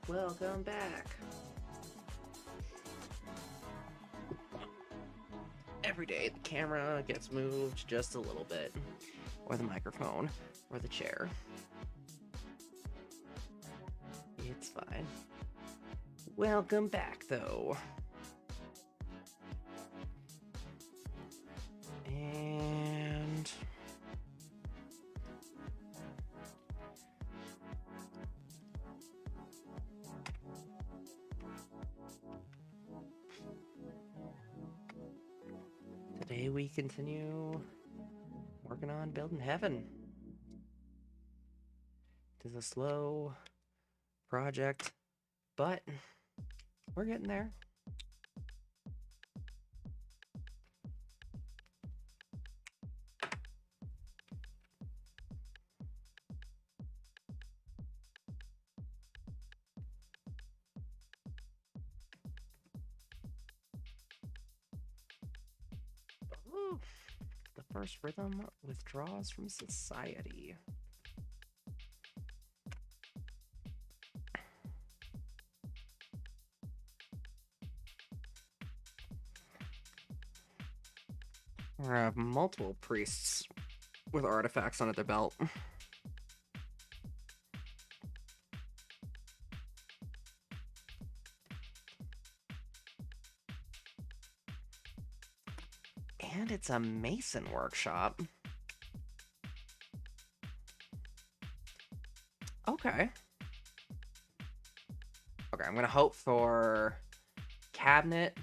Welcome back. Every day the camera gets moved just a little bit, or the microphone, or the chair. It's fine. Welcome back, though. And... today we continue working on building heaven. It is a slow project, but we're getting there. Ooh, the first rhythm withdraws from society. We have multiple priests with artifacts under their belt. And it's a mason workshop. Okay. Okay, I'm gonna hope for cabinet,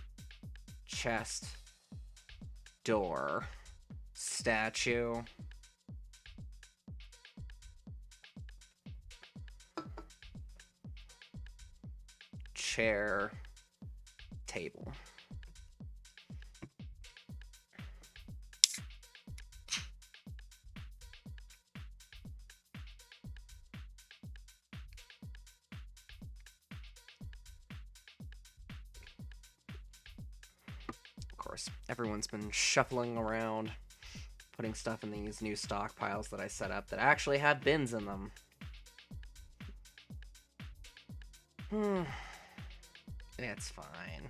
chest, door, statue, chair, table. Everyone's been shuffling around, putting stuff in these new stockpiles that I set up that actually had bins in them. It's fine.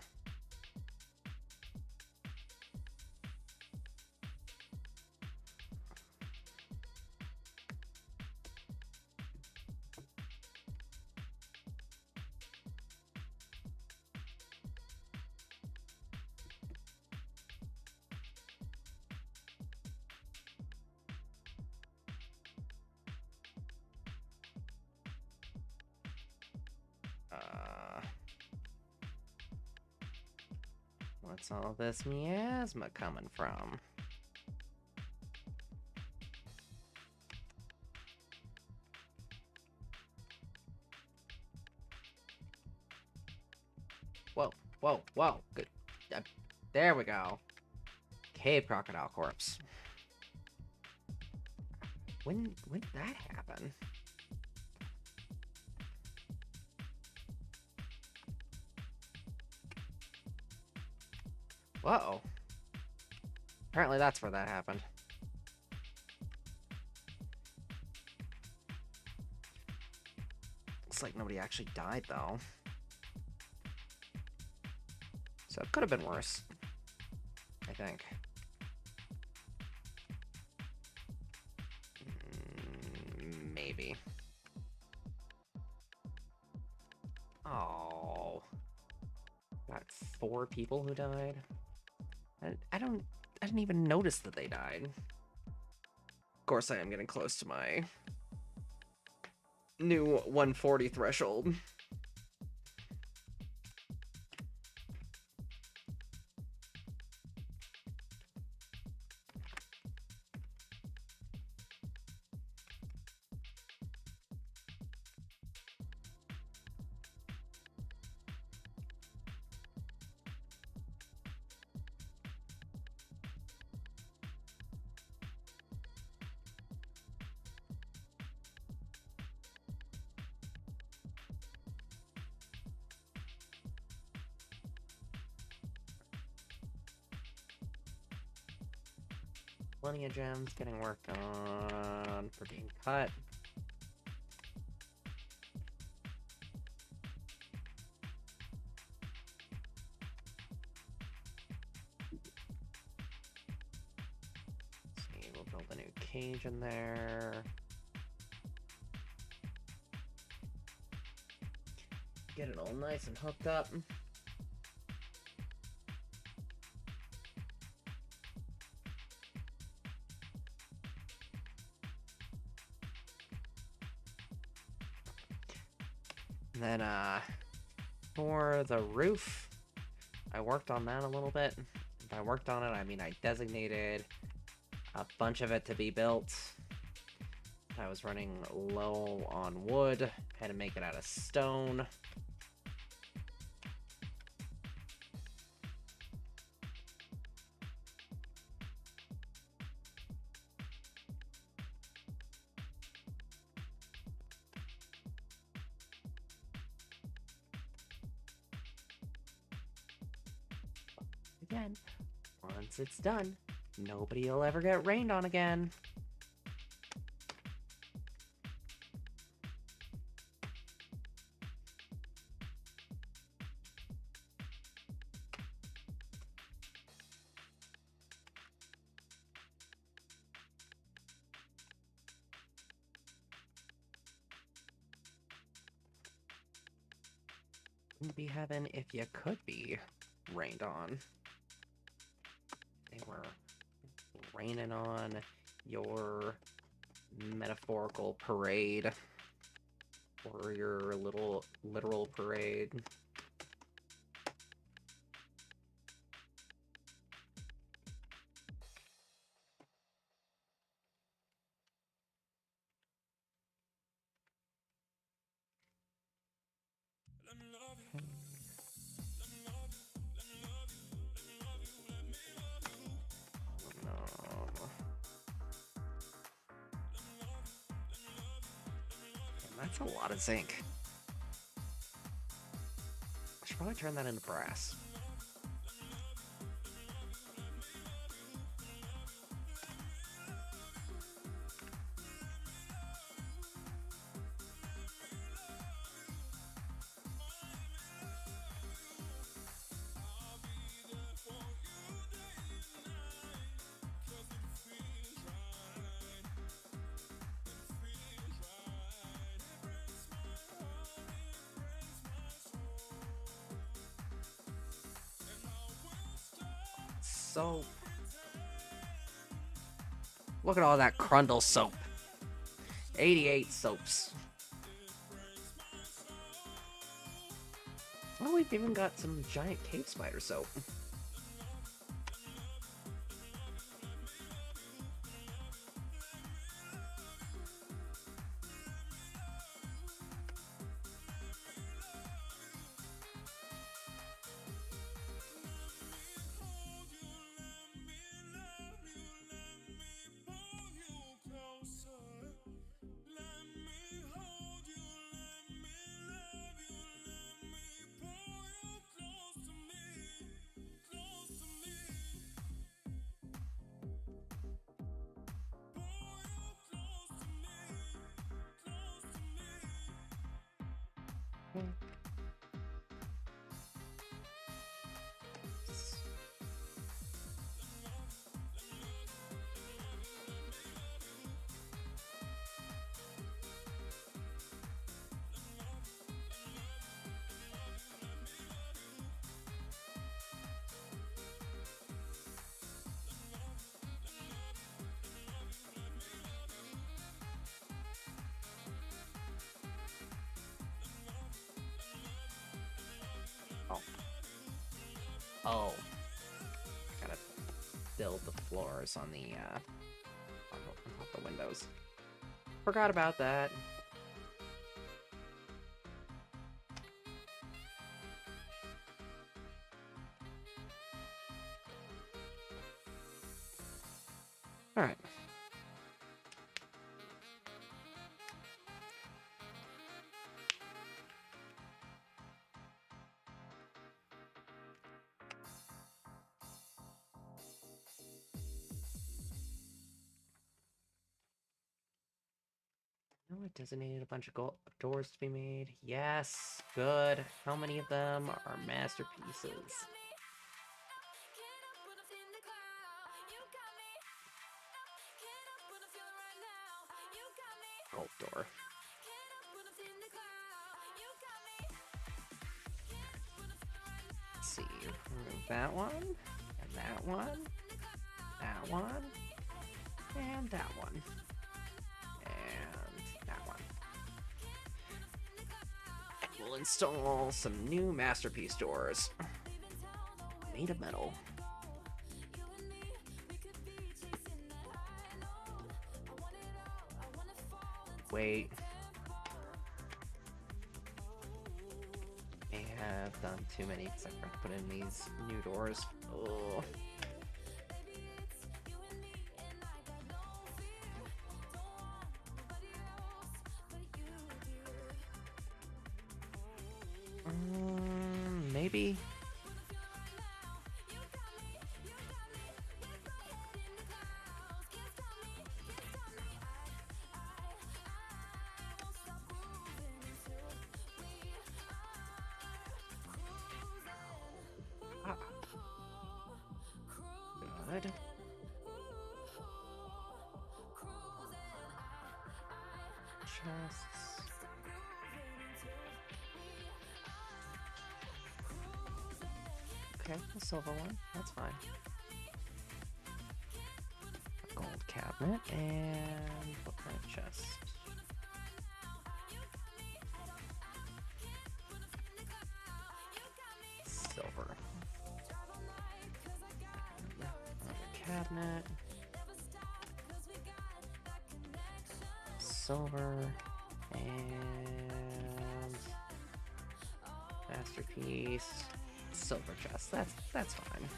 What's all this miasma coming from? Whoa, whoa, whoa. Good. There we go. Cave crocodile corpse. When did that happen? Whoa. Apparently that's where that happened. Looks like nobody actually died, though. So it could have been worse, I think. Maybe. Oh. Got 4 people who died. I didn't even notice that they died. Of course, I am getting close to my new 140 threshold. Plenty of gems getting worked on for being cut. Let's see, we'll build a new cage in there. Get it all nice and hooked up. And then, for the roof, I worked on that a little bit. If I worked on it, I mean I designated a bunch of it to be built. I was running low on wood, had to make it out of stone. Again, once it's done, nobody will ever get rained on again. Wouldn't be heaven if you could be rained on. They were raining on your metaphorical parade or your little literal parade. That's a lot of zinc. I should probably turn that into brass. Soap. Look at all that Crundle soap. 88 soaps. Oh, we've even got some giant cave spider soap. Oh. Gotta build the floors on the, on the windows. Forgot about that. Alright. Oh, it designated a bunch of doors to be made. Yes, good. How many of them are masterpieces? Oh, door. Let's see. Remove that one, and that one, that one, and that one, and that one. We'll install some new masterpiece doors. Made of metal. Wait. I've done too many because I forgot to put in these new doors. Oh. Maybe. Good. Chests. Okay, the silver one. That's fine. A gold cabinet and what kind of chest? Silver. Cabinet, silver, and masterpiece, silver chest. That's fine.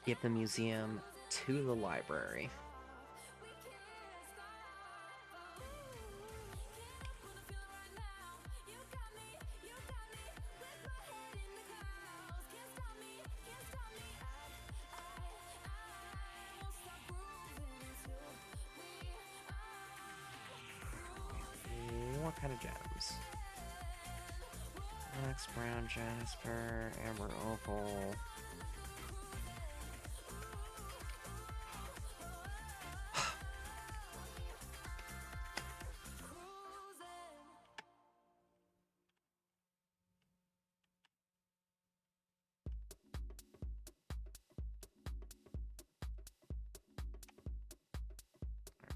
Give the museum to the library. What kind of gems? Onyx, brown, jasper, amber, opal.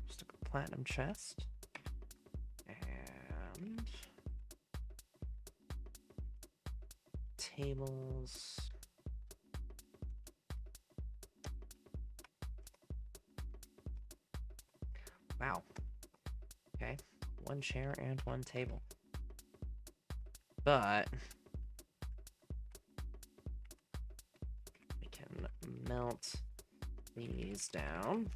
Just a platinum chest. And tables. Wow. Okay. One chair and one table. But we can melt these down.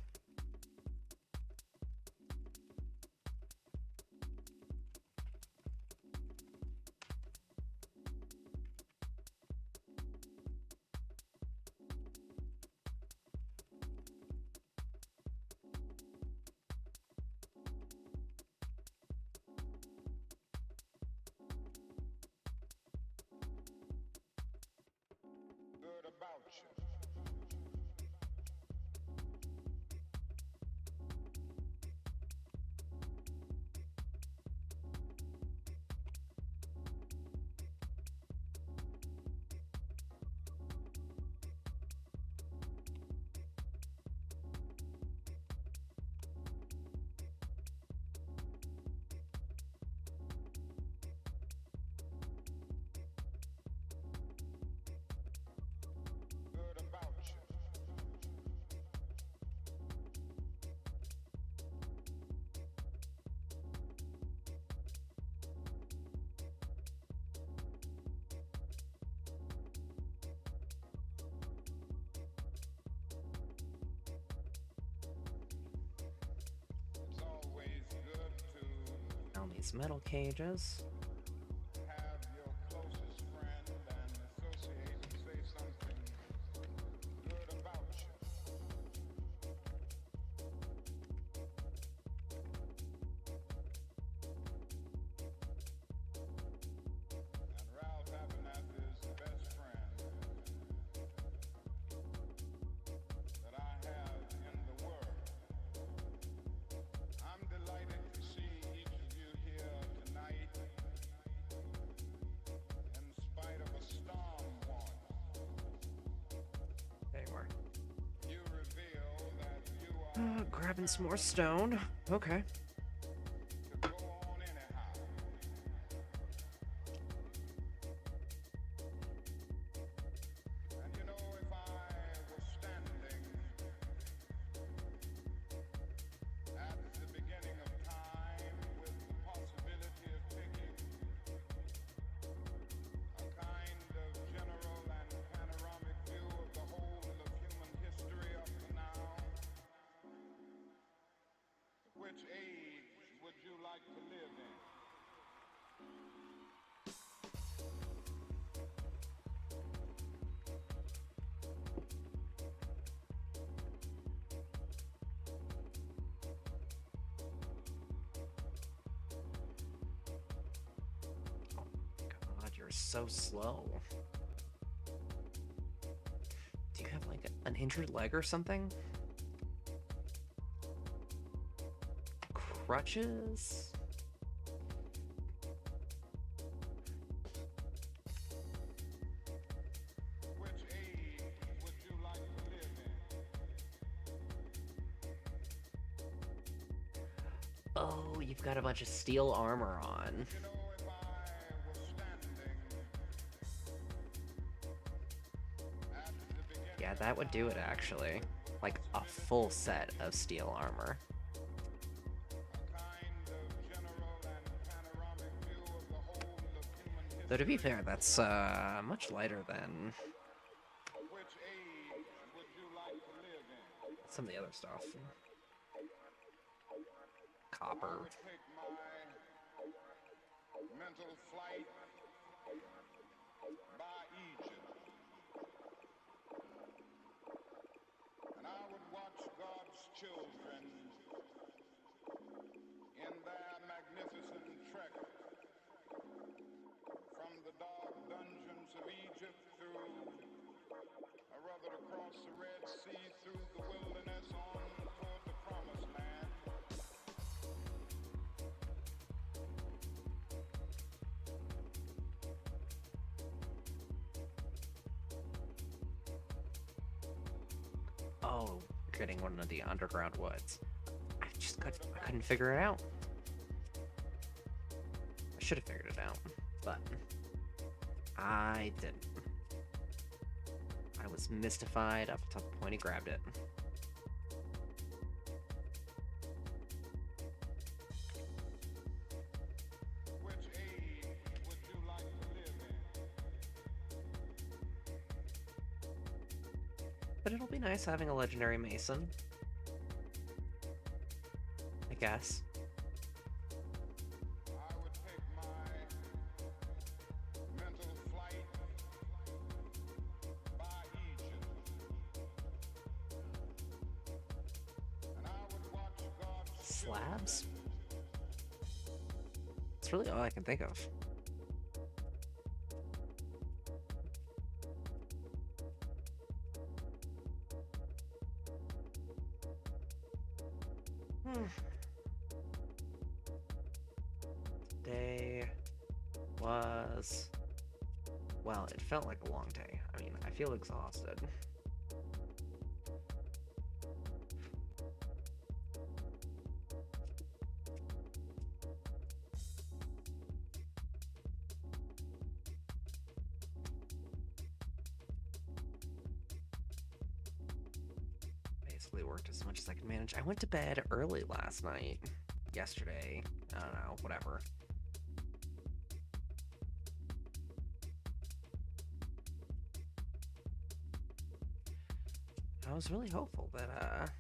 these metal cages. Have your closest friend and associate say something good about you. And Ralph Abernathy is the best friend that I have in the world. I'm delighted to see each of you here tonight in spite of a storm warning. There you are. You reveal that you are Grabbing some more stone. Okay. to go on anyhow. And you know, if I was standing at the beginning of time with the possibility of taking a kind of general and panoramic view of the whole of human history up to now, which age would you like to live in? God, you're so slow. Do you have like an injured leg or something? Crutches? Which age would you like to live in? Oh, you've got a bunch of steel armor on. You know, if I was standing at the beginning Yeah, that would do it actually. Like a full set of steel armor. a kind of general and panoramic view of the whole of human history, Though to be fair, that's much lighter than which age would you like to live in? some of the other stuff. I Copper. would take my mental flight by Egypt, and I would watch God's children in their magnificent trek from the dark dungeons of Egypt through, or rather across the Red Sea, through the wilderness on toward the Promised Land. Oh, getting one of the underground woods. I couldn't figure it out. I should have figured it out, but I didn't. I was mystified up until the point he grabbed it. Which age would you like to live in? But it'll be nice having a legendary mason. I guess. I would take my mental flight by Egypt, and I would watch God's Slabs? children. It's really all I can think of. Day was... Well, it felt like a long day. I mean, I feel exhausted. Basically worked as much as I could manage. I went to bed early last night. Yesterday. I don't know, whatever. I was really hopeful that,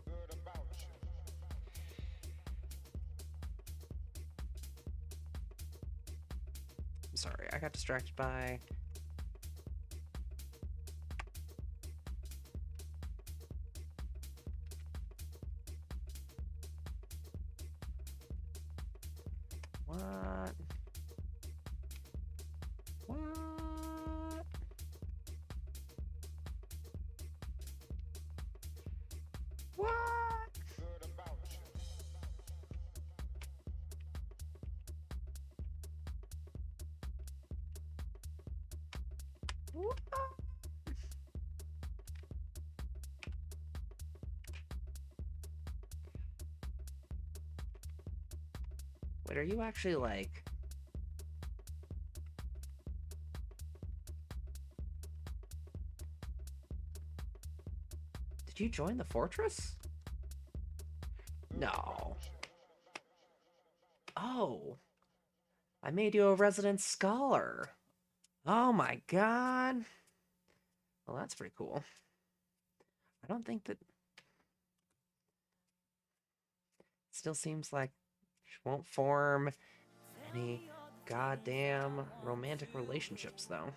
Good about sorry. I got distracted by... What? What? What? Good about you. What? Wait, are you actually like... Did you join the fortress? No. Oh. I made you a resident scholar. Oh my god. Well, that's pretty cool. I don't think that... Still seems like she won't form any goddamn romantic relationships, though.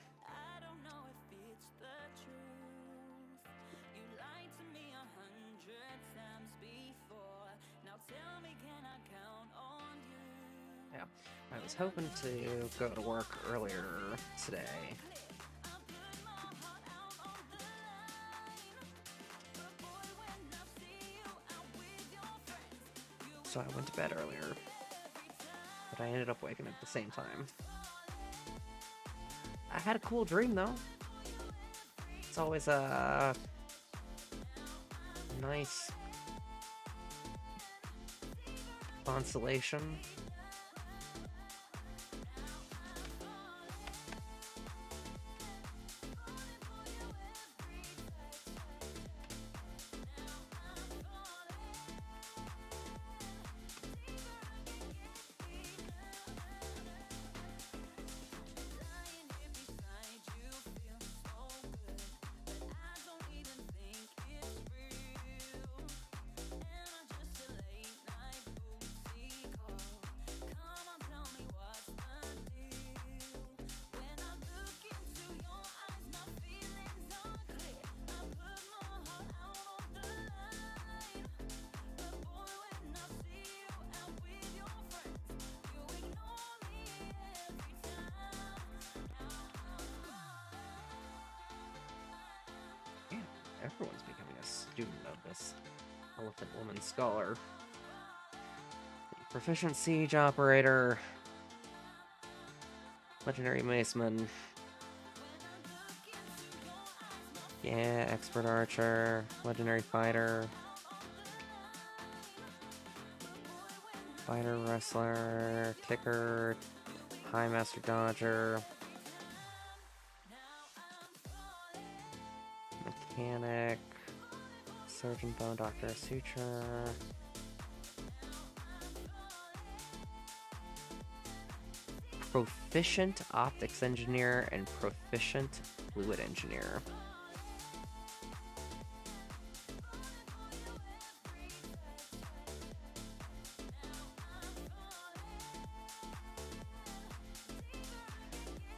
Yeah, I was hoping to go to work earlier today. So I went to bed earlier, but I ended up waking up at the same time. I had a cool dream, though. It's always a nice consolation. Everyone's becoming a student of this Elephant Woman Scholar. Proficient Siege Operator. Legendary Maceman. Yeah, Expert Archer. Legendary Fighter. Fighter Wrestler. Ticker. High Master Dodger. Mechanic, Surgeon Bone Doctor Suture, Proficient Optics Engineer, and Proficient Fluid Engineer.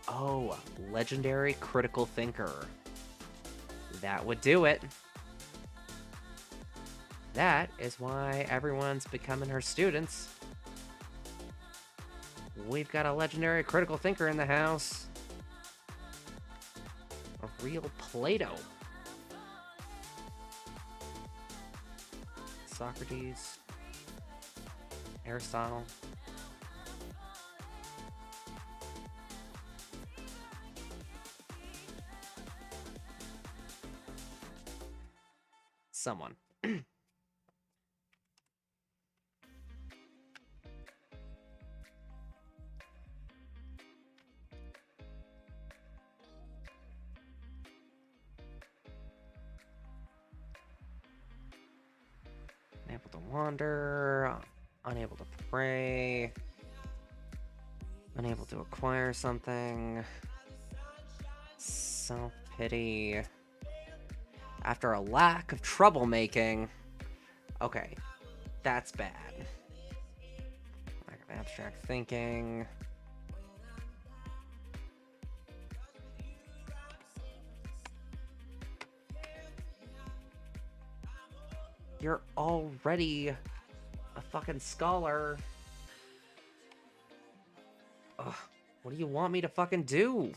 Oh, Legendary Critical Thinker. That would do it. That is why everyone's becoming her students. We've got a legendary critical thinker in the house. A real Plato. Socrates. Aristotle. Someone. Unable to wander, unable to pray, unable to acquire something, self-pity. After a lack of troublemaking. Okay, that's bad. Lack of abstract thinking. You're already a fucking scholar. Ugh, what do you want me to fucking do?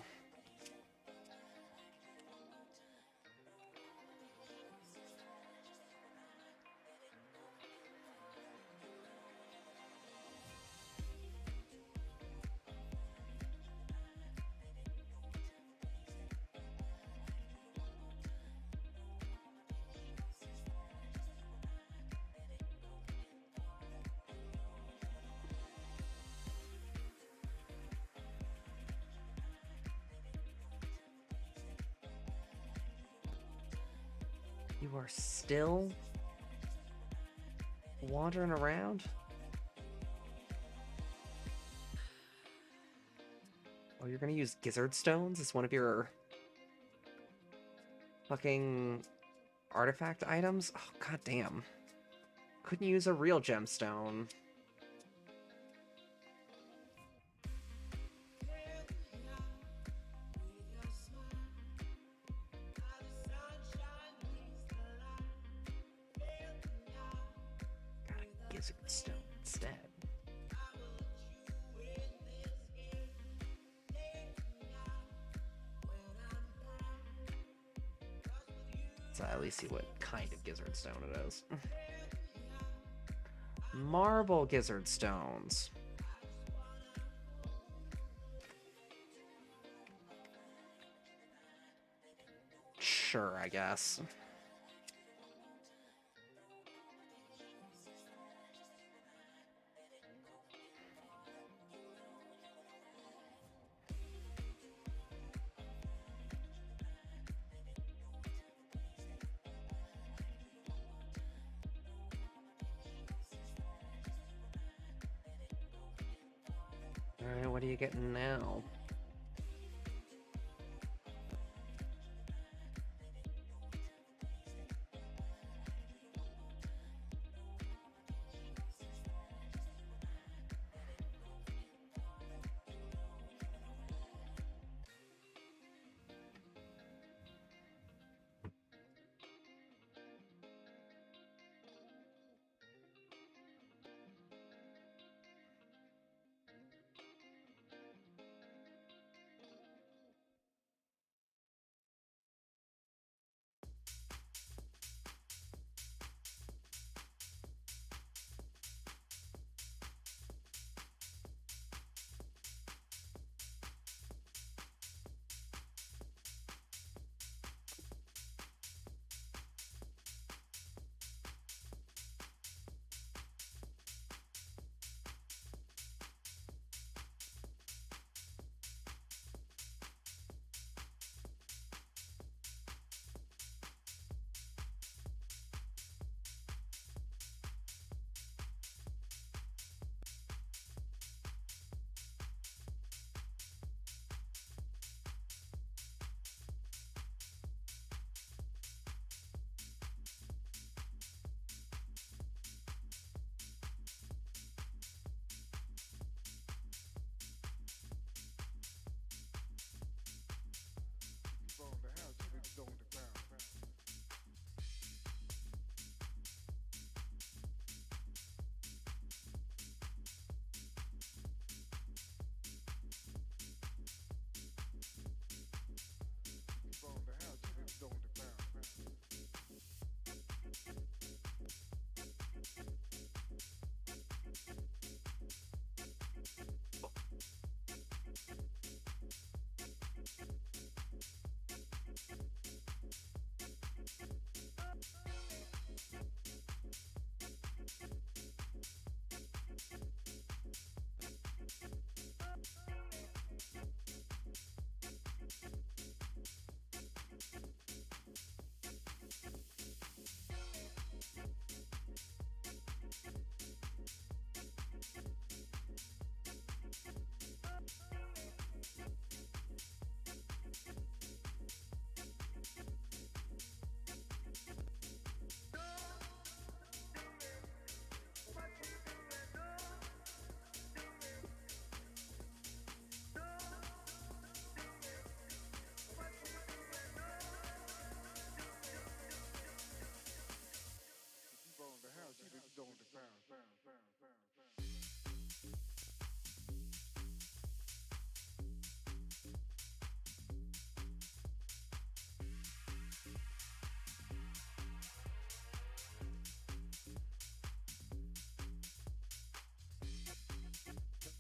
You are still wandering around? Oh, you're gonna use gizzard stones as one of your fucking artifact items? Oh, god damn. Couldn't use a real gemstone. Got a gizzard stone instead. So at least see what kind of gizzard stone it is. Marble gizzard stones. Sure, I guess. Alright, what are you getting now?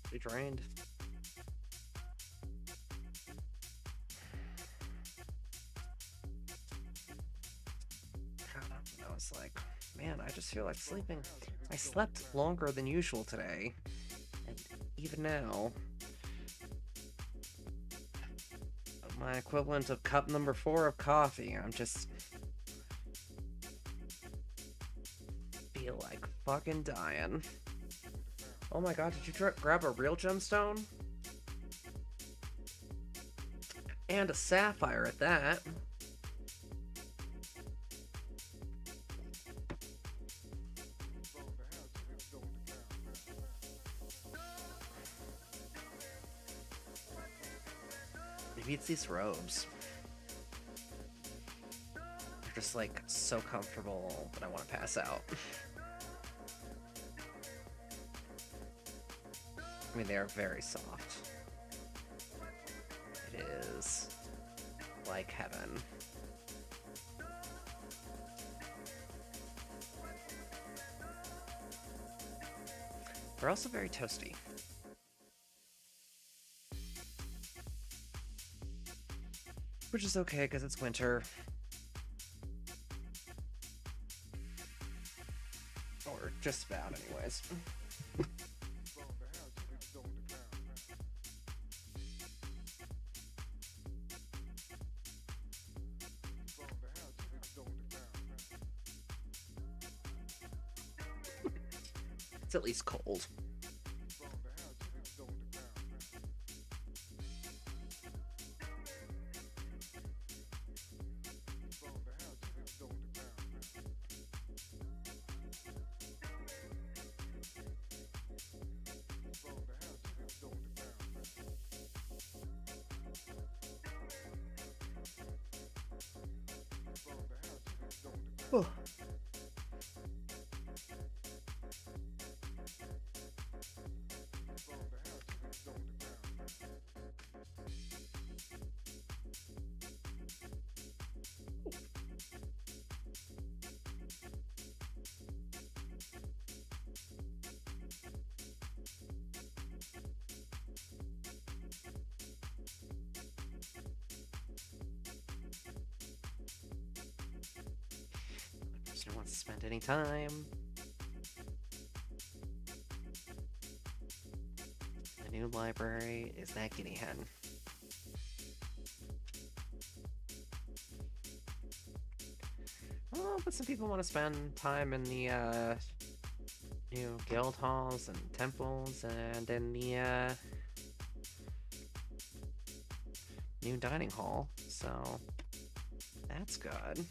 Pretty drained. I was like, man, I just feel like sleeping. I slept longer than usual today. And even now, my equivalent of cup number 4 of coffee, I'm just feel like fucking dying. Oh my god, did you grab a real gemstone? And a sapphire at that. Maybe it's these robes. They're just like so comfortable that I want to pass out. I mean, they are very soft. It is like heaven. They're also very toasty. Which is okay, because it's winter. Or just about, anyways. It's at least cold. Oh. Person who wants to spend any time. The new library is that guinea hen. Oh, but some people want to spend time in the new guild halls and temples and in the new dining hall, so that's good.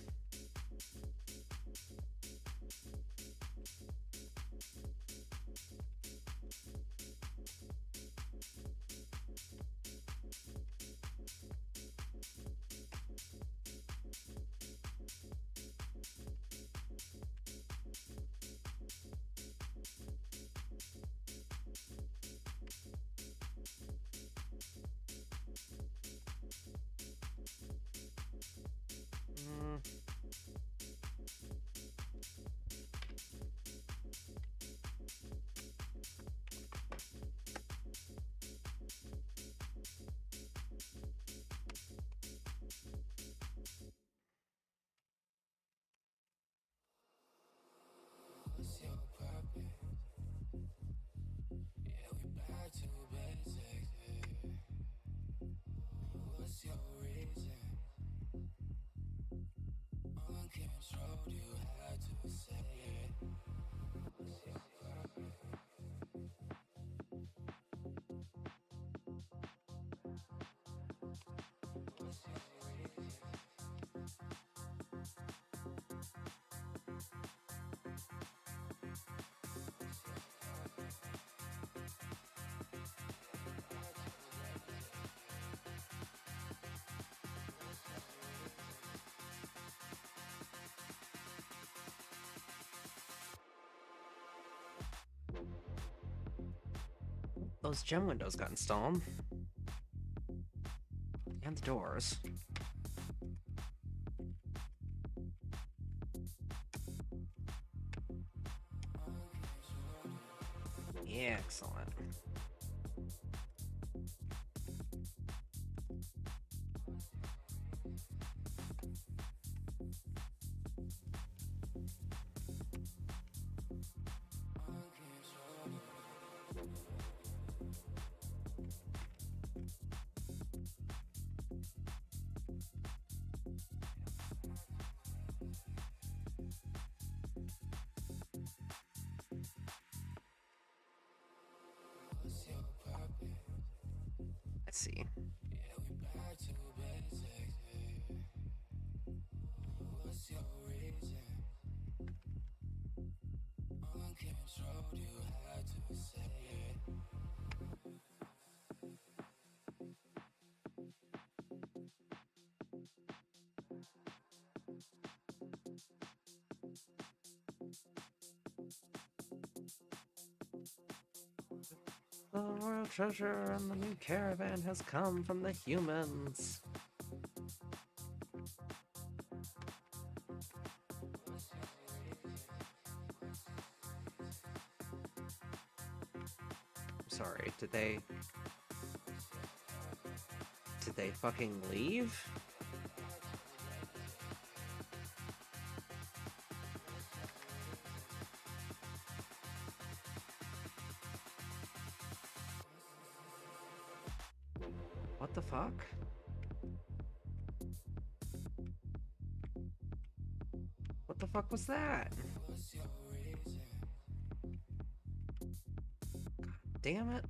Those gem windows got installed. And the doors. Yeah, excellent. Let's see. The royal treasure and the new caravan has come from the humans. I'm sorry, did they fucking leave? What the fuck? What the fuck was that? Damn it.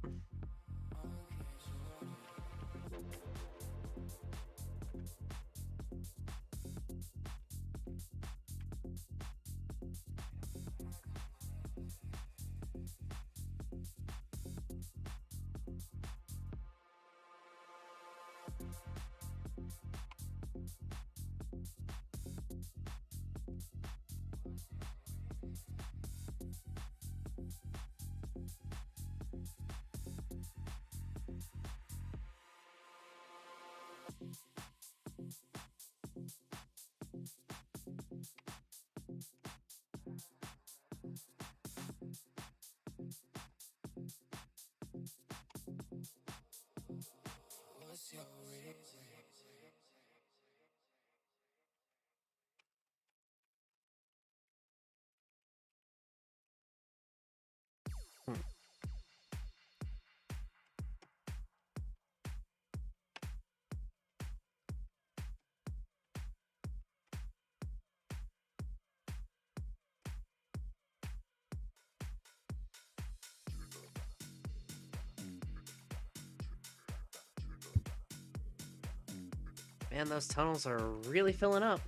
Man, those tunnels are really filling up.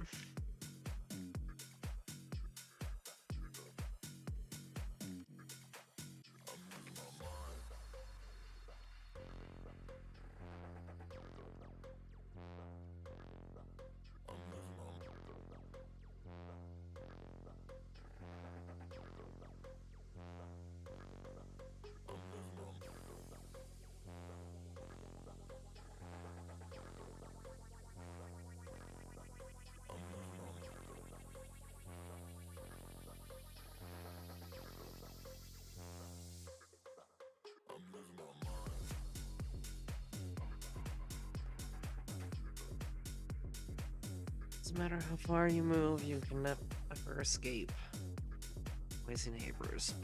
Doesn't matter how far you move, you can never escape. Noisy neighbors.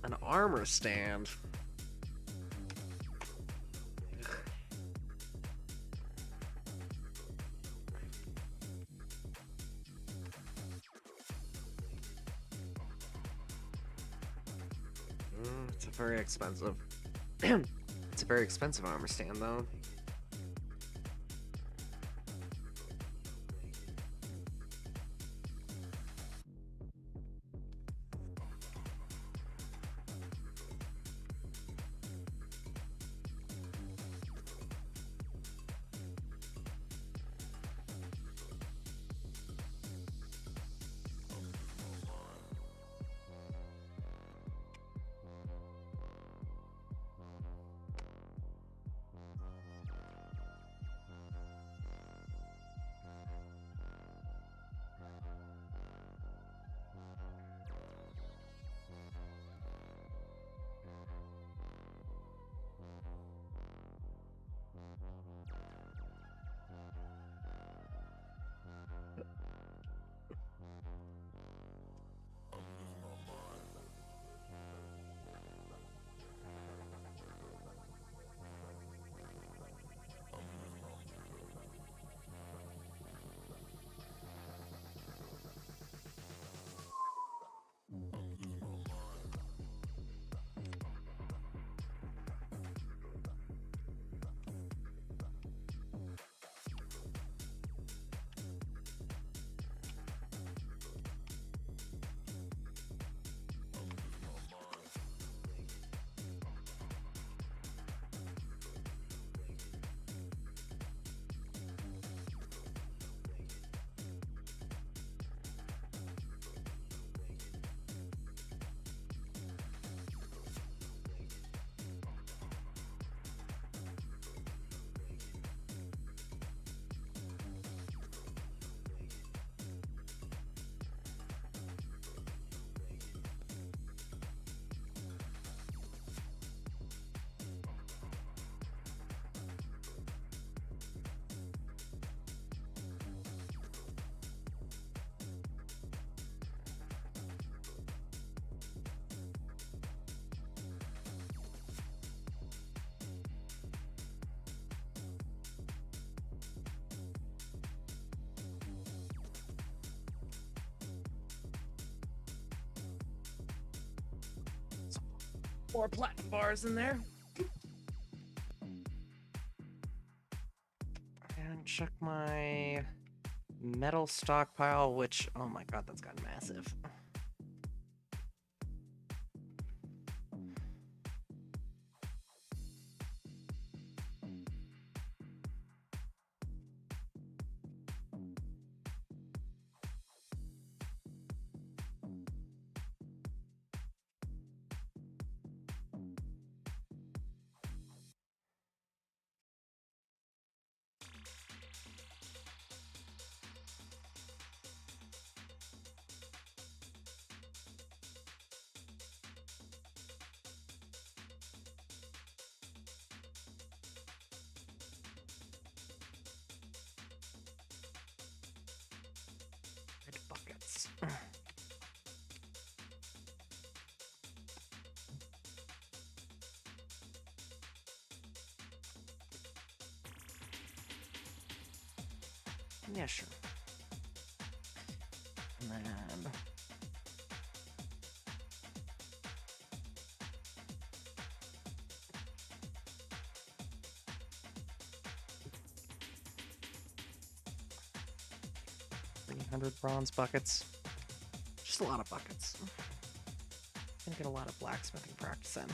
An armor stand. It's a very expensive. It's a very expensive armor stand, though. 4 platinum bars in there. And check my metal stockpile, which, oh my god, that's gotten massive. Buckets. Yeah, sure. And then 300 bronze buckets. Just a lot of buckets. Gonna get a lot of blacksmithing practice in.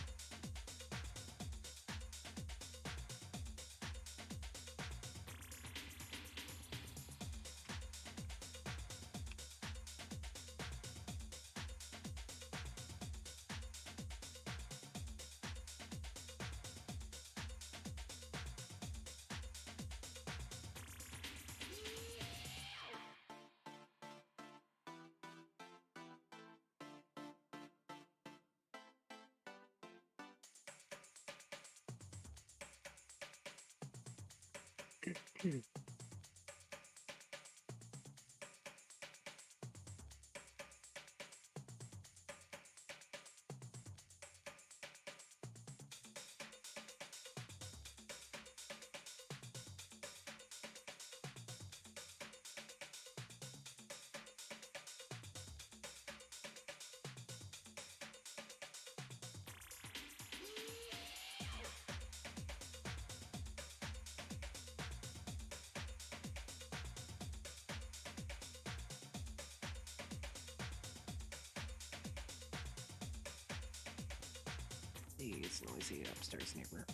Please, noisy upstairs neighbor.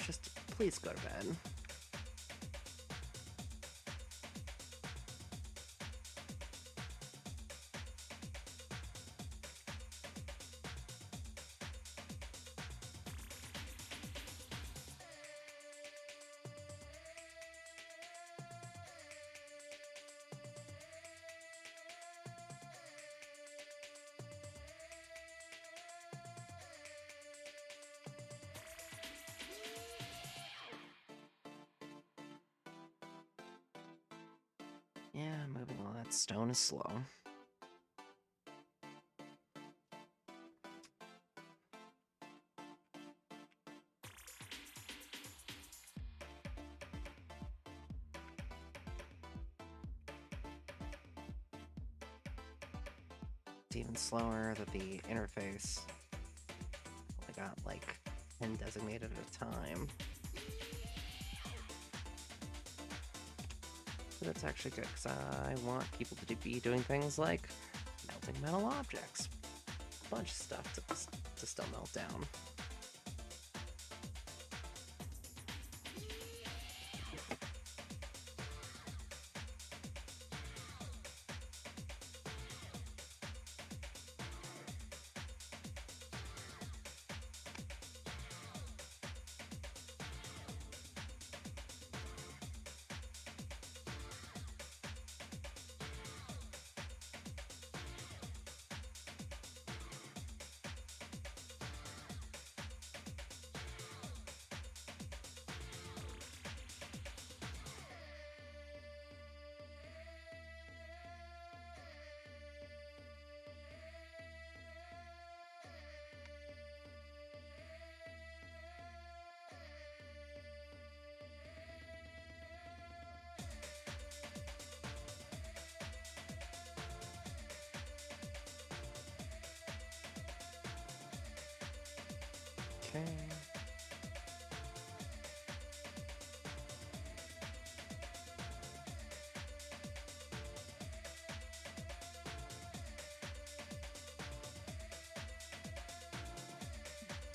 Just please go to bed. Yeah, moving all that stone is slow. It's even slower that the interface only got like 10 designated at a time. But that's actually good, because I want people to be doing things like melting metal objects. A bunch of stuff to still melt down. Okay.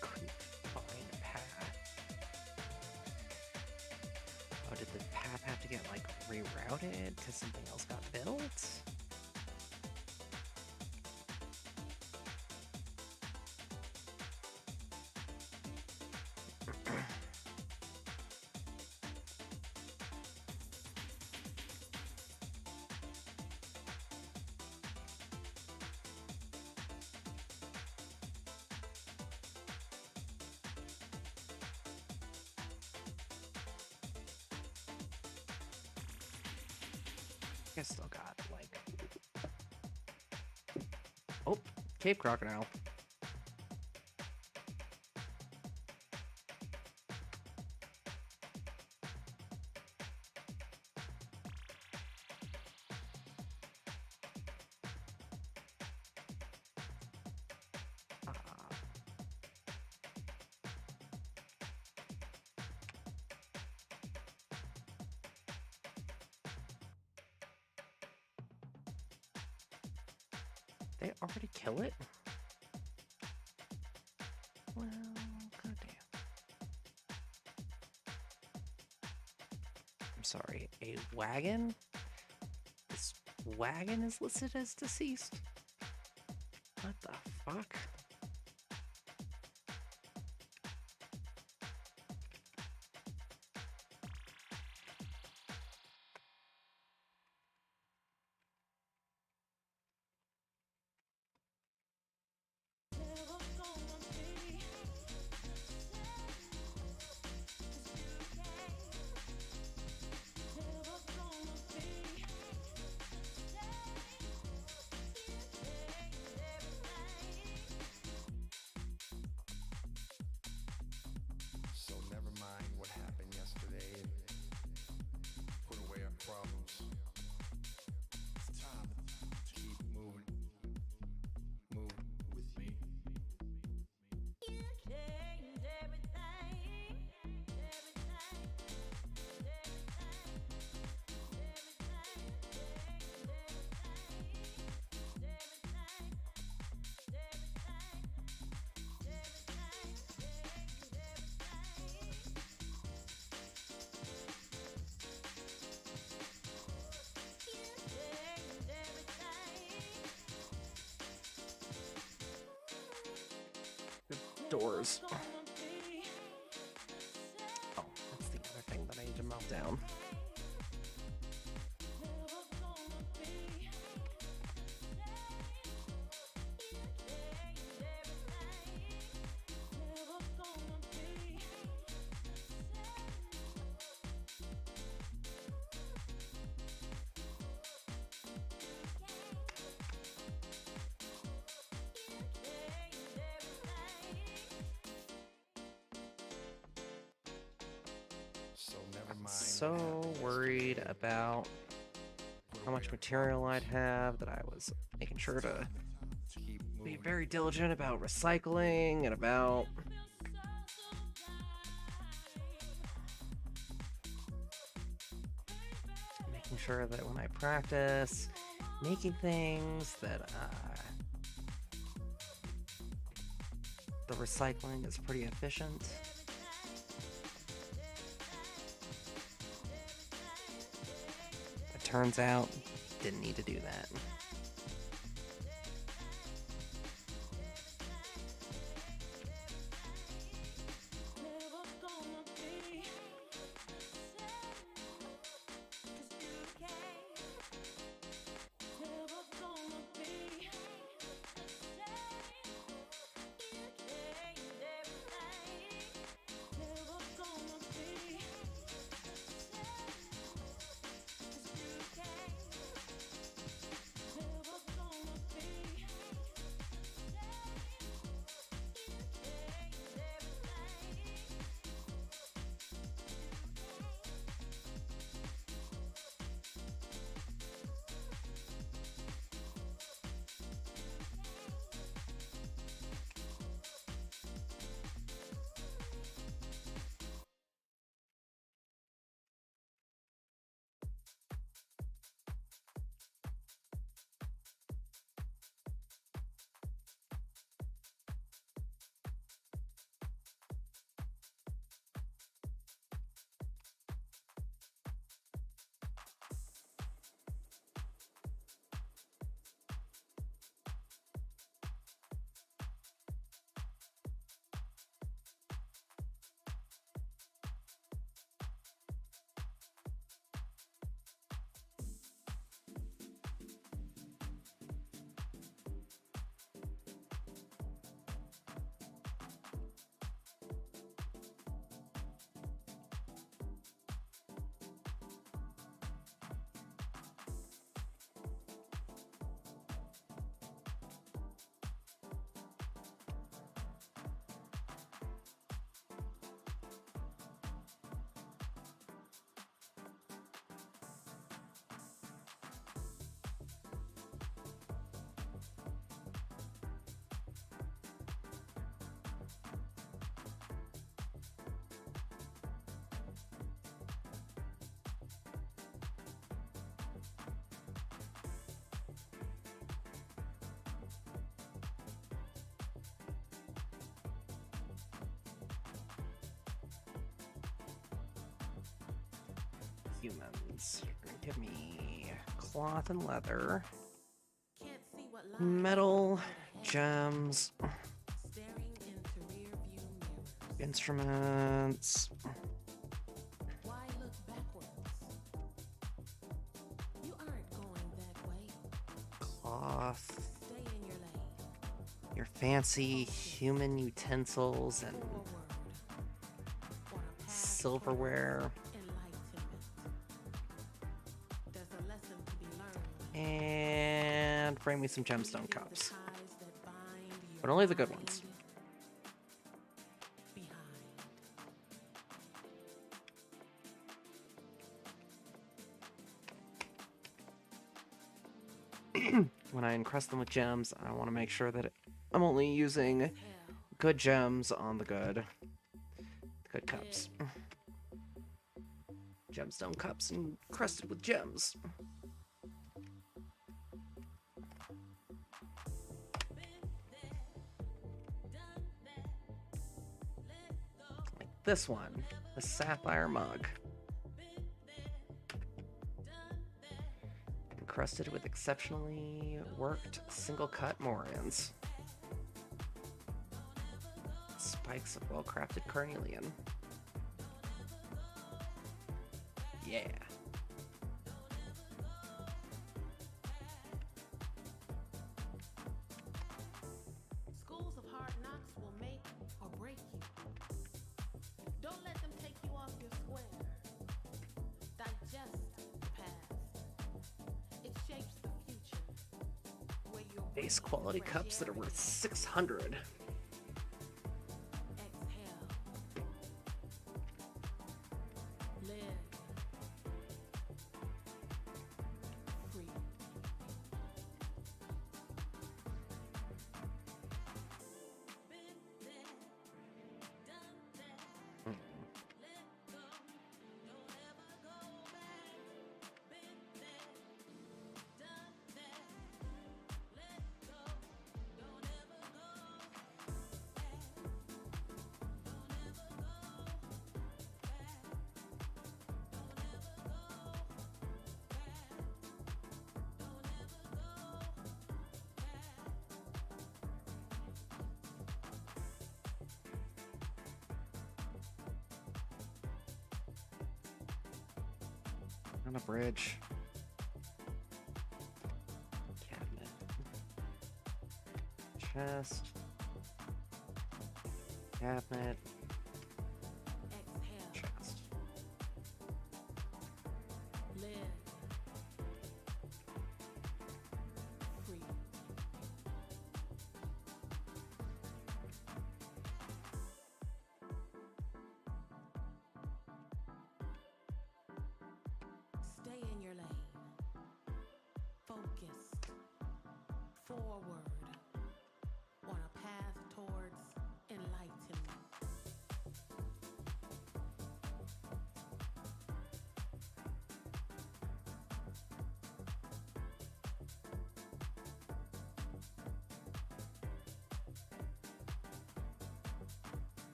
Couldn't find path. Oh, did the path have to get like rerouted because something else got built? I still got like, oh, Cape Crocodile. They already kill it? Well, goddamn. I'm sorry, a wagon? This wagon is listed as deceased? What the fuck? So never mind what happened yesterday. Put away our problems. It's time to keep moving. Move with me. You changed everything, Doors. Oh, that's the other thing that I need to melt down. So never mind. So worried about how much material I'd have that I was making sure to Keep be moving. very diligent about recycling and about making sure that when I practice making things that the recycling is pretty efficient. It turns out, didn't need to do that. humans. Give me cloth and leather, Can't see what lies metal, ahead. gems, Staring into rearview mirror. instruments. Why look backwards? You aren't going that way. Cloth, Stay in your lane. your fancy human utensils and Forward. On a path silverware, toward enlightenment. There's a lesson to be learned. and bring me some gemstone Leaving the cups. ties that bind your But only the good ones. mind behind. When I encrust them with gems, I want to make sure that I'm only using Hell. good gems on the good cups. Gemstone cups encrusted with gems. Like this one, the sapphire mug. Encrusted with exceptionally worked single cut morions. Spikes of well-crafted carnelian. Yeah. Schools of hard knocks will make or break you. Don't let them take you off your square. Digest the past. It shapes the future. Where your Base quality cups that are worth 600. exhale. Live. Free. On a bridge. Cabinet. Chest. Cabinet. Exhale. Chest. Live. Free. Stay in your lane. Focused. Forward. On a path towards enlightenment.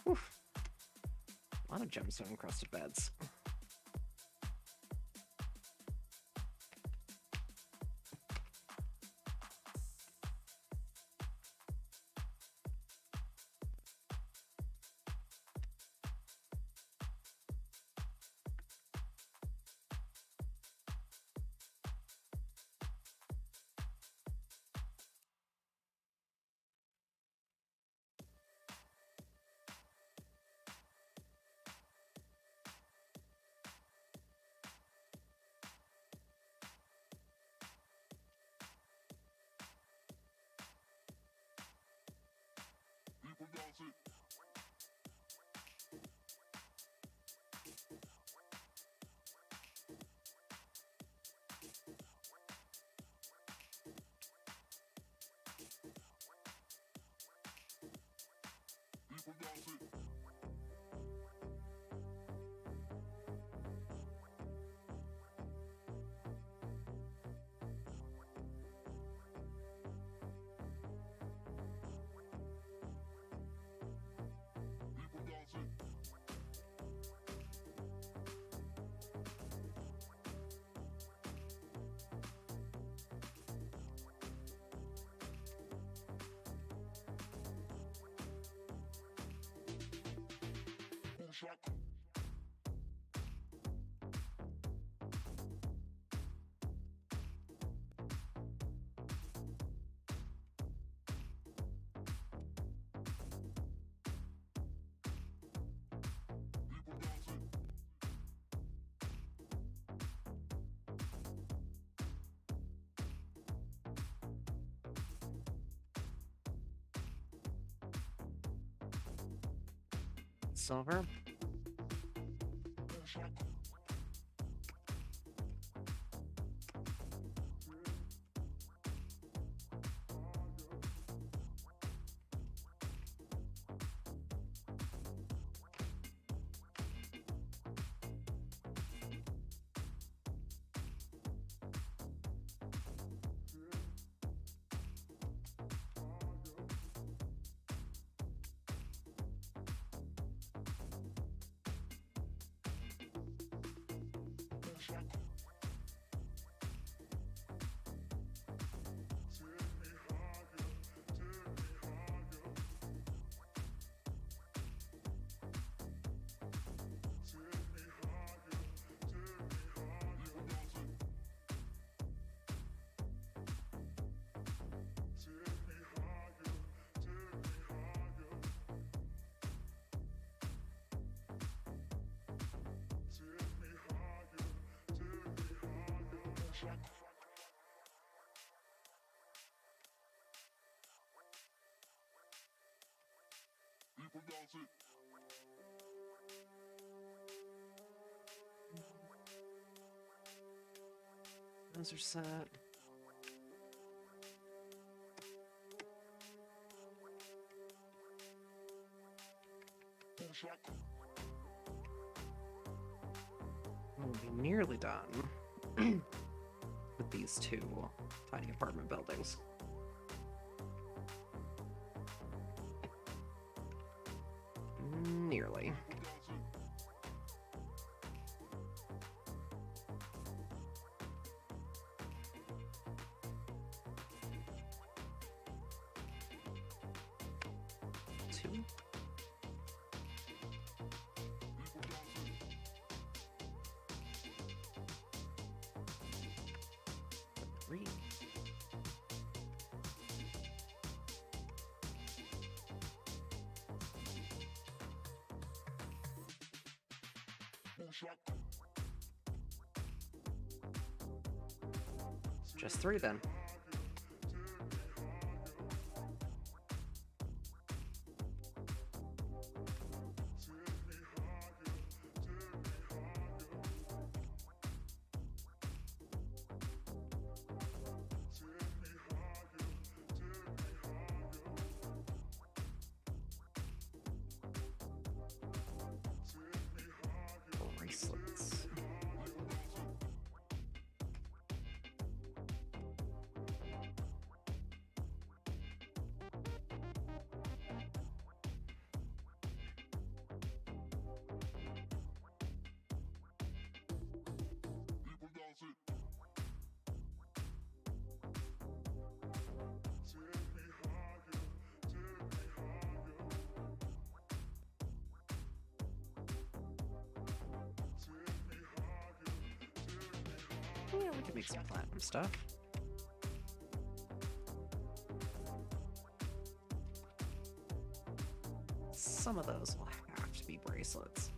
Oof. A lot of gemstone encrusted beds. Silver. Those are set. We'll be nearly done with these two tiny apartment buildings. Nearly. Two. Three. Just three then. Bracelets. Yeah, we can make some platinum stuff. Some of those will have to be bracelets.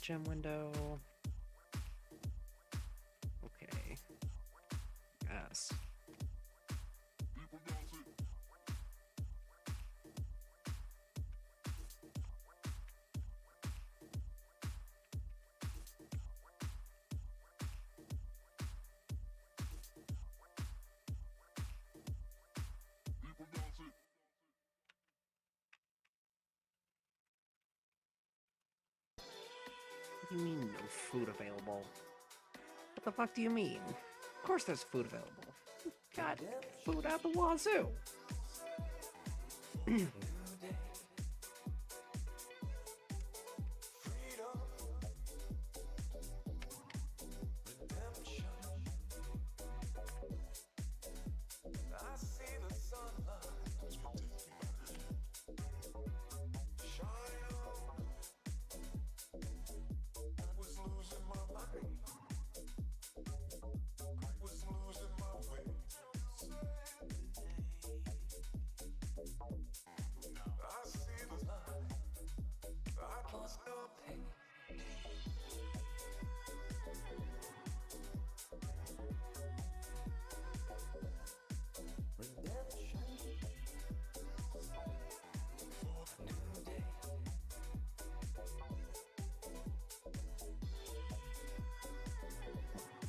gem window. Okay. Yes. What do you mean no food available? What the fuck do you mean? Of course there's food available. Got food out the wazoo.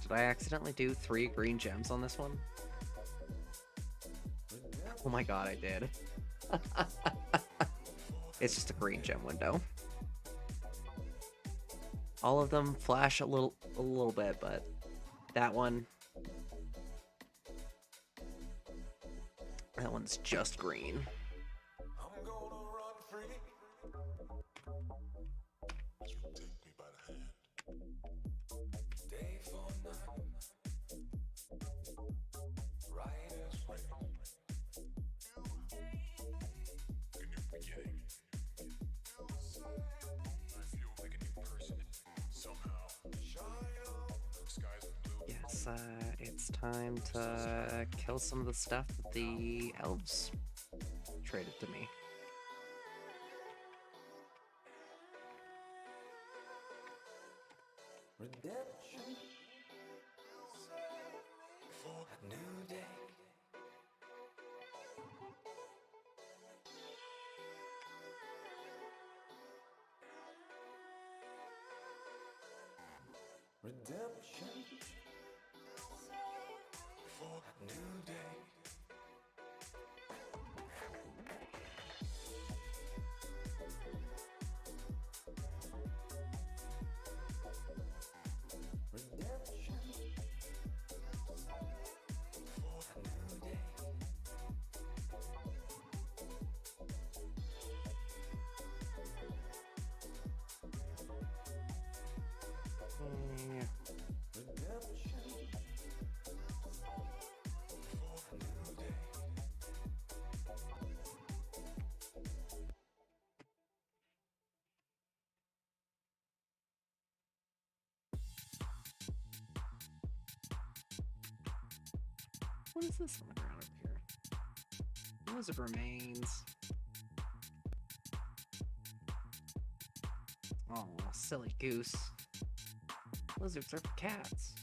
Did I accidentally do 3 green gems on this one? Oh my god, I did. It's just a green gem window. All of them flash a little bit, but that one's just green. I'm gonna run free. Take me by the hand. Day for night. Right as rain. A new beginning. I feel like a new person. Somehow. Skies are blue. Yes, it's time to kill some of the stuff that the elves traded to me. Redemption for a new day. Redemption for a new day. Redemption for a new day. Yeah. Redemption for a new day. What is this on the ground over here? Lizard remains. Oh, silly goose. Lizards are for cats.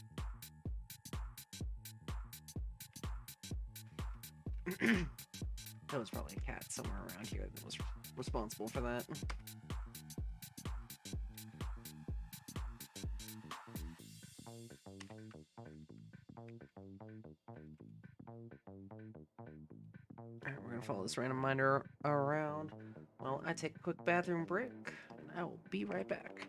There was probably a cat somewhere around here that was responsible for that. Alright, we're gonna follow this random miner around while I take a quick bathroom break, and I will be right back.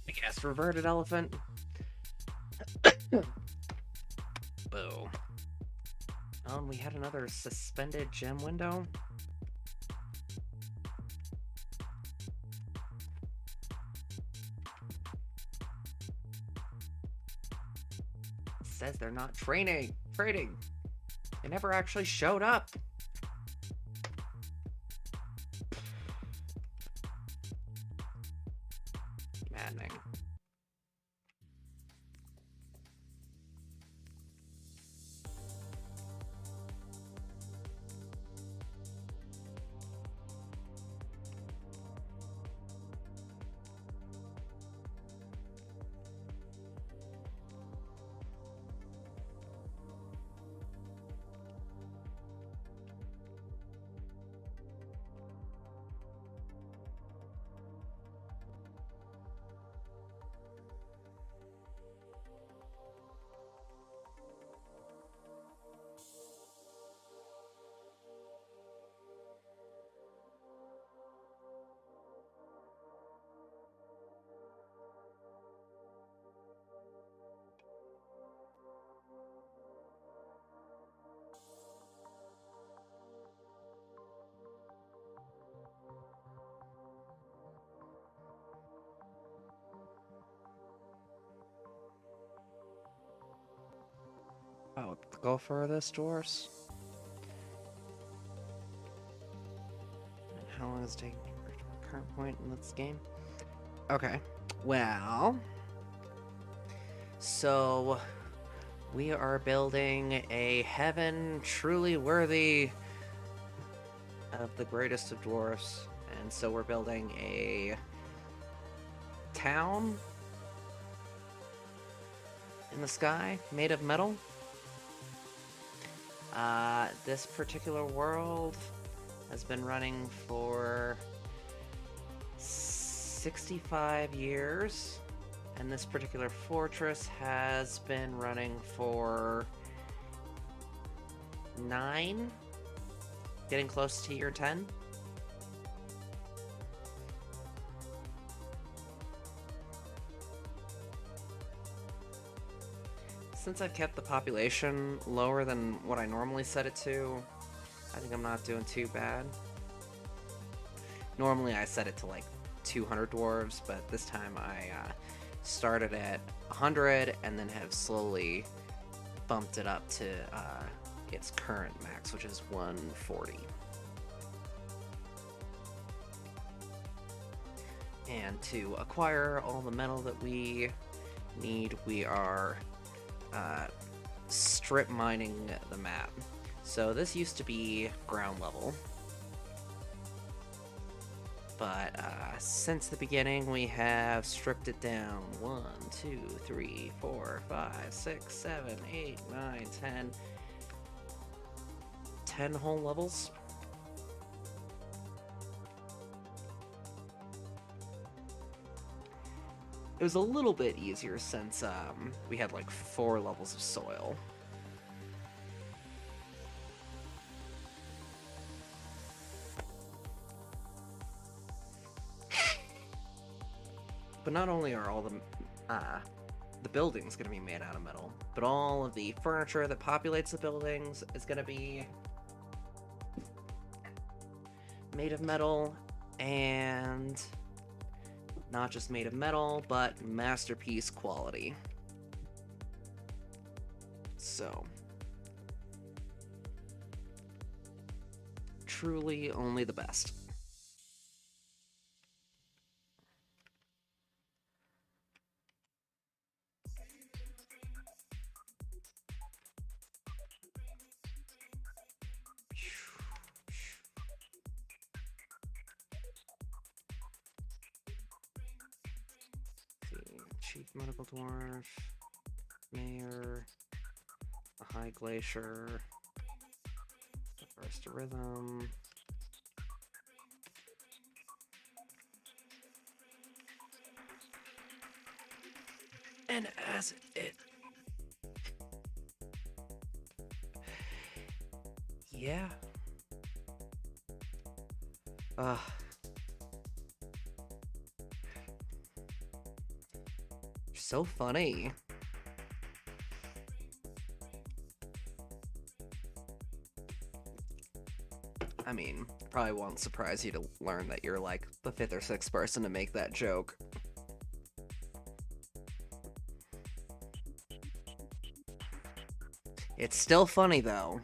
I guess reverted elephant. Boo. And we had another suspended gem window. It says they're not trading. They never actually showed up. Maddening. Oh, go furthest, Dwarfs. And how long is it taking to reach our current point in this game? Okay, well, so we are building a heaven truly worthy of the greatest of dwarfs, and so we're building a town in the sky made of metal. This particular world has been running for 65 years. And this particular fortress has been running for 9, getting close to year 10. Since I've kept the population lower than what I normally set it to, I think I'm not doing too bad. Normally I set it to like 200 dwarves, but this time I started at 100 and then have slowly bumped it up to its current max, which is 140. And to acquire all the metal that we need, we are strip mining the map. So this used to be ground level, but since the beginning we have stripped it down 1, 2, 3, 4, 5, 6, 7, 8, 9, 10 whole levels. It was a little bit easier since we had like 4 levels of soil. But not only are all the buildings going to be made out of metal, but all of the furniture that populates the buildings is going to be made of metal, and not just made of metal, but masterpiece quality. So, truly only the best. Chief Medical Dwarf, Mayor, a High Glacier, the First Rhythm, and as it... Yeah. So funny. I mean, probably won't surprise you to learn that you're like the 5th or 6th person to make that joke. It's still funny though,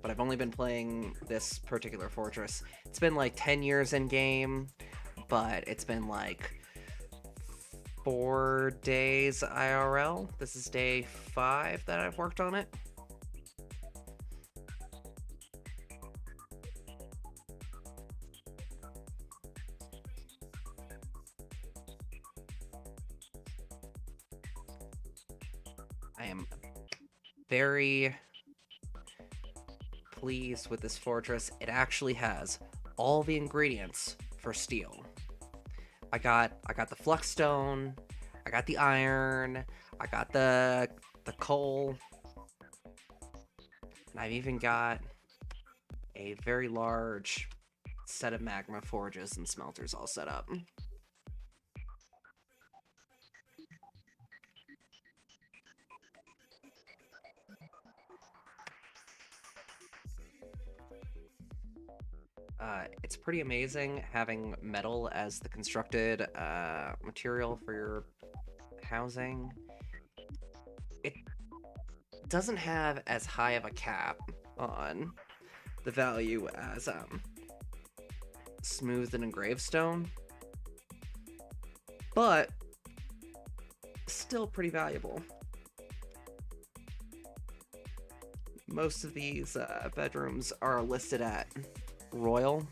but I've only been playing this particular fortress. It's been like 10 years in game, but it's been like 4 days IRL. This is day 5 that I've worked on it. I am very pleased with this fortress. It actually has all the ingredients for steel. I got the flux stone, I got the iron, I got the coal, and I've even got a very large set of magma forges and smelters all set up. It's pretty amazing having metal as the constructed material for your housing. It doesn't have as high of a cap on the value as smooth and engraved stone, but still pretty valuable. Most of these bedrooms are listed at Royal.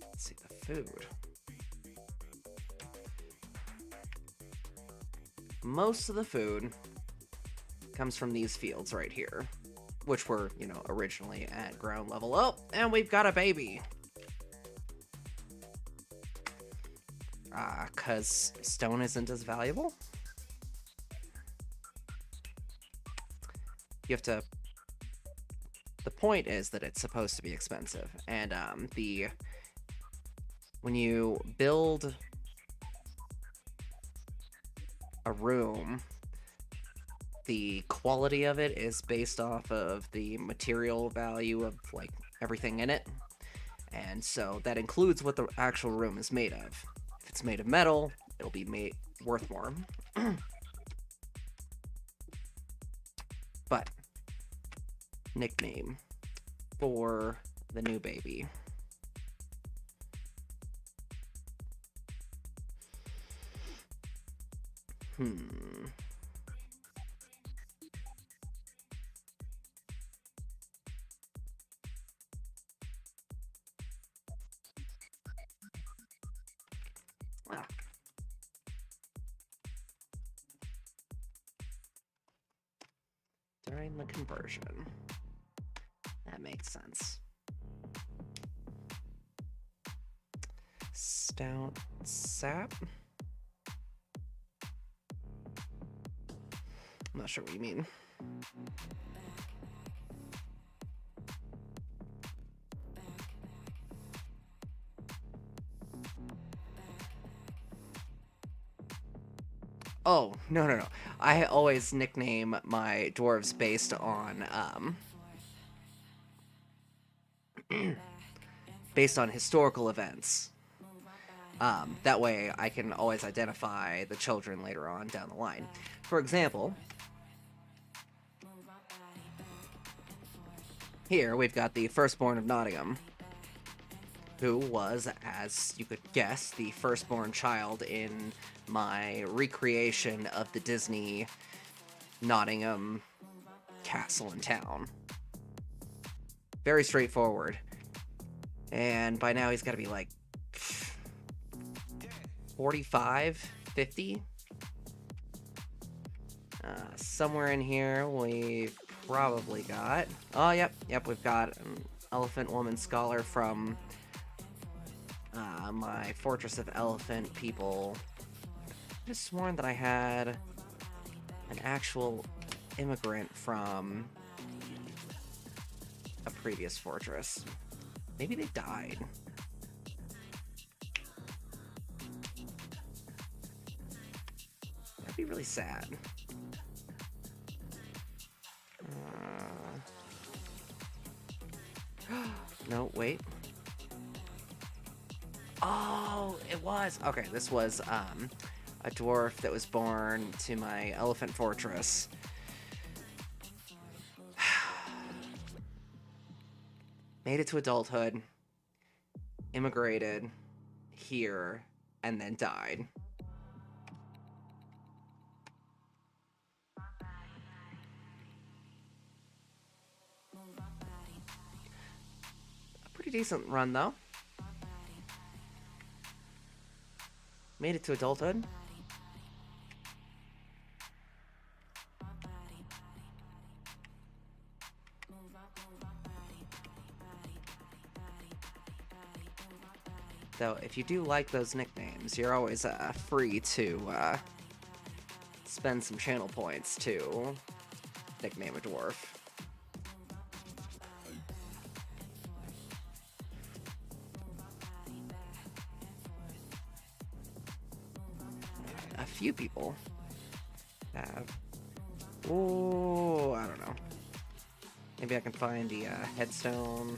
Let's see the food. Most of the food comes from these fields right here, which were, you know, originally at ground level. Oh, and we've got a baby. Because stone isn't as valuable. You have to... The point is that it's supposed to be expensive. And, when you build a room, the quality of it is based off of the material value of, like, everything in it. And so that includes what the actual room is made of. If it's made of metal, it'll be worth more. But, nickname for the new baby. Ah. During the conversion. That makes sense. Stout sap? I'm not sure what you mean. Oh, no. I always nickname my dwarves based on, based on historical events. That way I can always identify the children later on down the line. For example, here we've got the firstborn of Nottingham, who was, as you could guess, the firstborn child in my recreation of the Disney Nottingham castle and town. Very straightforward. And by now he's got to be like 45, 50. Somewhere in here we've probably got... Oh, yep, we've got an Elephant Woman Scholar from my Fortress of Elephant people. I just sworn that I had an actual immigrant from a previous fortress. Maybe they died. That'd be really sad. No, wait. Oh, it was. Okay, this was a dwarf that was born to my elephant fortress. Made it to adulthood, immigrated here, and then died. A pretty decent run, though. Made it to adulthood. Though, if you do like those nicknames, you're always free to spend some channel points to nickname a dwarf. A few people have... Oh, I don't know. Maybe I can find the headstone.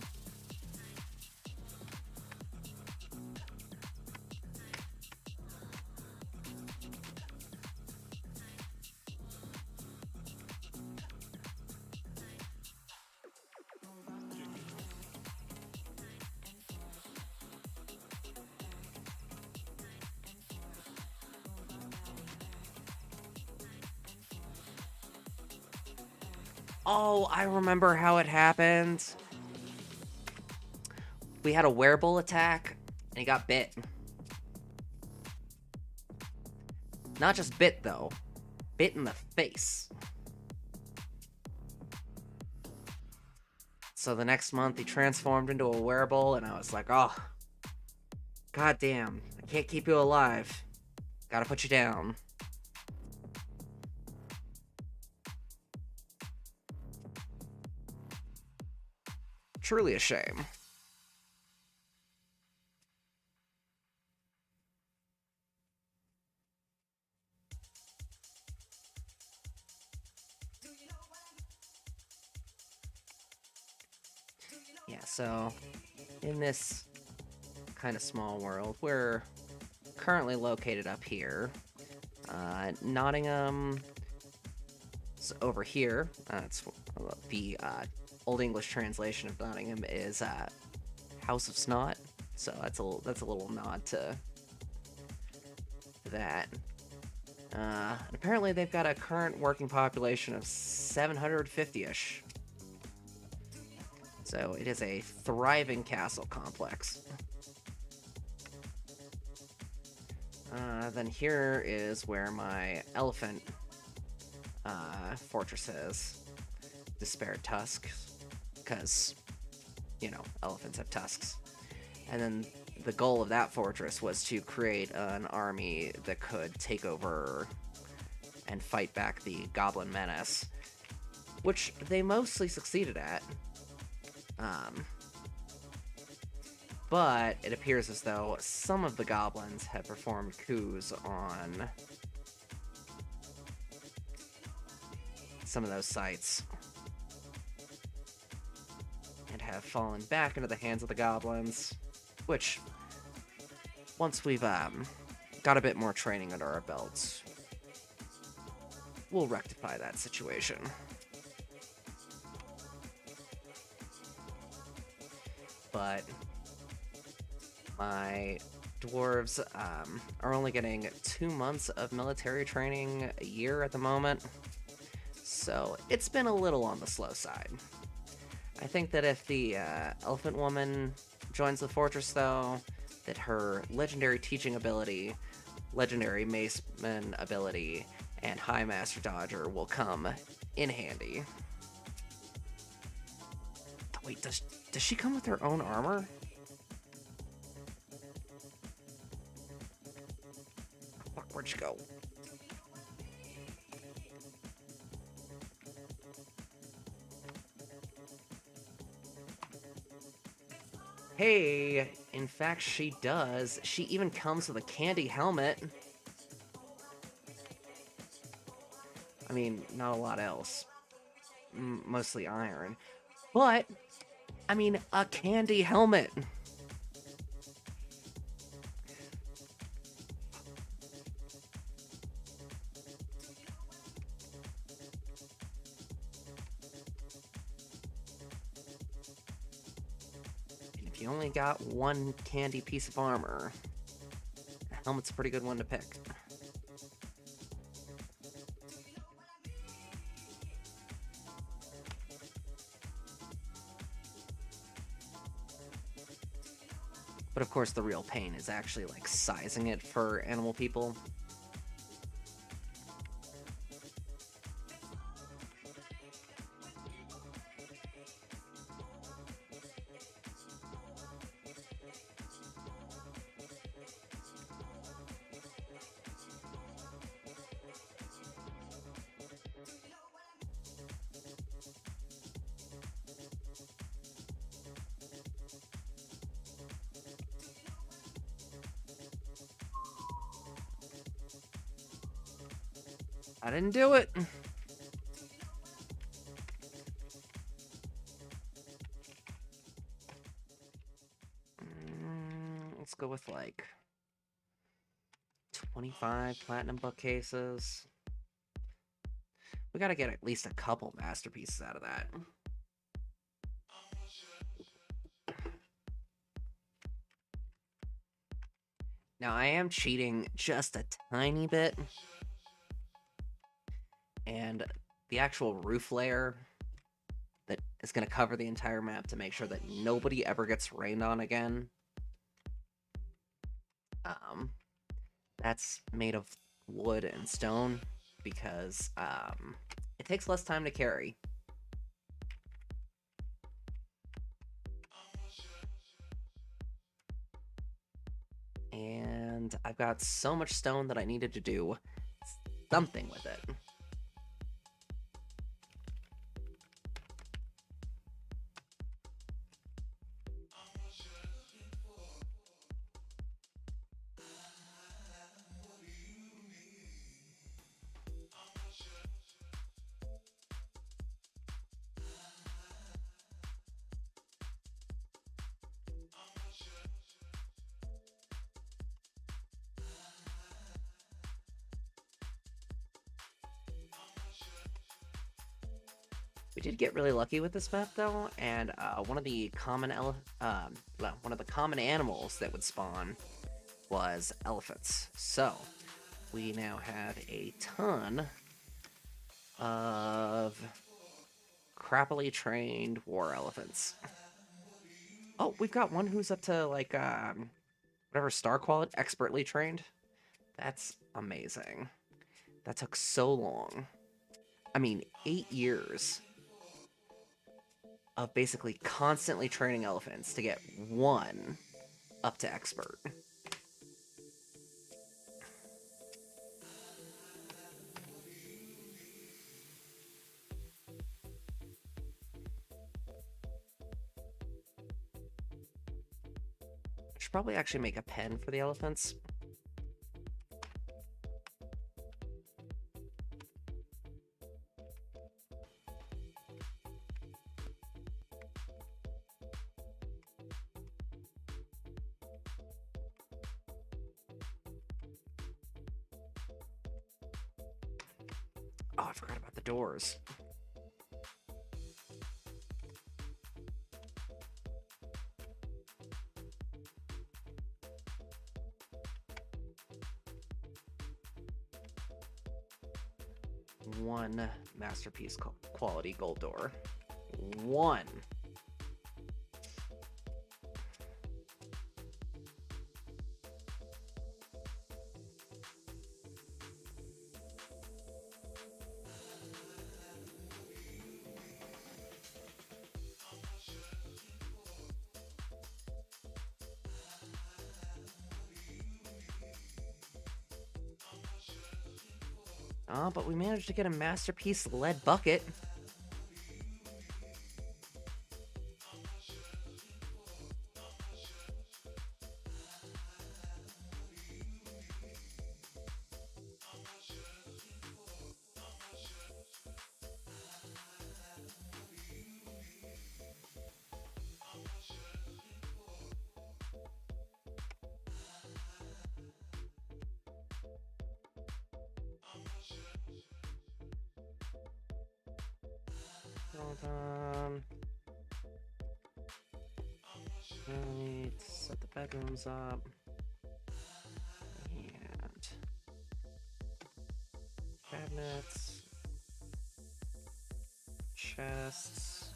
Oh, I remember how it happened. We had a werebull attack, and he got bit. Not just bit, though. Bit in the face. So the next month he transformed into a wearable, and I was like, oh, goddamn, I can't keep you alive. Gotta put you down. Truly a shame. Yeah, so in this kind of small world, we're currently located up here. Nottingham is over here. It's the Old English translation of Nottingham is House of Snot. So that's a little nod to that. And apparently they've got a current working population of 750-ish. So it is a thriving castle complex. Then here is where my elephant fortress is. Despaired tusks, because, you know, elephants have tusks. And then the goal of that fortress was to create an army that could take over and fight back the goblin menace, which they mostly succeeded at. But it appears as though some of the goblins have performed coups on some of those sites and have fallen back into the hands of the goblins, which, once we've got a bit more training under our belts, we'll rectify that situation. But my dwarves are only getting 2 months of military training a year at the moment, so it's been a little on the slow side. I think that if the elephant woman joins the fortress, though, that her legendary teaching ability, legendary maceman ability, and high master dodger will come in handy. Wait, does she come with her own armor? Fuck, where'd she go? Hey, in fact, she does. She even comes with a candy helmet. I mean, not a lot else. Mostly iron. But, I mean, a candy helmet. And if you only got one candy piece of armor, a helmet's a pretty good one to pick. But of course, the real pain is actually, like, sizing it for animal people. I didn't do it. Let's go with like 25 platinum bookcases. We gotta get at least a couple masterpieces out of that. Now I am cheating just a tiny bit. And the actual roof layer that is going to cover the entire map to make sure that nobody ever gets rained on again. That's made of wood and stone because it takes less time to carry. and I've got so much stone that I needed to do something with it. We did get really lucky with this map though, and one of the common animals that would spawn was elephants. So we now have a ton of crappily trained war elephants. Oh, we've got one who's up to like whatever star quality, expertly trained. That's amazing. That took so long. I mean, 8 years of basically constantly training elephants to get one up to expert. I should probably actually make a pen for the elephants. Oh, I forgot about the doors. One masterpiece quality gold door. One. But we managed to get a masterpiece lead bucket. Hold on. I need to set the bedrooms up. And cabinets. Chests.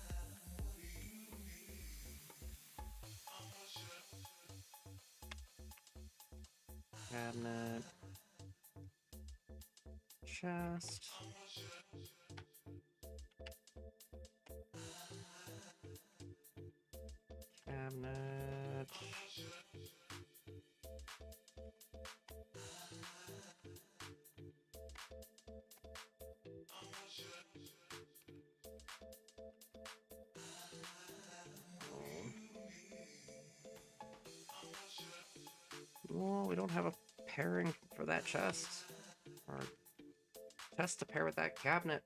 Cabinet. Chest. Cabinet. Well, we don't have a pairing for that chest. Or chest to pair with that cabinet.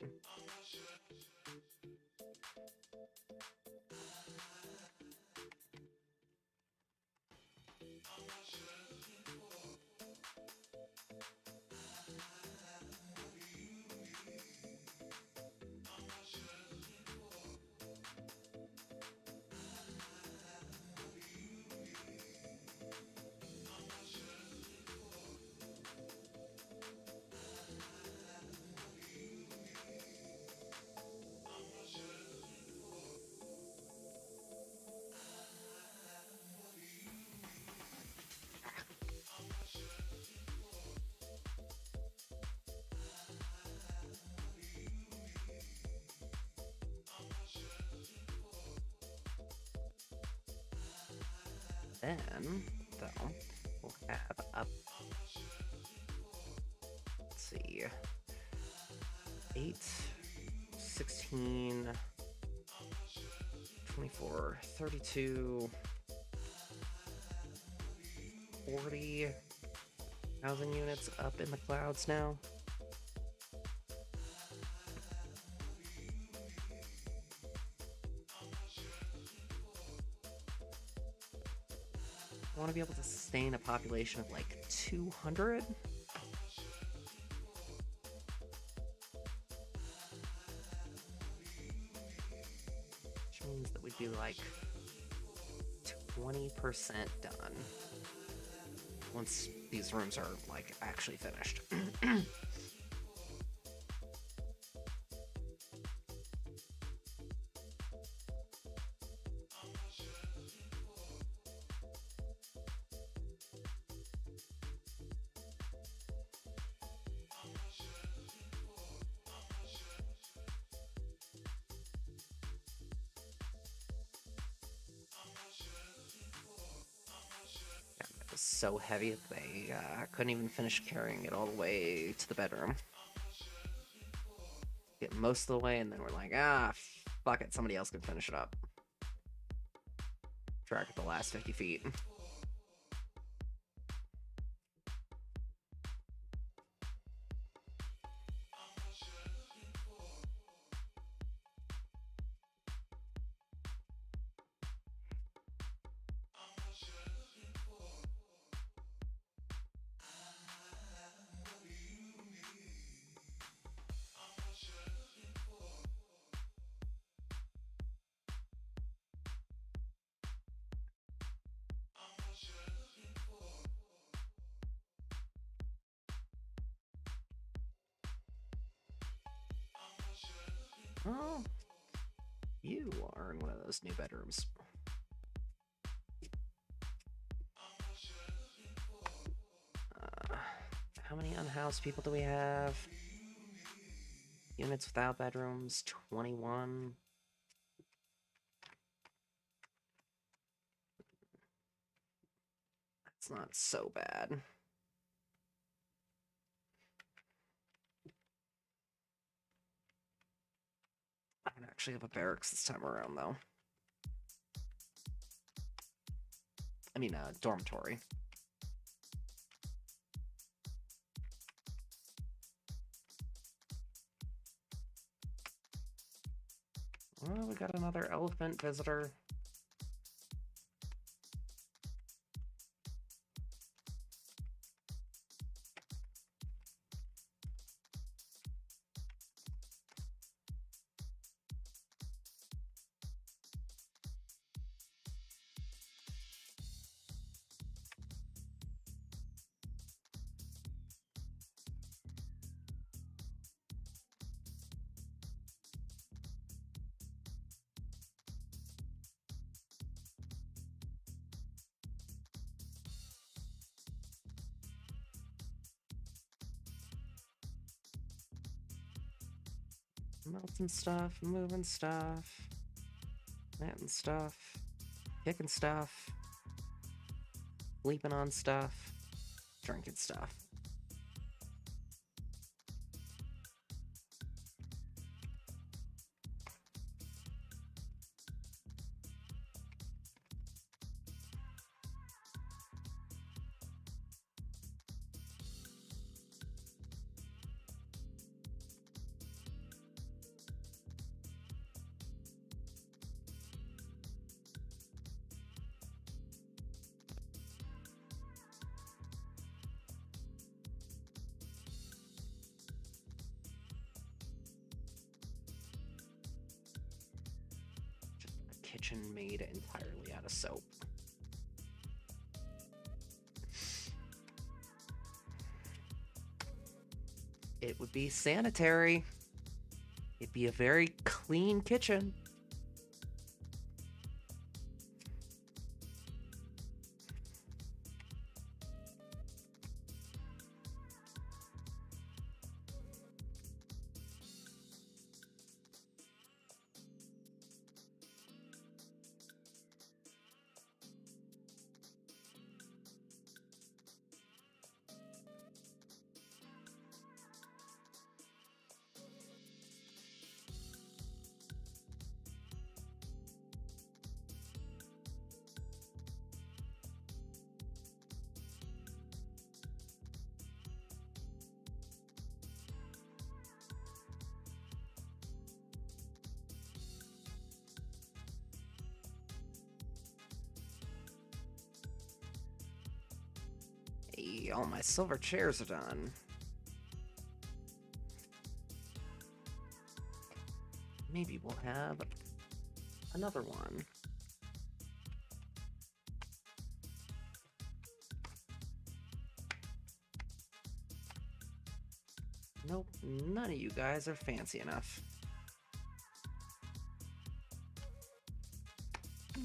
Then, though, we'll have up. Let's see. 8, 16, 24, 32, 40,000 units up in the clouds now. I want to be able to sustain a population of like 200. Which means that we'd be like 20% done once these rooms are like actually finished. So heavy that they couldn't even finish carrying it all the way to the bedroom. Get most of the way, and then we're like, ah, fuck it, somebody else can finish it up. Track at the last 50 feet. Oh, you are in one of those new bedrooms. How many unhoused people do we have? Units without bedrooms, 21. That's not so bad. I don't actually have a barracks this time around, though. I mean, a dormitory. Oh, we got another elephant visitor. Melting stuff, moving stuff, planting stuff, kicking stuff, sleeping on stuff, drinking stuff. Kitchen made entirely out of soap. It would be sanitary. It'd be a very clean kitchen. Hey, all my silver chairs are done. Maybe we'll have another one. Nope, none of you guys are fancy enough.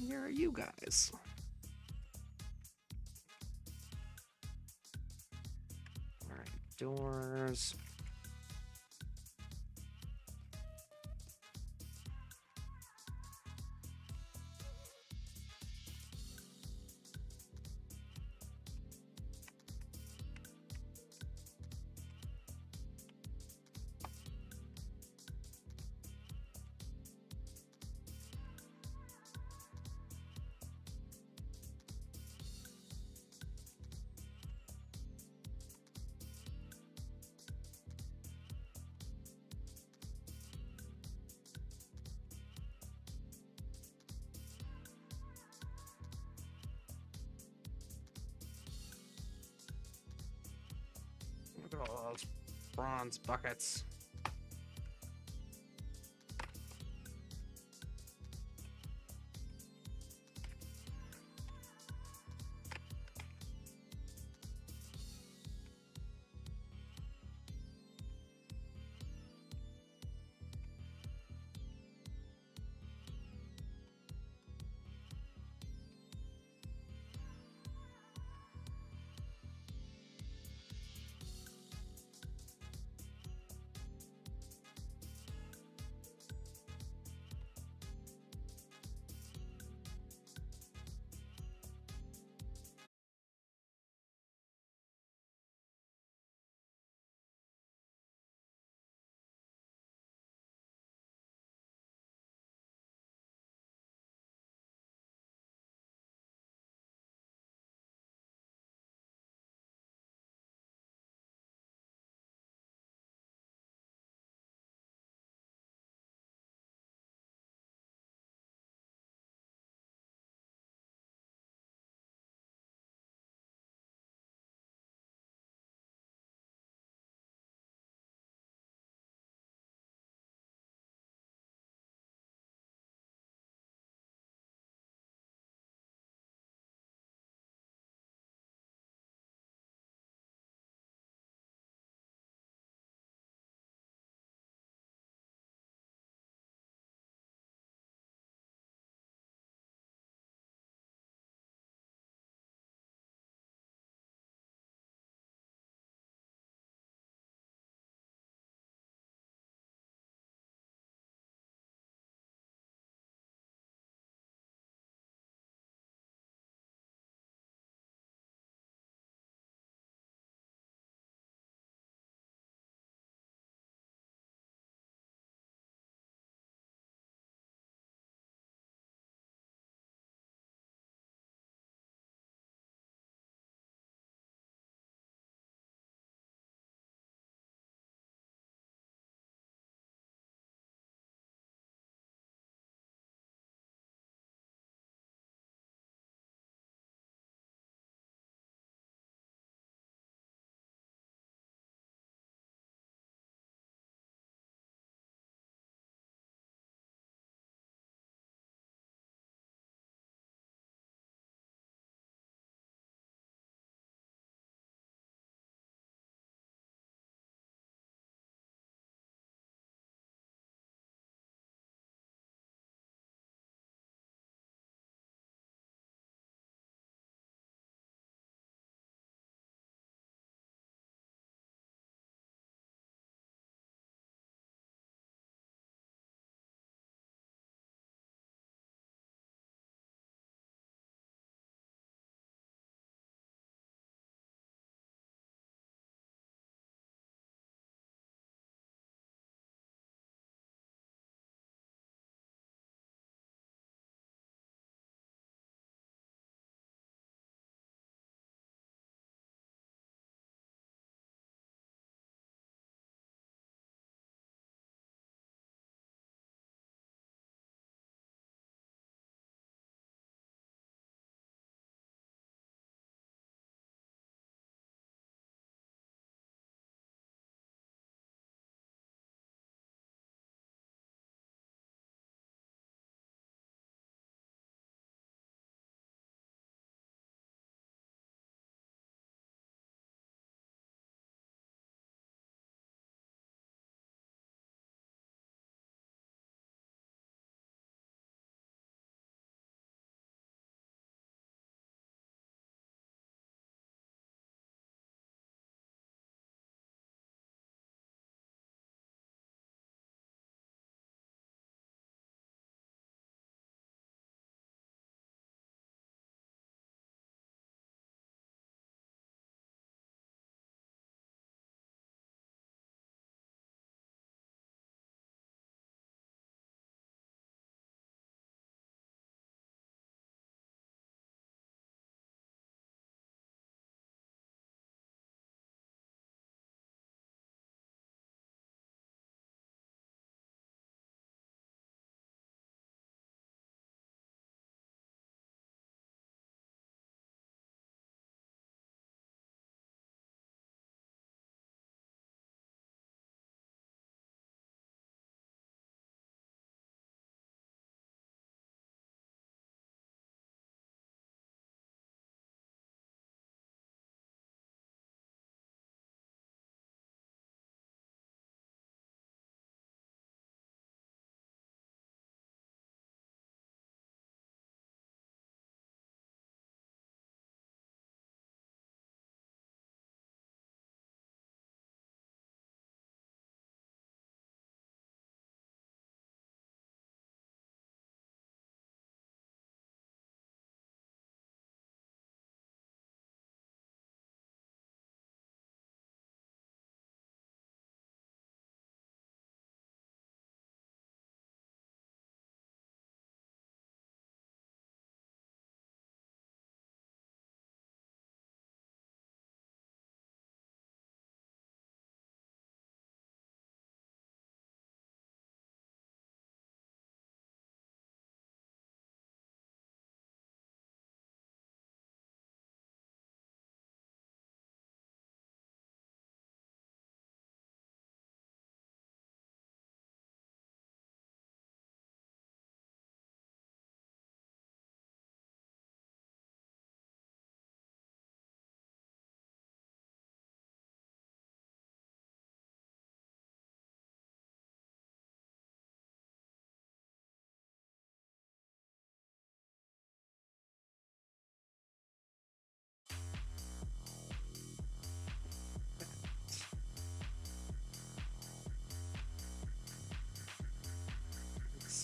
Here are you guys. Alright, doors. Look at all those bronze buckets.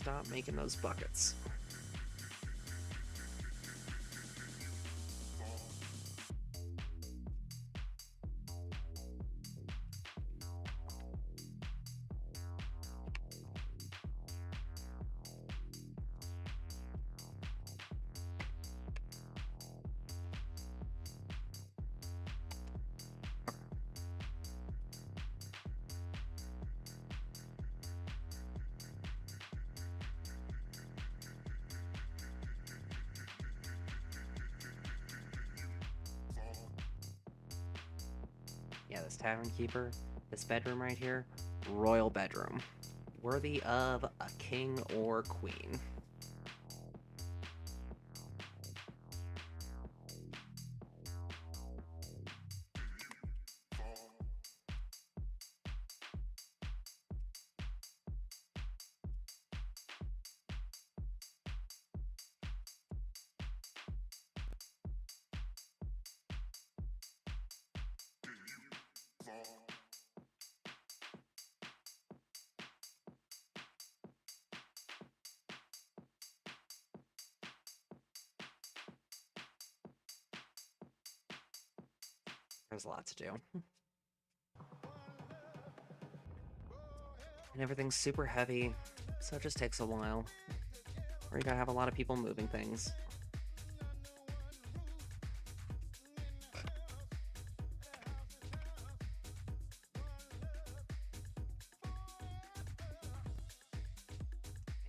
stop making those buckets. Yeah, this tavern keeper, this bedroom right here, royal bedroom. Worthy of a king or queen. There's a lot to do. And everything's super heavy, so it just takes a while. Or you gotta have a lot of people moving things.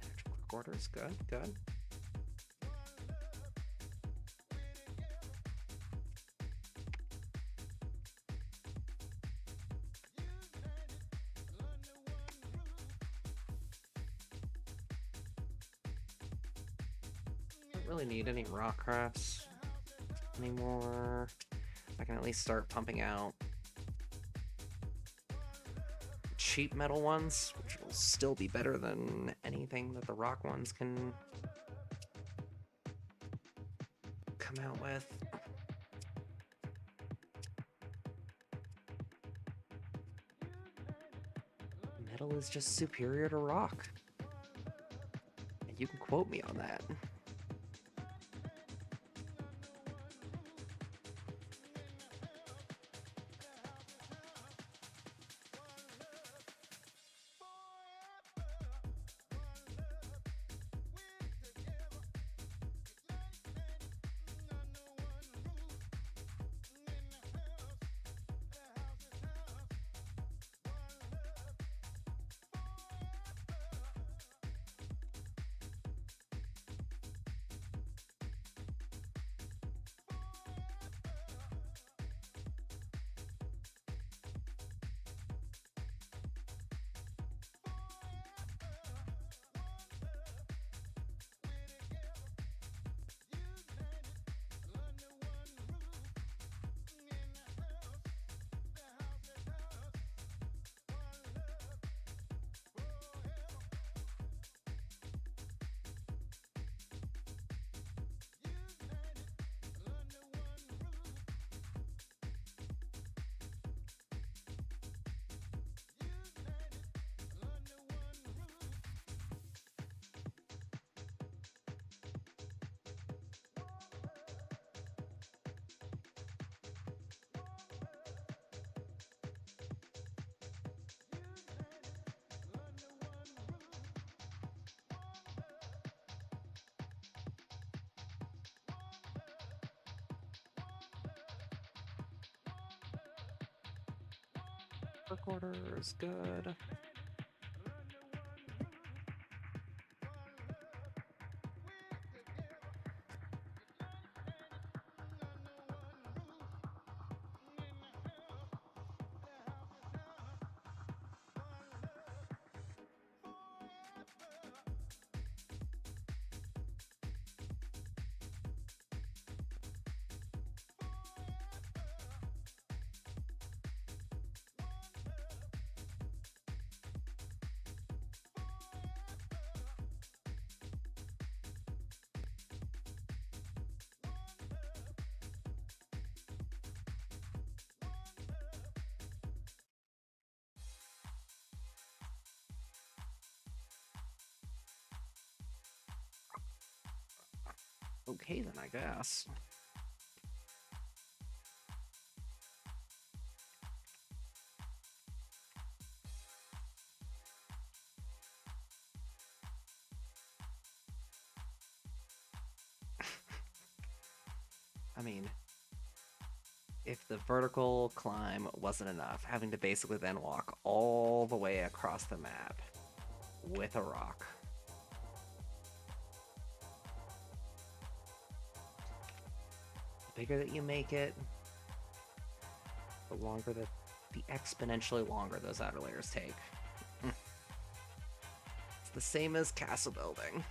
Manage work orders, good, good. Don't really need any rock crafts anymore. I can at least start pumping out cheap metal ones, which will still be better than anything that the rock ones can come out with. Metal is just superior to rock. And you can quote me on that. Work order is good. Okay, then I guess. I mean, if the vertical climb wasn't enough, having to basically then walk all the way across the map with a rock. The bigger that you make it, the longer the exponentially longer those outer layers take. It's the same as castle building.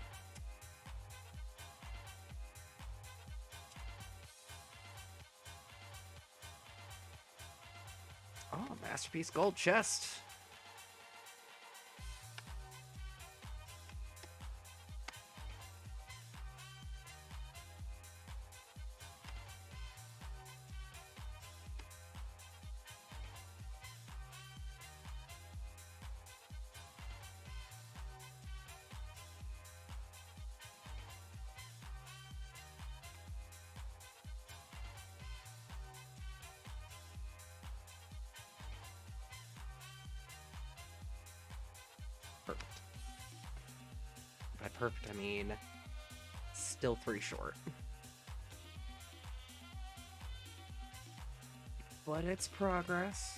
Oh, masterpiece gold chest. Perfect. By perfect, I mean still 3 short. But it's progress.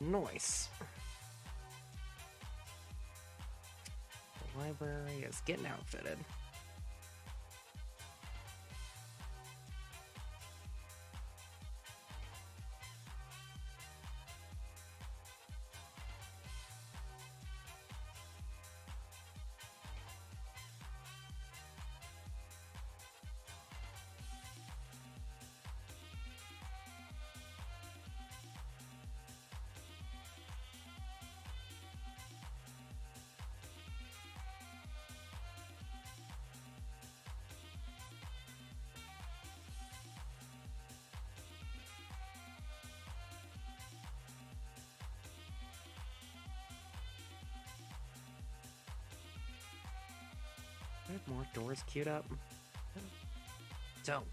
Nice. The library is getting outfitted. I have more doors queued up. Don't.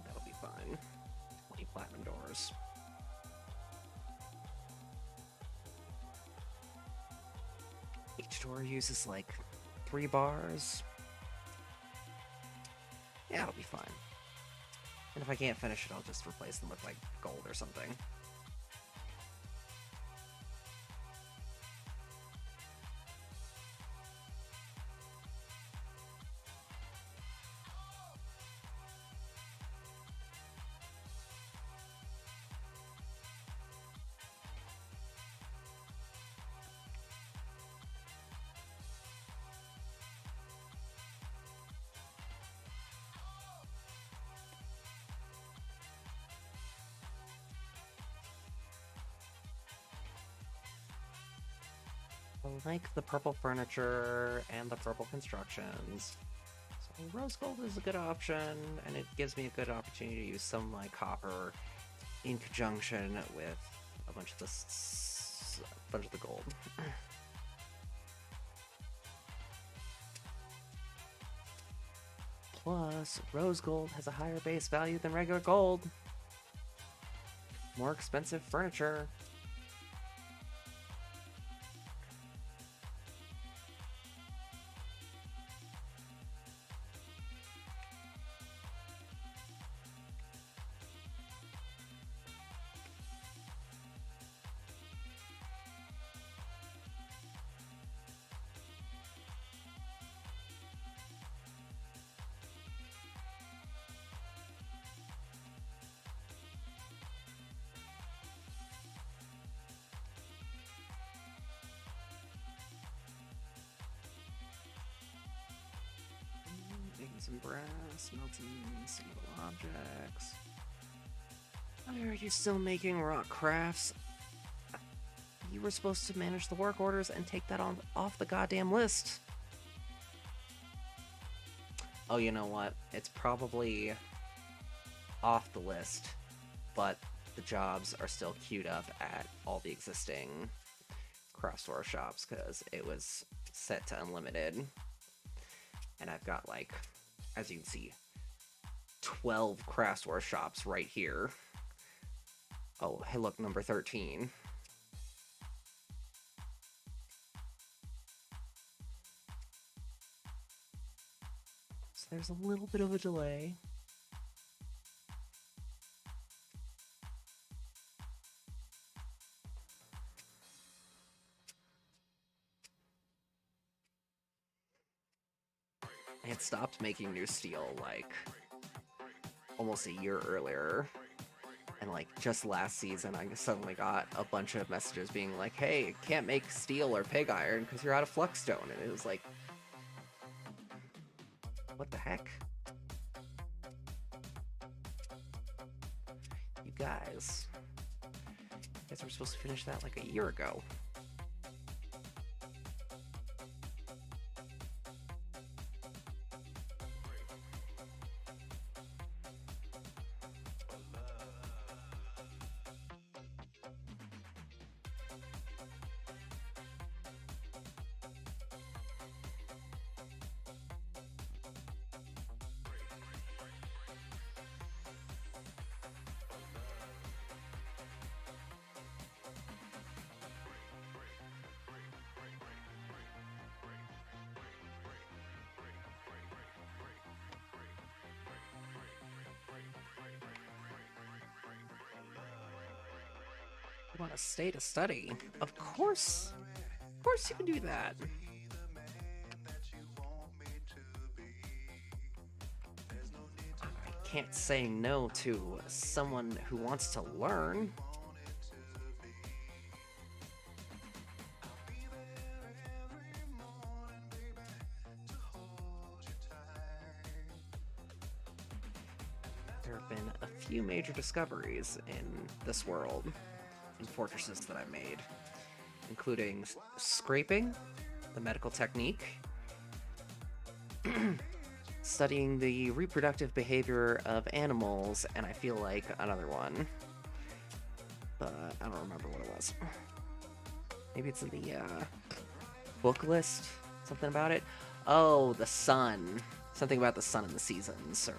That'll be fine. 20 platinum doors. Each door uses like 3 bars. Yeah, it'll be fine. And if I can't finish it, I'll just replace them with like gold or something. I like the purple furniture and the purple constructions. So rose gold is a good option, and it gives me a good opportunity to use some like copper in conjunction with a bunch of the gold. Plus, rose gold has a higher base value than regular gold. More expensive furniture. and brass, melting steel objects. Why are you still making rock crafts? You were supposed to manage the work orders and take that off the goddamn list. Oh, you know what? It's probably off the list, but the jobs are still queued up at all the existing craft store shops because it was set to unlimited. And I've got, like, as you can see, 12 craft store shops right here. Oh, hey, look, number 13. So there's a little bit of a delay. I had stopped making new steel, like, almost a year earlier. And, like, just last season, I suddenly got a bunch of messages being like, hey, can't make steel or pig iron because you're out of flexstone. And it was like, what the heck? You guys were supposed to finish that like a year ago. You want to stay to study? Of course you can do that. I can't say no to someone who wants to learn. There have been a few major discoveries in this world, in fortresses that I made, including scraping, the medical technique, studying the reproductive behavior of animals, and I feel like another one, but I don't remember what it was. Maybe it's in the book list, something about it. Oh, the sun. Something about the sun and the seasons, or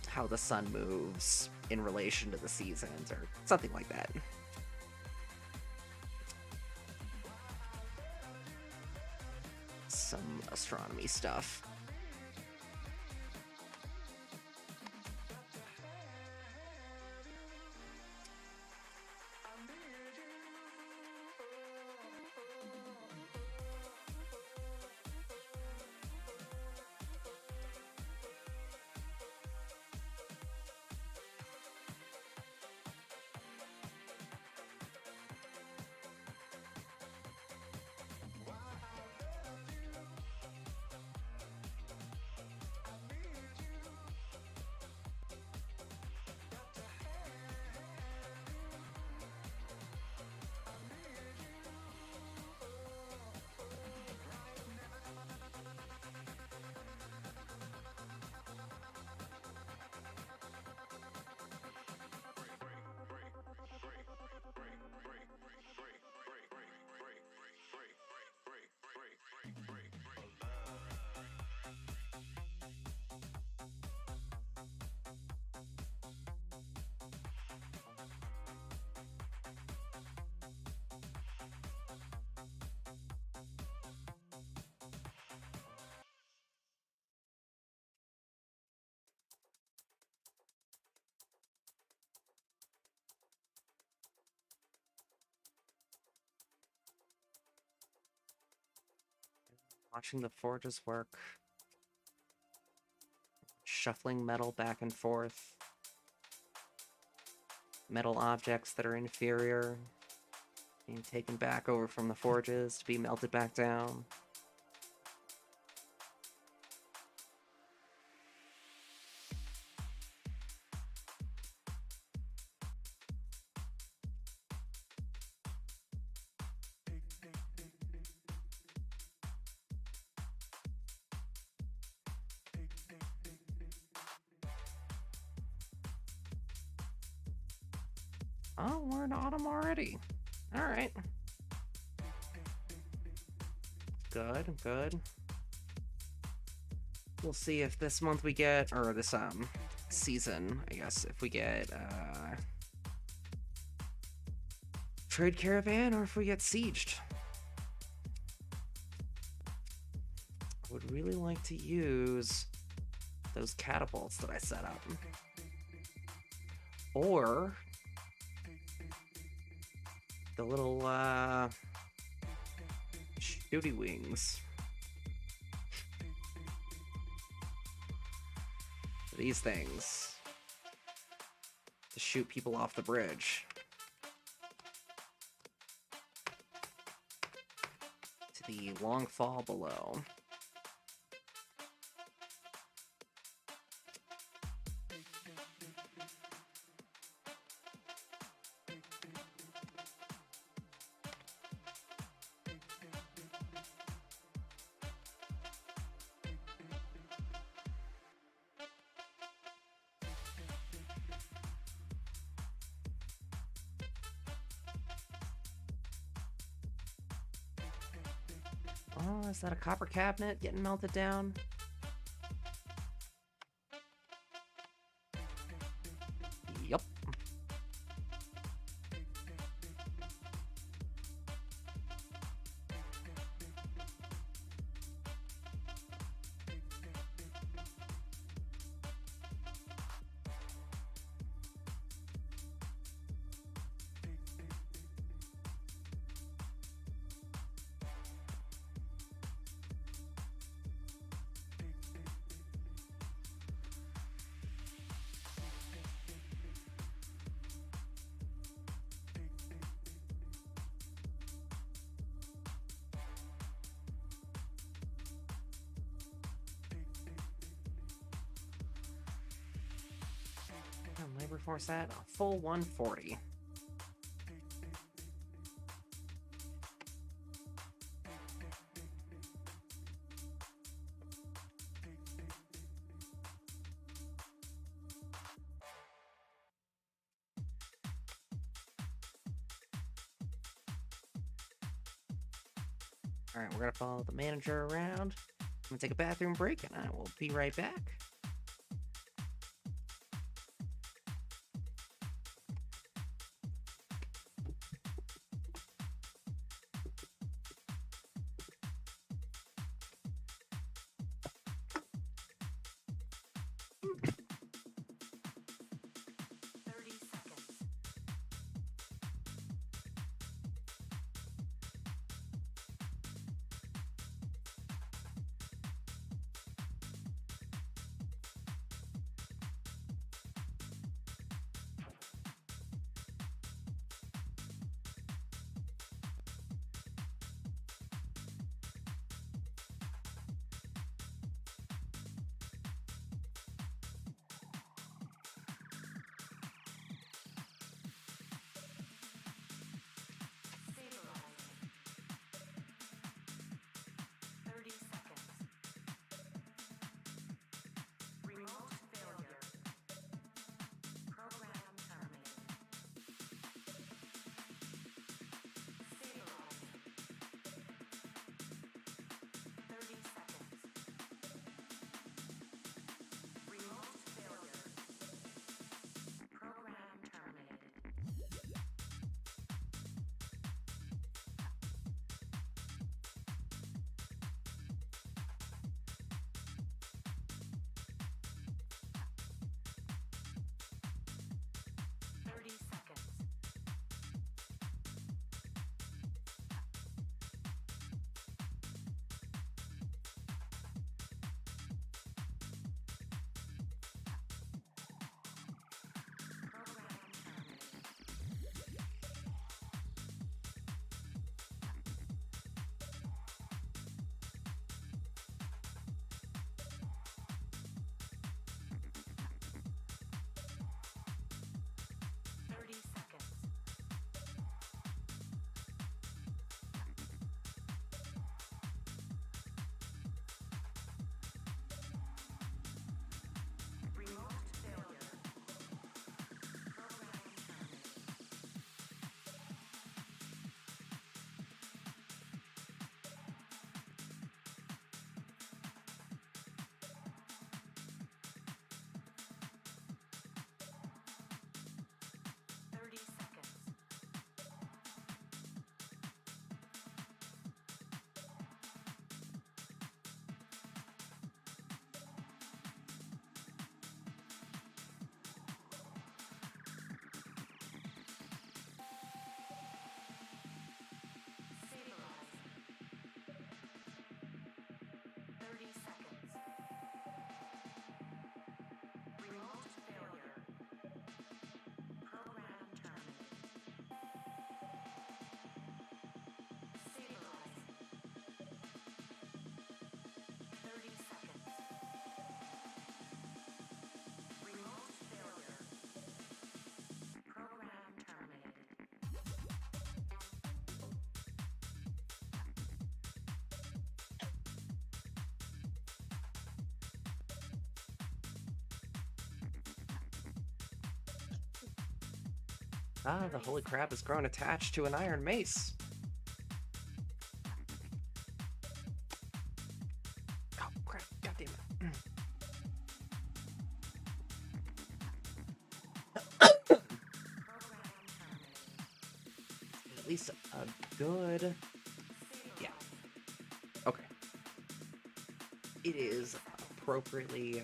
how the sun moves in relation to the seasons, or something like that. Some astronomy stuff. Watching the forges work. Shuffling metal back and forth. Metal objects that are inferior being taken back over from the forges to be melted back down. Oh, we're in autumn already. All right. Good, good. We'll see if this month we get, or this season, I guess, if we get trade caravan or if we get sieged. I would really like to use those catapults that I set up. Or the little shooty wings. These things to shoot people off the bridge to the long fall below. Oh, is that a copper cabinet getting melted down? Yup. Labor force at a full 140. All right, we're gonna follow the manager around. I'm gonna take a bathroom break, and I will be right back. Ah, the holy crab has grown attached to an iron mace. Oh, crap. God damn it. At least a good... Yeah. Okay. It is appropriately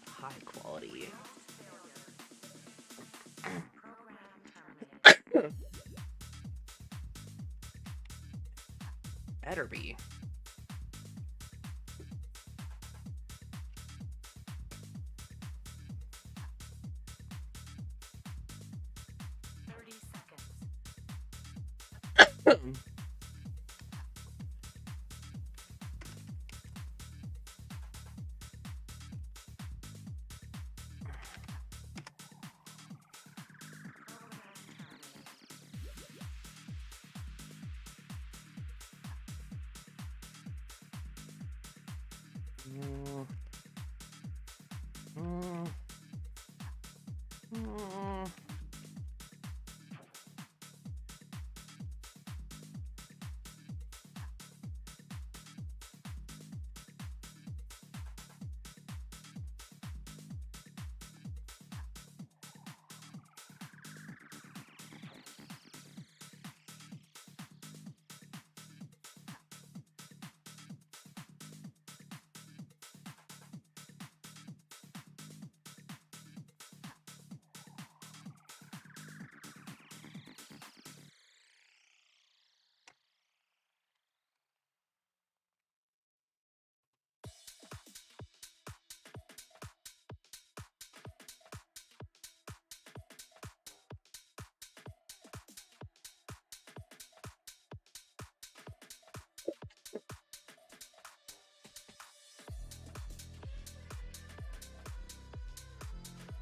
high quality. Better be.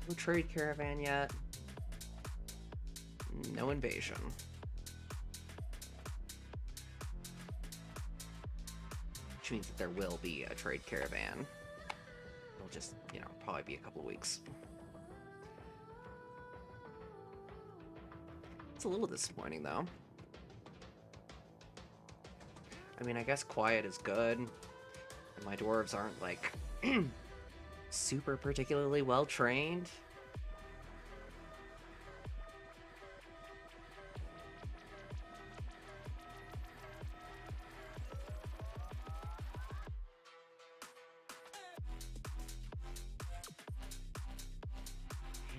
No trade caravan yet. No invasion. Which means that there will be a trade caravan. It'll just, you know, probably be a couple of weeks. It's a little disappointing, though. I mean, I guess quiet is good. And my dwarves aren't, like, super particularly well trained.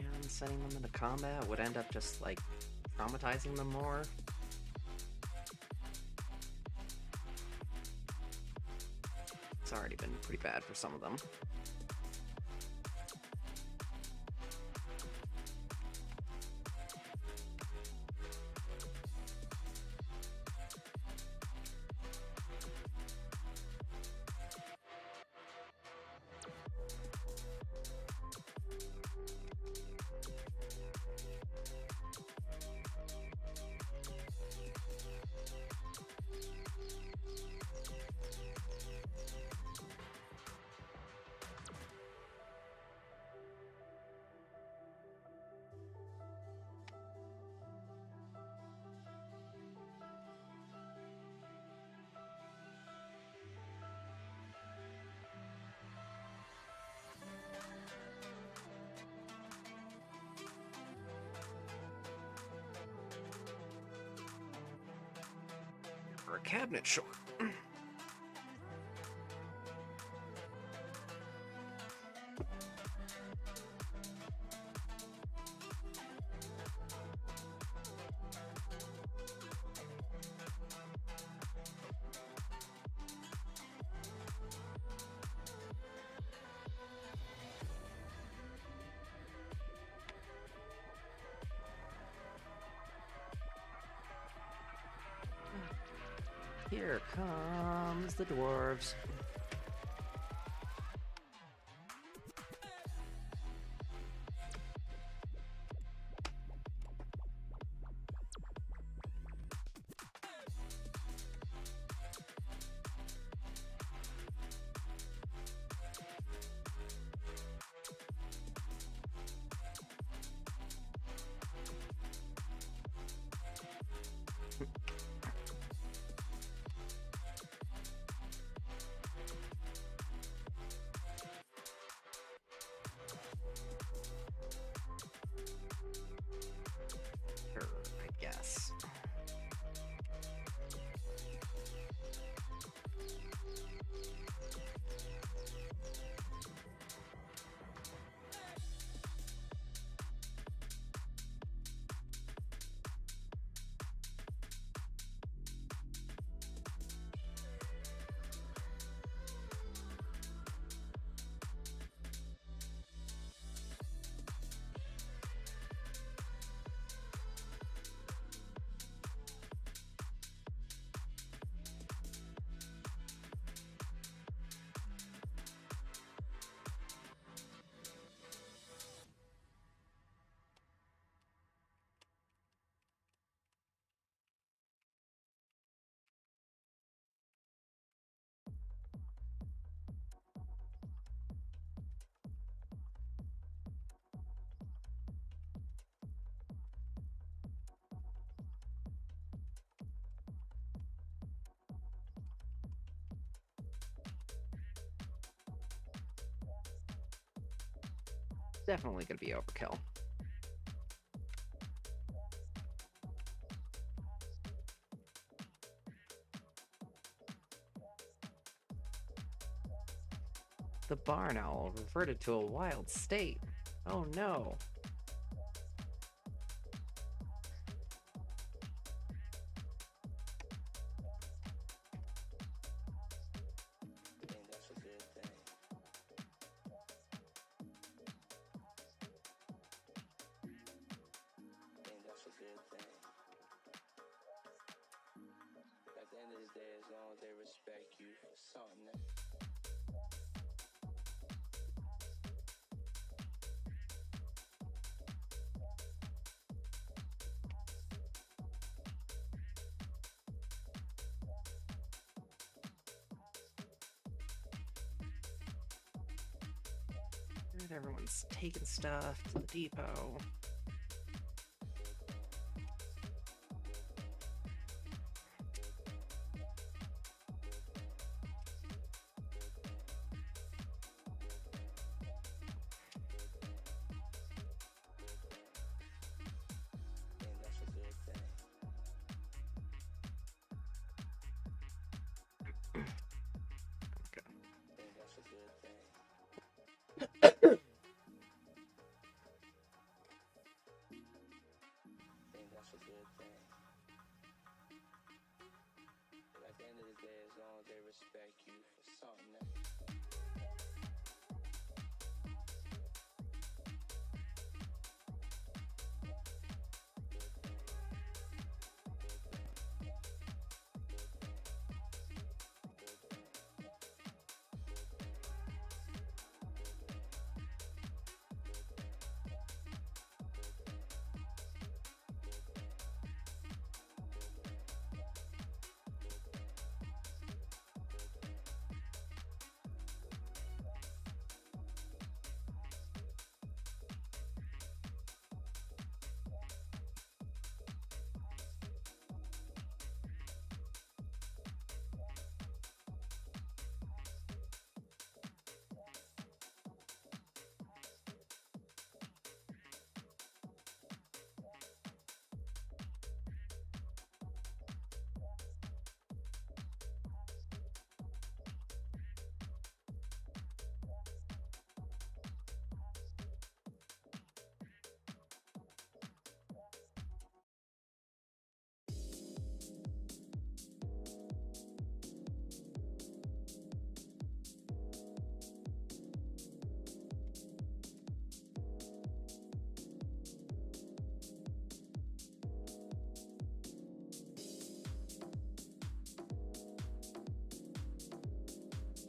And sending them into combat would end up just, like, traumatizing them more. It's already been pretty bad for some of them. For a cabinet short. Here comes the dwarves. definitely gonna be overkill. The barn owl reverted to a wild state. Oh no. think that's a good thing. I think that's a good thing. At the end of the day, as long as they respect you for something that And everyone's taking stuff to the depot. I think that's a good thing. Okay. I think that's a good thing. I think that's a good thing. But at the end of the day, as long as they respect you for something that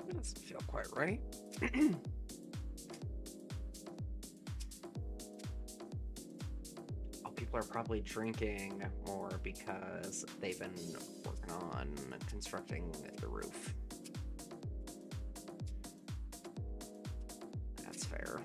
That doesn't feel quite right. Oh, people are probably drinking more because they've been working on constructing the roof. That's fair.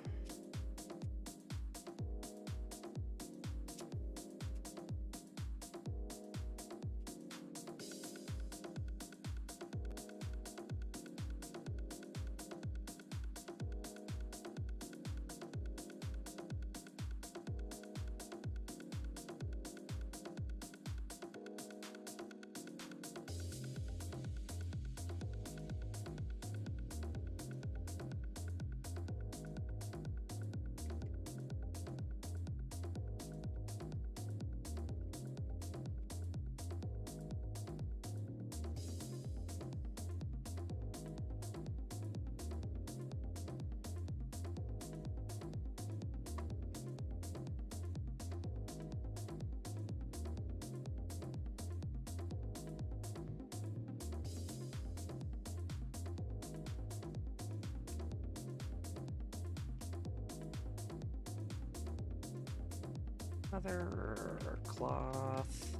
Leather, cloth,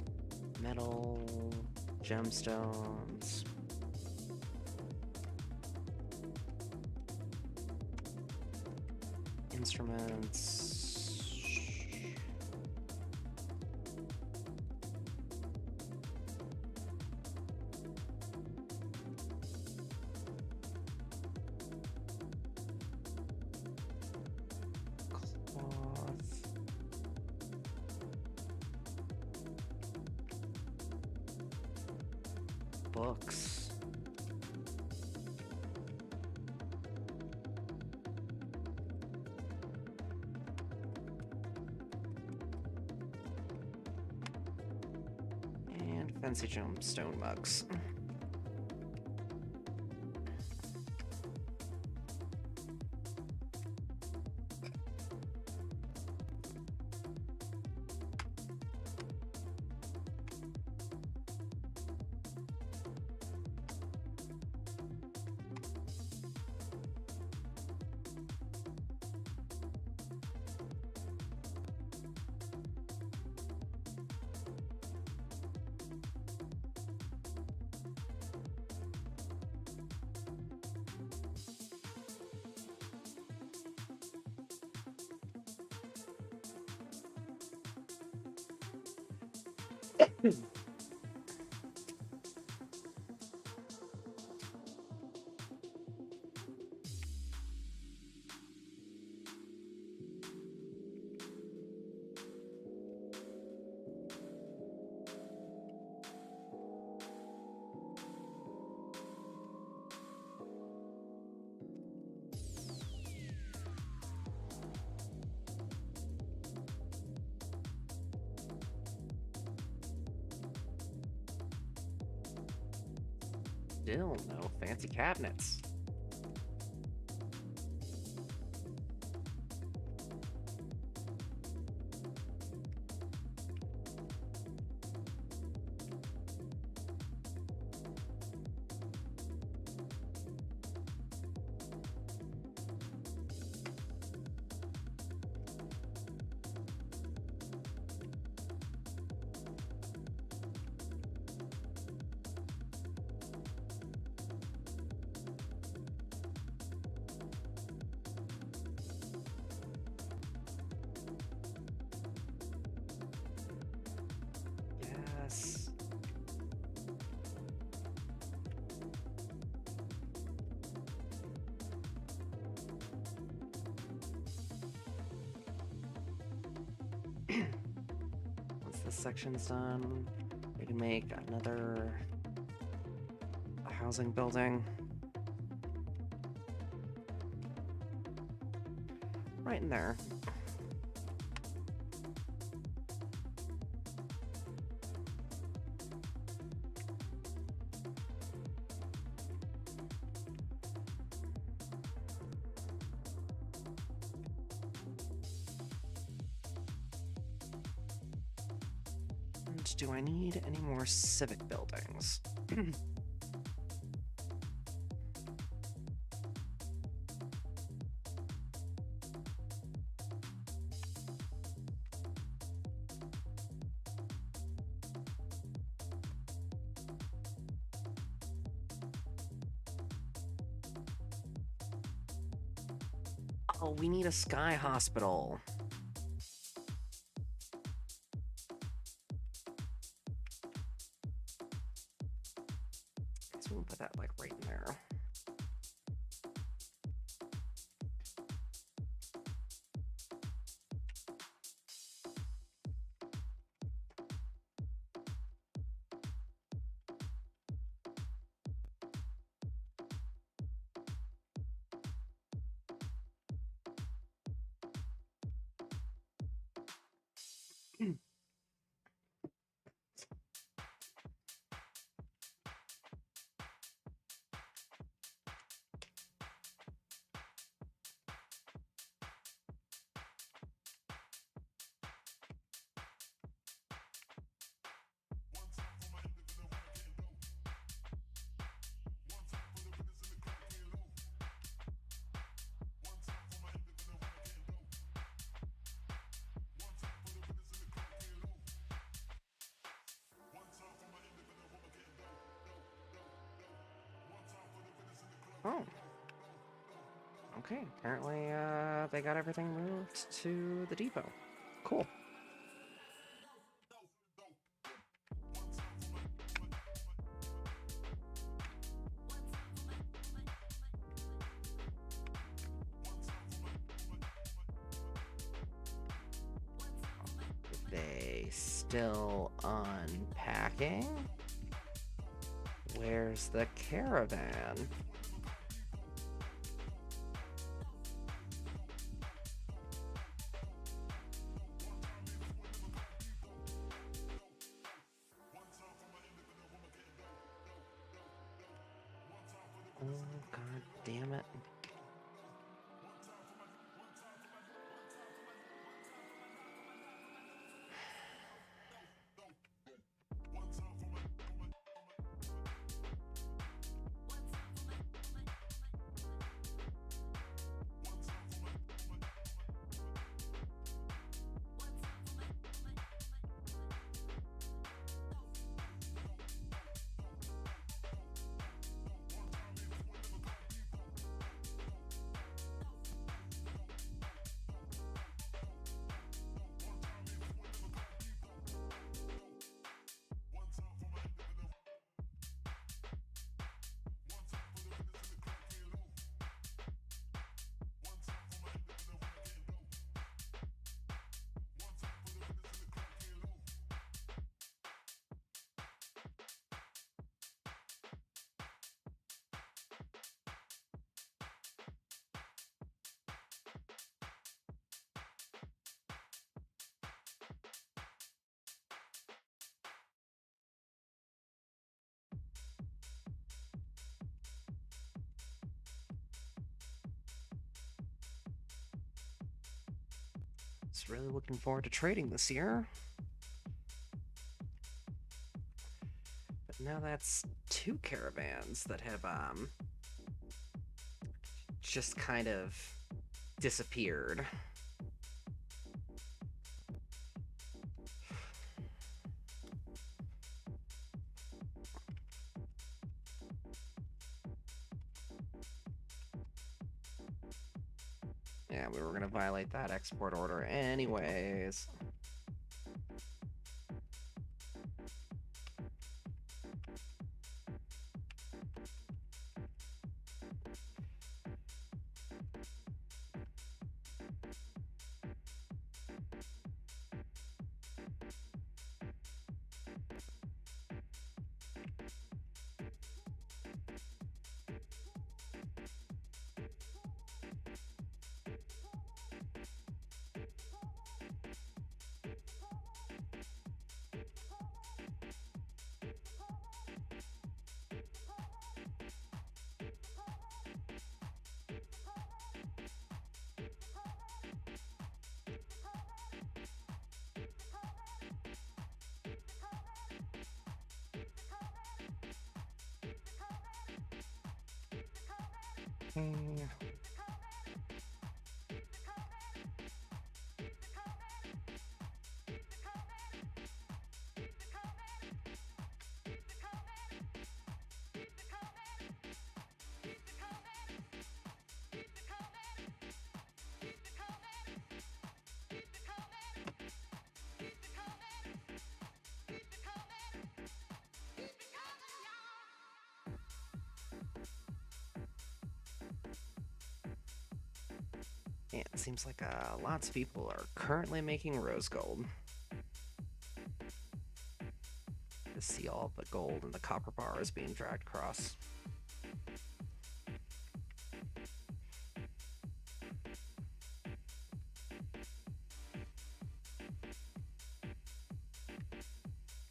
metal, gemstones. Instruments. books. And fancy stone mugs. Still no fancy cabinets. Yes. Once this section's done, we can make another housing building. Right in there. And do I need any more civic buildings? Oh, we need a sky hospital. So we'll put that like right in there. Oh. Okay, apparently they got everything moved to the depot. Cool. Are they still unpacking? Where's the caravan? Oh, god damn it. Just really looking forward to trading this year. But now that's 2 caravans that have just kind of disappeared. Yeah, we were going to violate that export order anyways. Okay. Yeah, it seems like lots of people are currently making rose gold. To see all the gold and the copper bars being dragged across.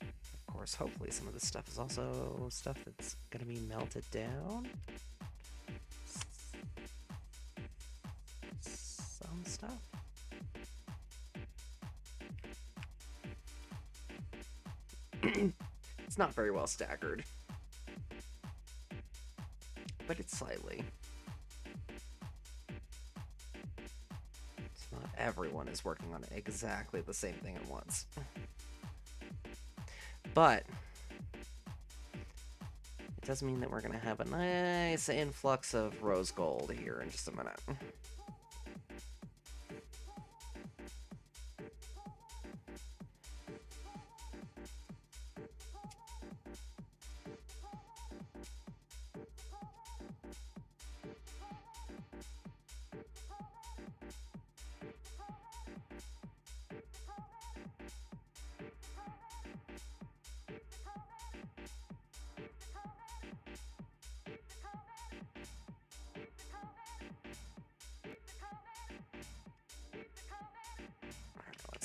Of course, hopefully some of this stuff is also stuff that's going to be melted down. Some stuff. It's not very well staggered, but it's slightly. It's not everyone is working on exactly the same thing at once. But it does mean that we're going to have a nice influx of rose gold here in just a minute.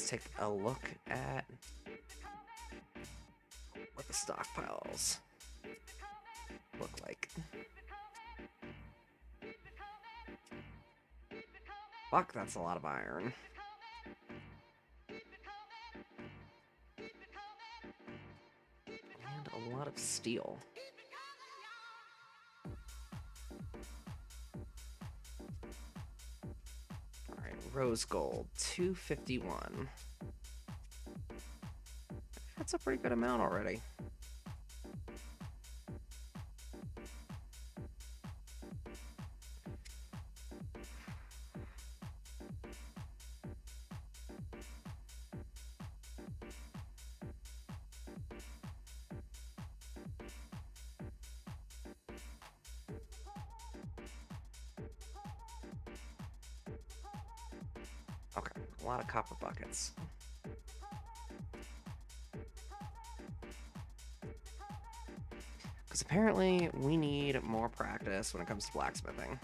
let's take a look at what the stockpiles look like. Fuck, that's a lot of iron. And a lot of steel. Alright, rose gold, 251. That's a pretty good amount already. Okay, a lot of copper buckets. Because apparently we need more practice when it comes to blacksmithing.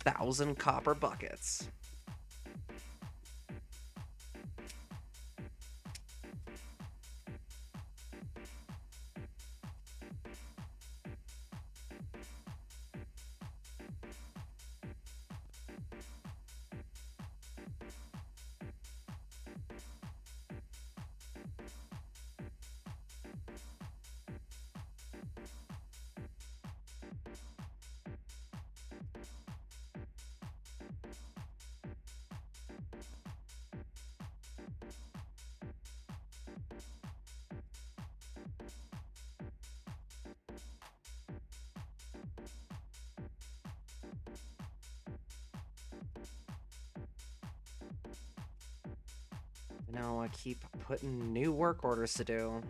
A 1,000 copper buckets. No, I keep putting new work orders to do.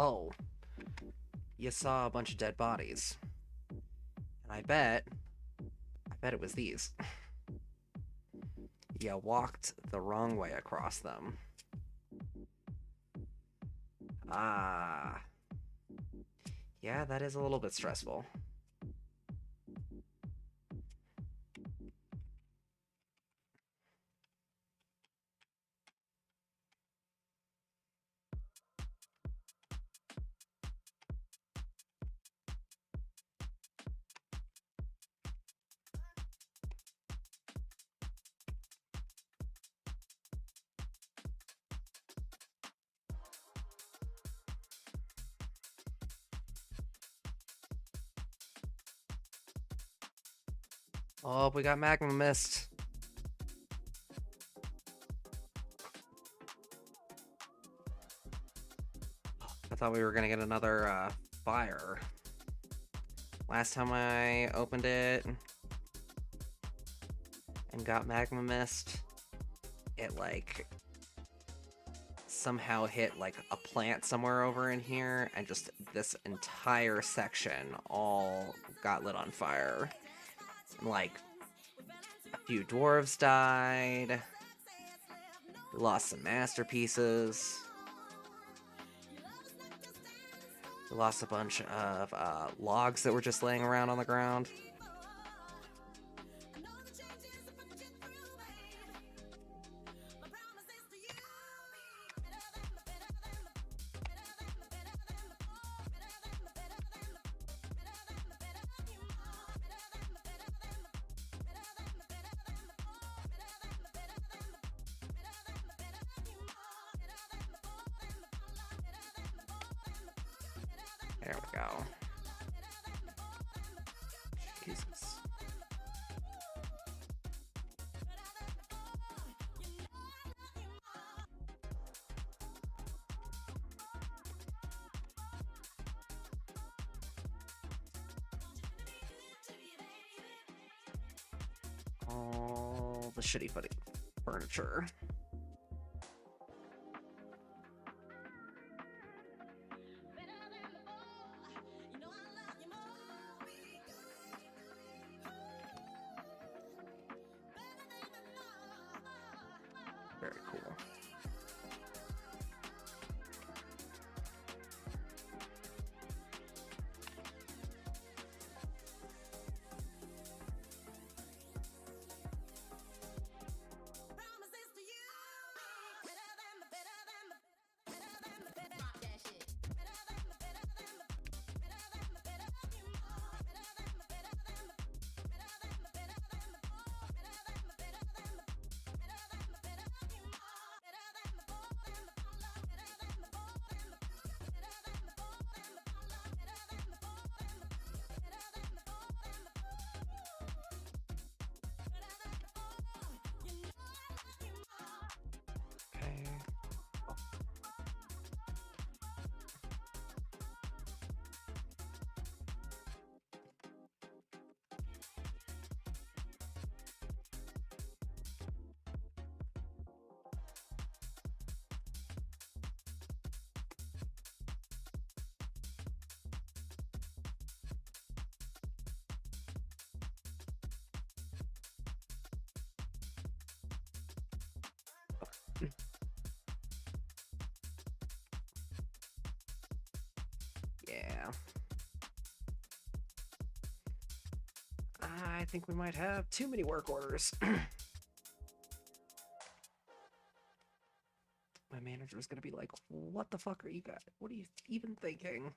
Oh, you saw a bunch of dead bodies. And I bet it was these. You walked the wrong way across them. Ah. Yeah, that is a little bit stressful. Oh, we got magma mist. I thought we were gonna get another fire. Last time I opened it and got magma mist, it like somehow hit like a plant somewhere over in here, and just this entire section all got lit on fire. And, like, a few dwarves died. We lost some masterpieces. We lost a bunch of logs that were just laying around on the ground. There we go. Jesus. All the shitty furniture. Very cool. Okay. Yeah. I think we might have too many work orders. My manager's gonna be like, what the fuck are you guys? What are you even thinking?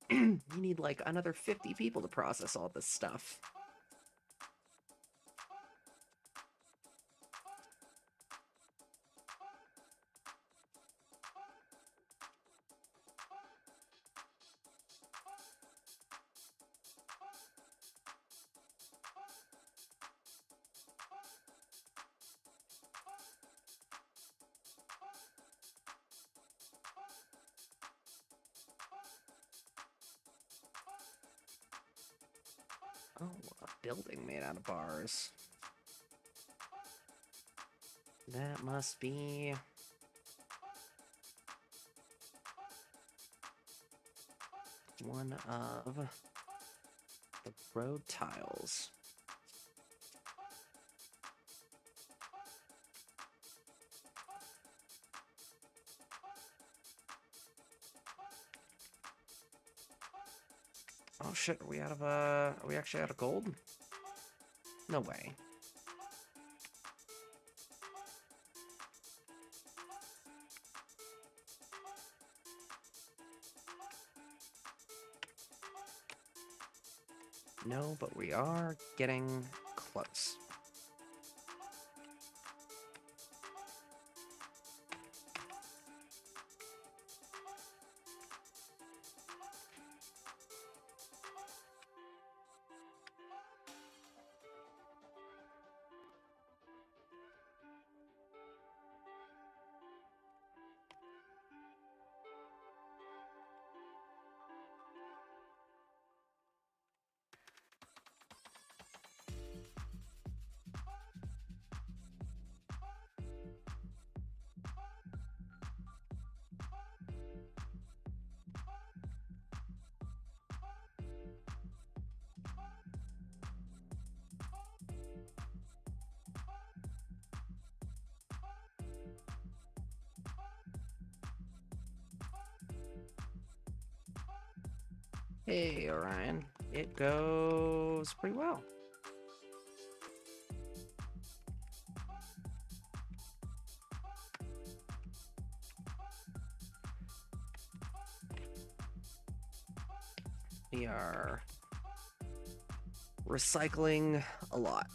You need like another 50 people to process all this stuff. Oh, a building made out of bars. That must be... one of the road tiles. Oh shit, are we out of, are we actually out of gold? No way. No, but we are getting close. Hey, Orion. It goes pretty well. We are recycling a lot.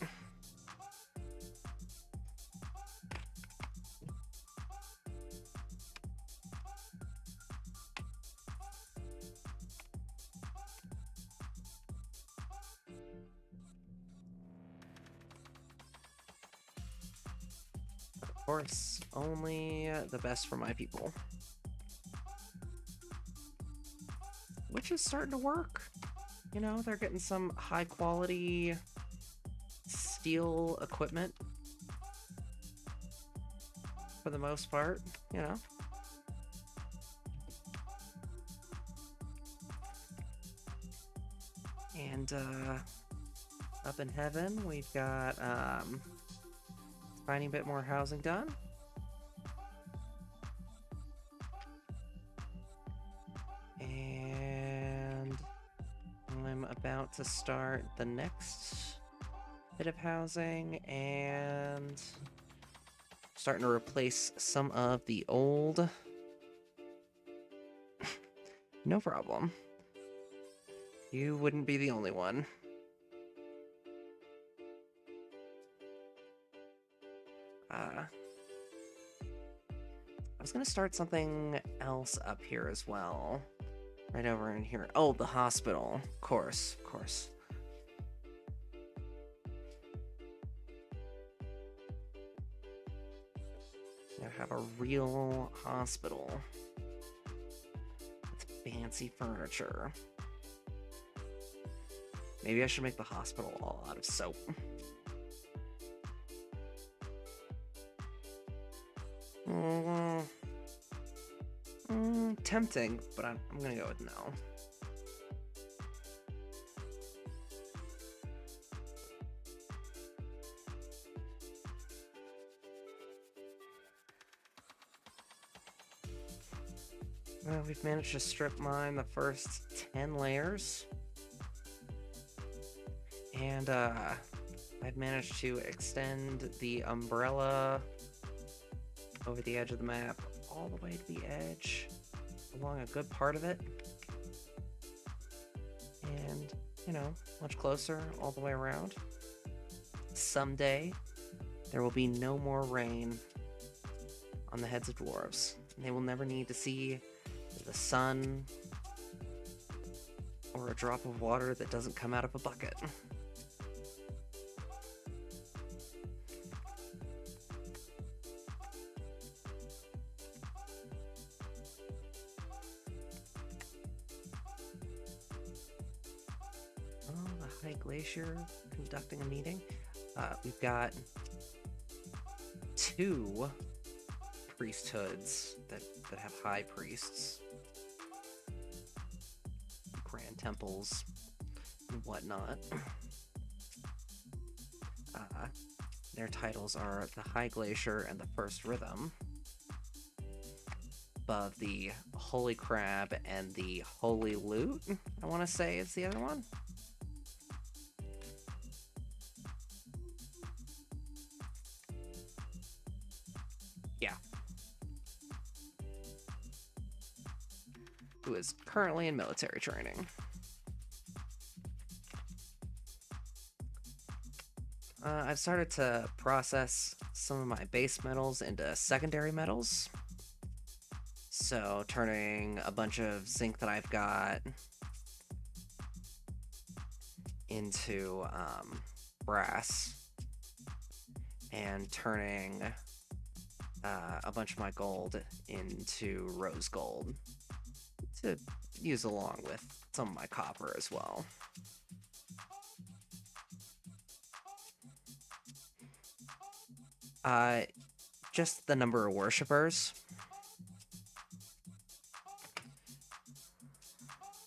Of course, only the best for my people. Which is starting to work. You know, they're getting some high quality steel equipment for the most part, you know. And up in heaven, we've got a tiny bit more housing done. And I'm about to start the next bit of housing and starting to replace some of the old. No problem. You wouldn't be the only one. I was gonna start something else up here as well. Right over in here. Oh, the hospital. Of course, of course. Now have a real hospital with fancy furniture. Maybe I should make the hospital all out of soap. Tempting, but I'm gonna go with no. Well, we've managed to strip mine the first 10 layers. And I've managed to extend the umbrella over the edge of the map all the way to the edge, along a good part of it. And, you know, much closer all the way around. Someday, there will be no more rain on the heads of dwarves. And they will never need to see the sun or a drop of water that doesn't come out of a bucket. Glacier conducting a meeting. We've got 2 priesthoods that have high priests, grand temples, and whatnot. Their titles are the High Glacier and the First Rhythm. Above the Holy Crab and the Holy Loot, I want to say is the other one. Who is currently in military training. I've started to process some of my base metals into secondary metals. So turning a bunch of zinc that I've got into brass, and turning a bunch of my gold into rose gold to use along with some of my copper as well. Just the number of worshippers.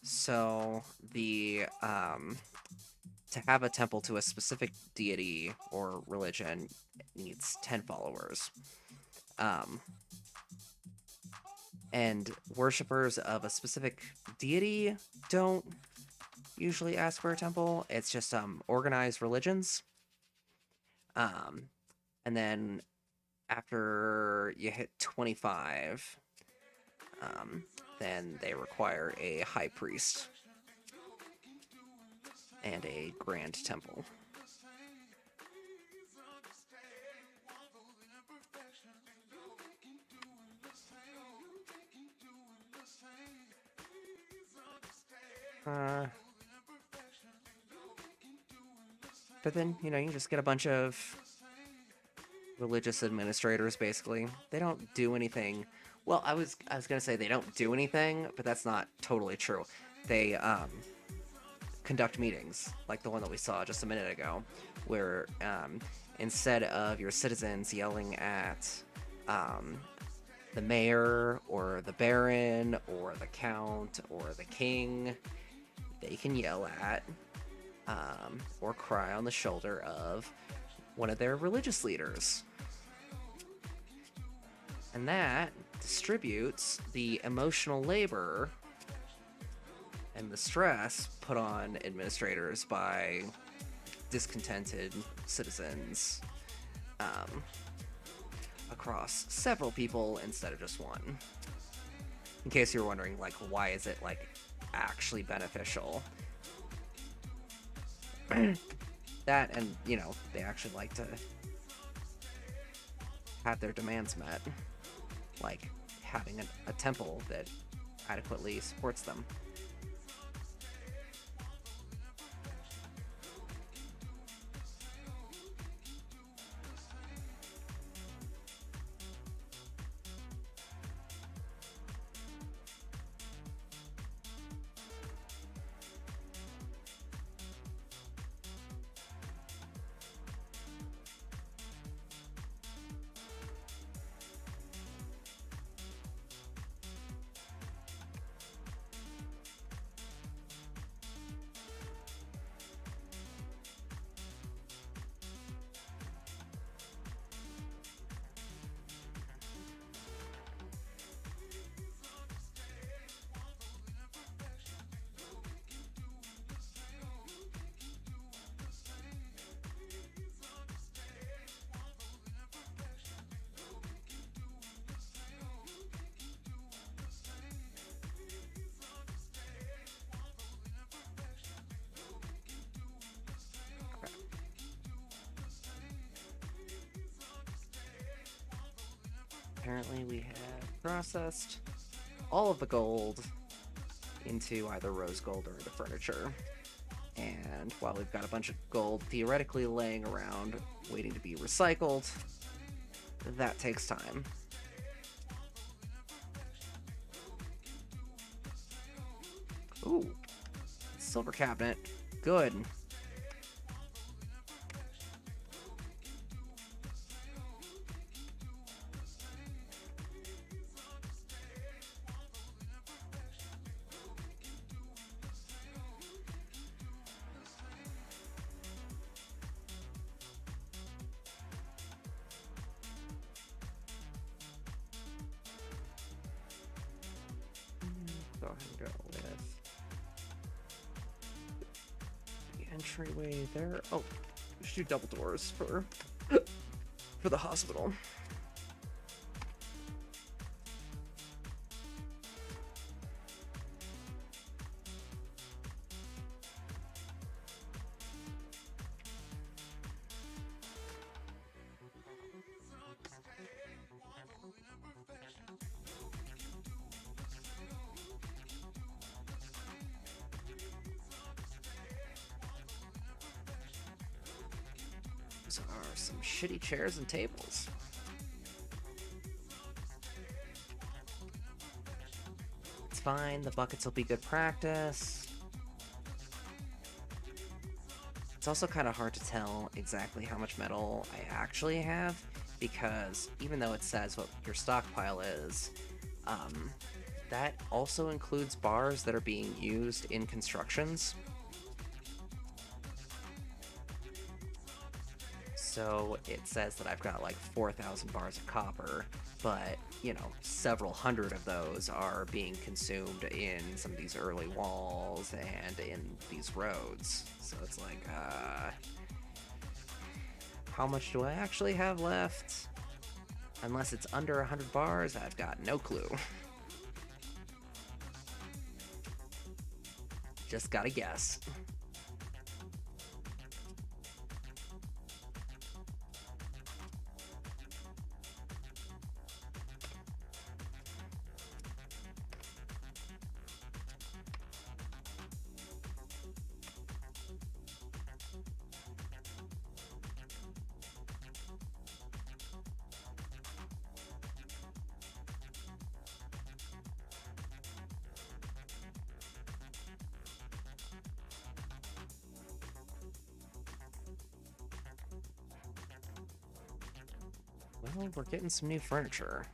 So the to have a temple to a specific deity or religion needs 10 followers. And worshippers of a specific deity don't usually ask for a temple. It's just organized religions. And then after you hit 25, then they require a high priest and a grand temple. But then, you know, you just get a bunch of religious administrators, basically. They don't do anything. Well, I was gonna say they don't do anything, but that's not totally true. They conduct meetings, like the one that we saw just a minute ago, where instead of your citizens yelling at the mayor or the baron or the count or the king, they can yell at or cry on the shoulder of one of their religious leaders. And that distributes the emotional labor and the stress put on administrators by discontented citizens across several people instead of just one. In case you're wondering, like, why is it, like, actually beneficial? That, and, you know, they actually like to have their demands met. Like having a temple that adequately supports them. Apparently we have processed all of the gold into either rose gold or the furniture. And while we've got a bunch of gold theoretically laying around waiting to be recycled, that takes time. Ooh, silver cabinet. Good. Go ahead and go with the entryway there. Oh, we should do double doors for the hospital. Those are some shitty chairs and tables. It's fine, the buckets will be good practice. It's also kind of hard to tell exactly how much metal I actually have, because even though it says what your stockpile is, that also includes bars that are being used in constructions. So it says that I've got like 4,000 bars of copper, but, you know, several hundred of those are being consumed in some of these early walls and in these roads. So it's like, how much do I actually have left? Unless it's under 100 bars, I've got no clue. Just gotta guess. Well, we're getting some new furniture.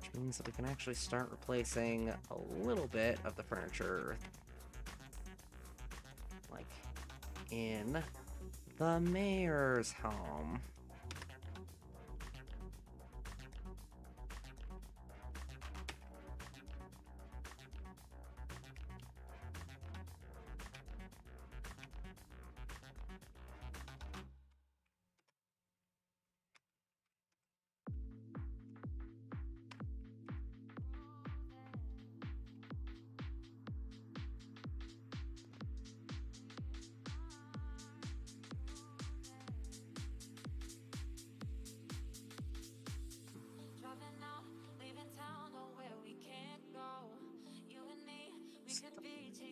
Which means that we can actually start replacing a little bit of the furniture. Like, in the mayor's home.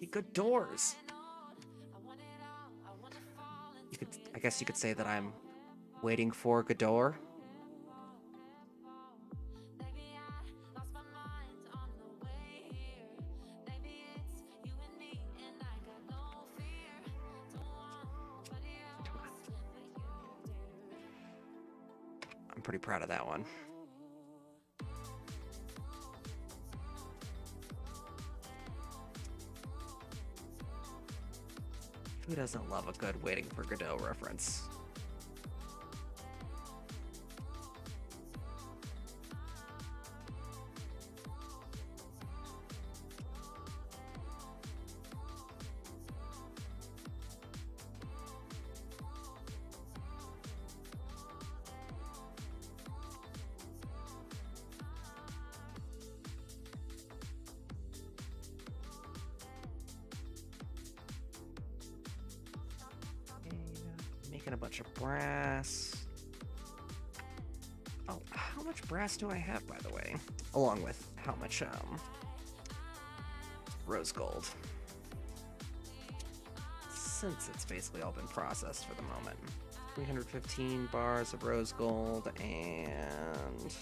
Be good doors. You could, I guess you could say that I'm waiting for Godor. I'm pretty proud of that one. Who doesn't love a good Waiting for Godot reference? Making a bunch of brass. Oh, how much brass do I have, by the way? Along with how much, rose gold. Since it's basically all been processed for the moment. 315 bars of rose gold and...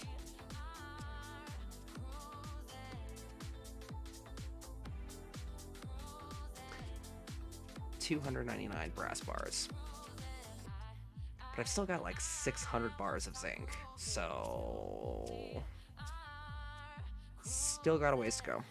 $299 brass bars. But I've still got like 600 bars of zinc, so still got a ways to go.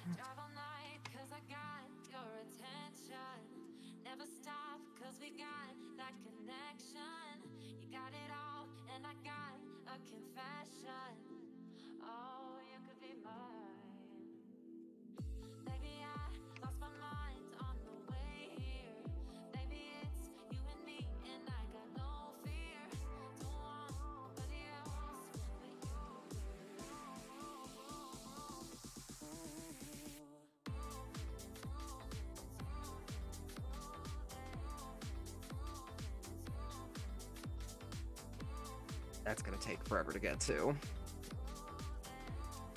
That's gonna take forever to get to.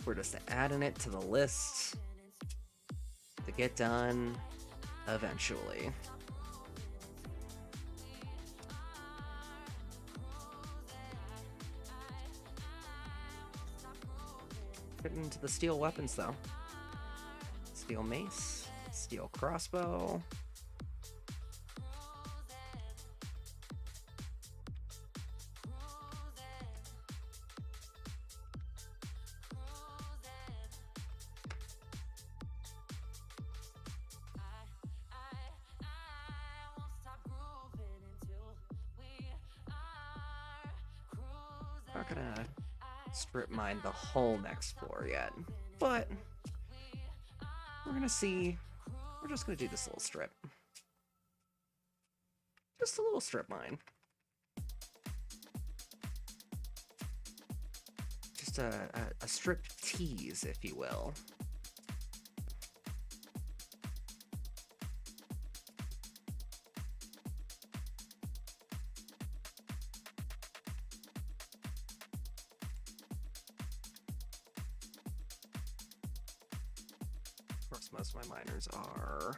We're just adding it to the list to get done eventually. Get into the steel weapons though. Steel mace, steel crossbow. Not gonna strip mine the whole next floor yet, but we're gonna see. We're just gonna do this little strip. Just a little strip mine. Just a strip tease, if you will. Of course, most of my miners are...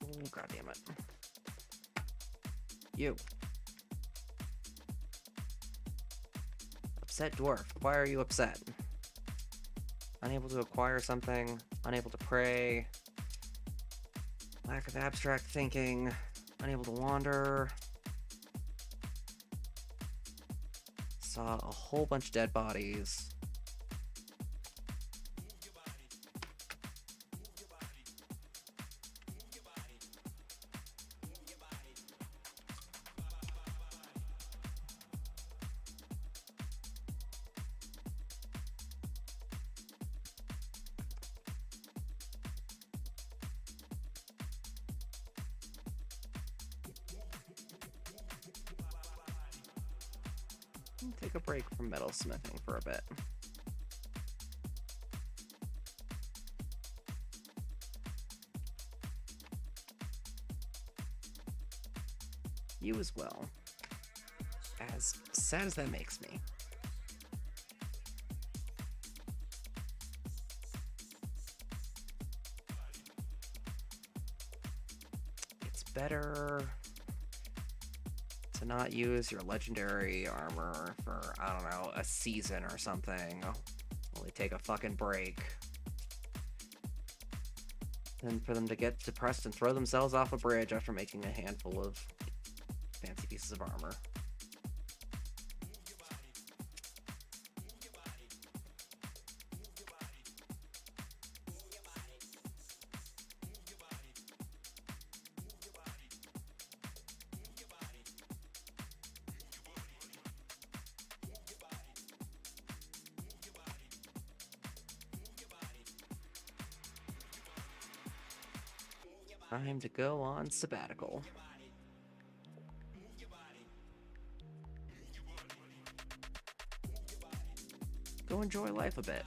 Oh, God damn it. You. Upset dwarf. Why are you upset? Unable to acquire something. Unable to pray. Lack of abstract thinking. Unable to wander. Saw a whole bunch of dead bodies. Take a break from metalsmithing for a bit. You as well. As sad as that makes me. It's better to not use your legendary armor for, I don't know, a season or something. Only take a fucking break. Than for them to get depressed and throw themselves off a bridge after making a handful of fancy pieces of armor. Time to go on sabbatical. Go enjoy life a bit.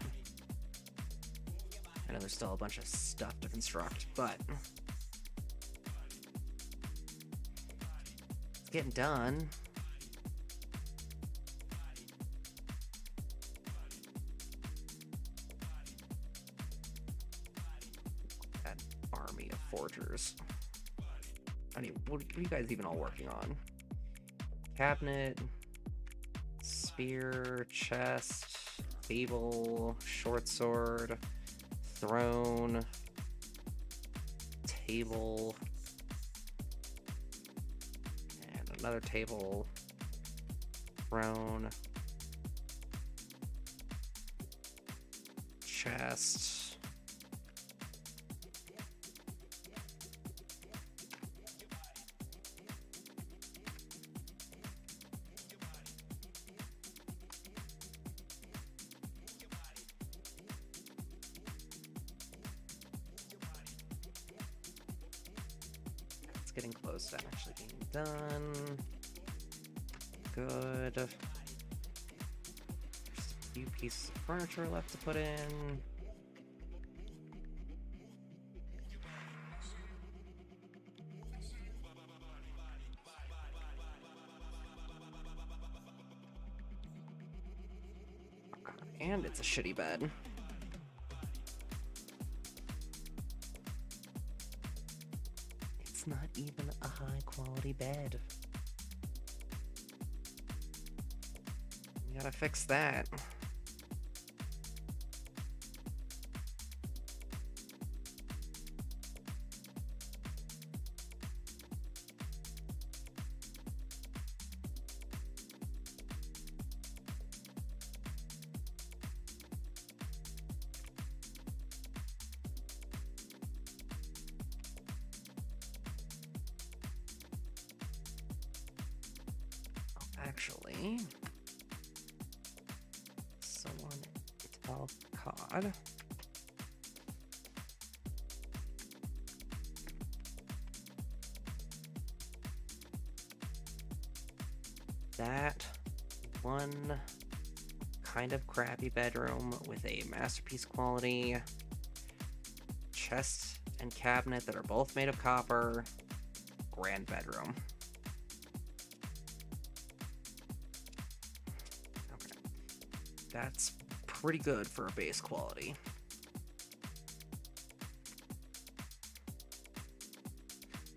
I know there's still a bunch of stuff to construct, but it's getting done. Forgers. I mean, what are you guys even all working on? Cabinet, spear, chest, table, short sword, throne, table, and another table, throne, chest. Getting close to actually being done. Good. There's a few pieces of furniture left to put in. And it's a shitty bed. It's not even a high quality bed. You gotta fix that. Actually, someone tell COD. That one kind of crappy bedroom with a masterpiece quality chest and cabinet that are both made of copper. Grand bedroom. That's pretty good for a base quality.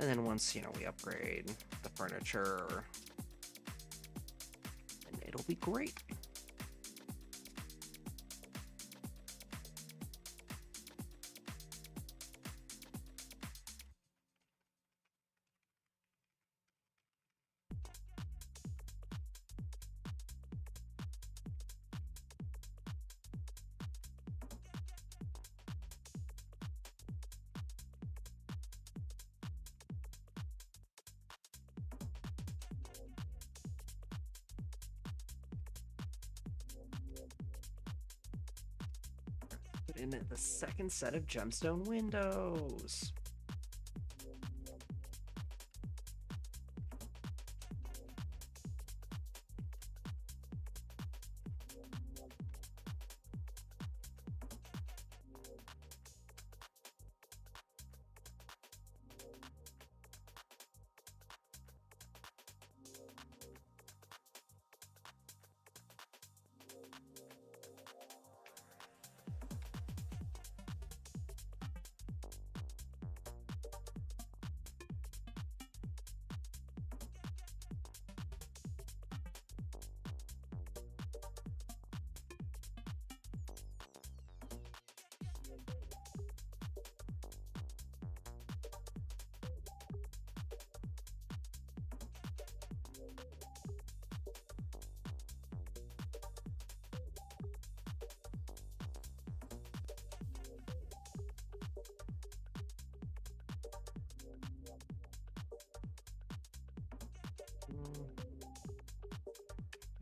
And then once, we upgrade the furniture, and it'll be great. Put in the second set of gemstone windows.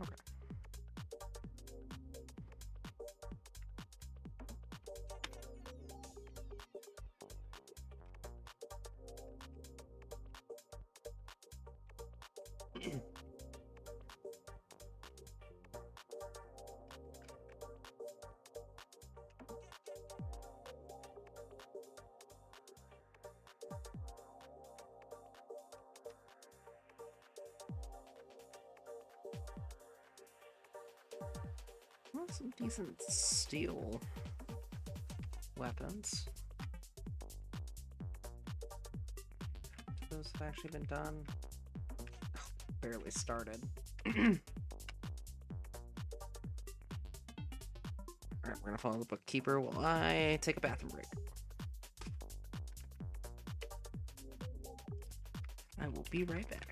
Okay. Well, some decent steel weapons. Those have actually been done. Barely started. Alright, we're gonna follow the bookkeeper while I take a bathroom break. I will be right back.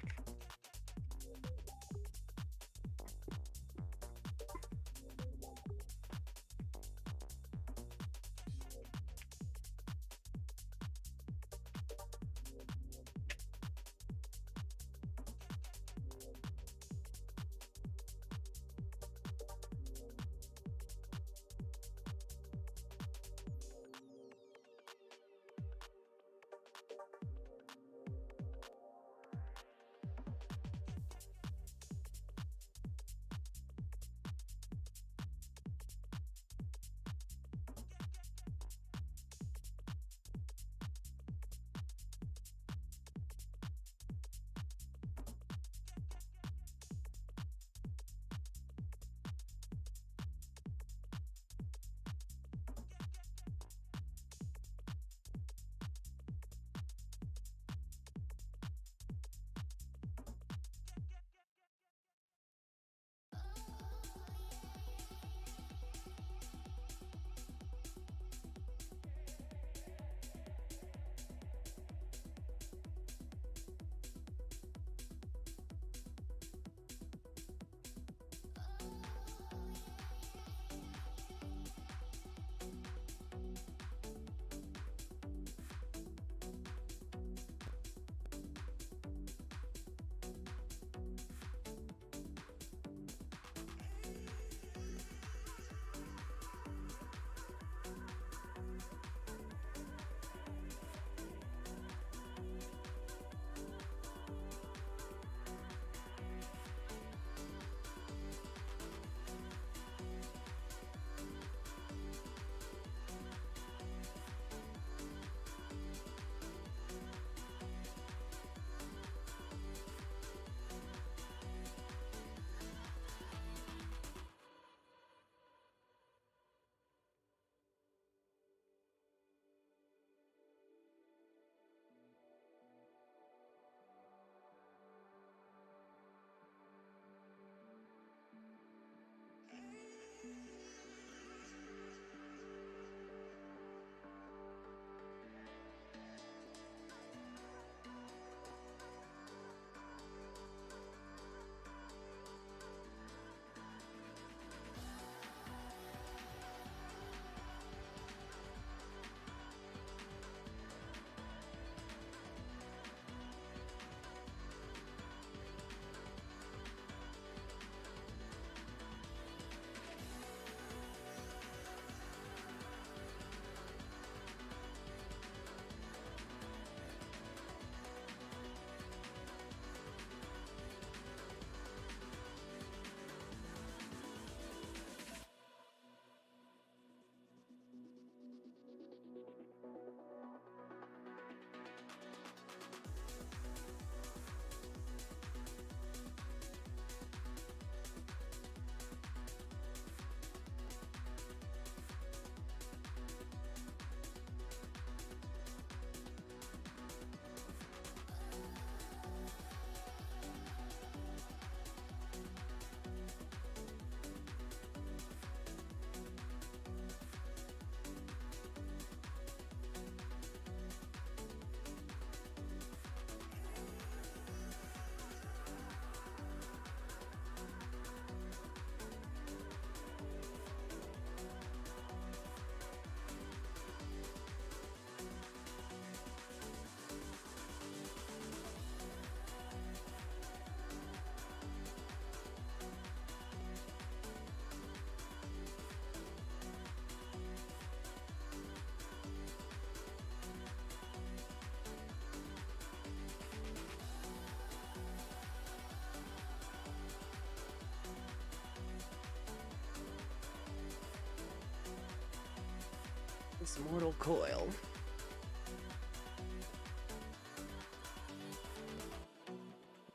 This mortal coil.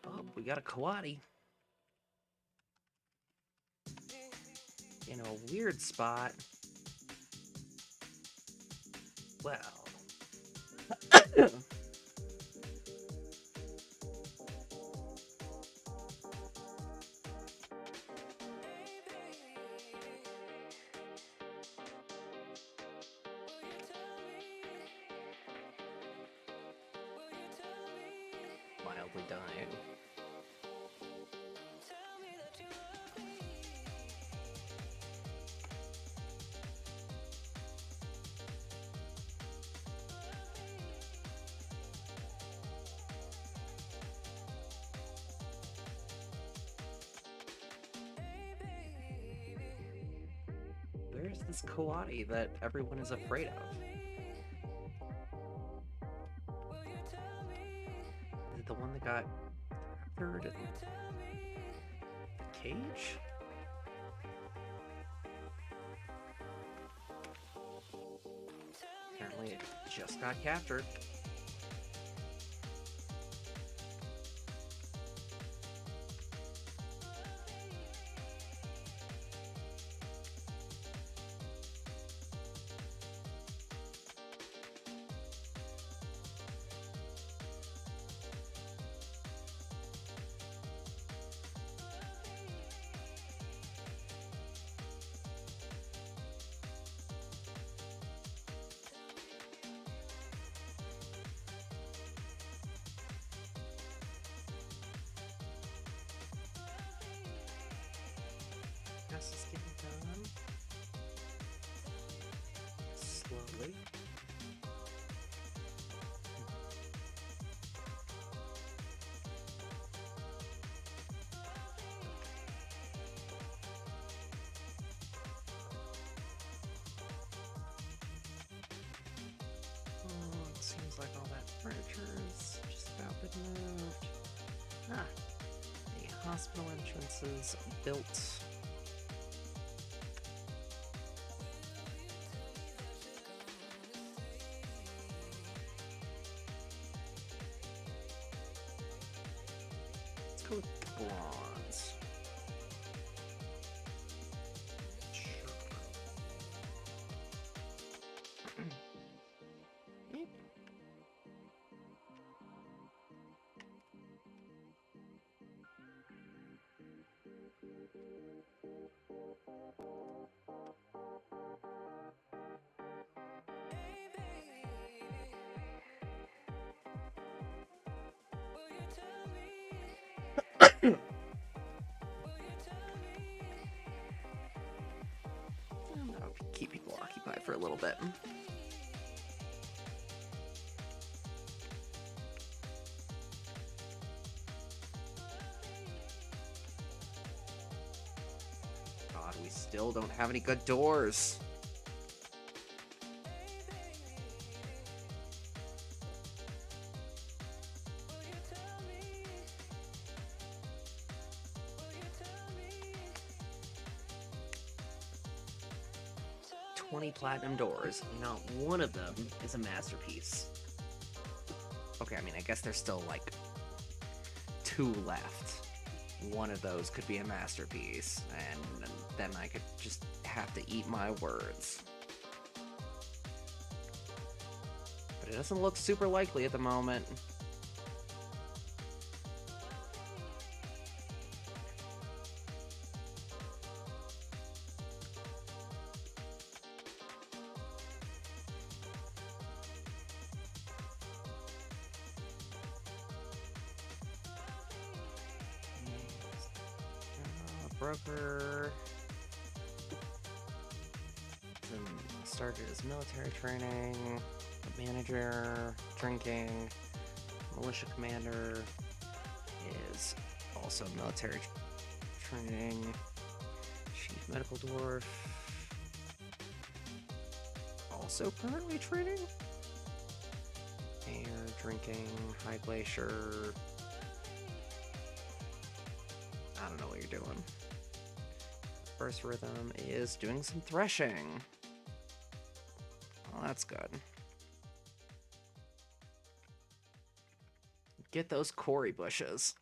Oh, we got a Kawadi. In a weird spot. Well. Mildly dying. Where's this Kawadi that everyone is afraid of? Is it the one that got captured in the cage? Apparently it just got captured. This is getting done. Slowly. Oh, it seems like all that furniture is just about been moved. Ah, the hospital entrance is built. Let's go with bronze. Sure. Yep. That'll keep people occupied for a little bit. God, we still don't have any good doors. Platinum doors, not one of them is a masterpiece. Okay, I mean, I guess there's still like 2 left. One of those could be a masterpiece, and then I could just have to eat my words. But it doesn't look super likely at the moment. Broker then started his military training, a manager, drinking, militia commander is also military training, chief medical dwarf, also currently training, air, drinking, high glacier. I don't know what you're doing. First rhythm is doing some threshing. that's good. Get those Cory bushes.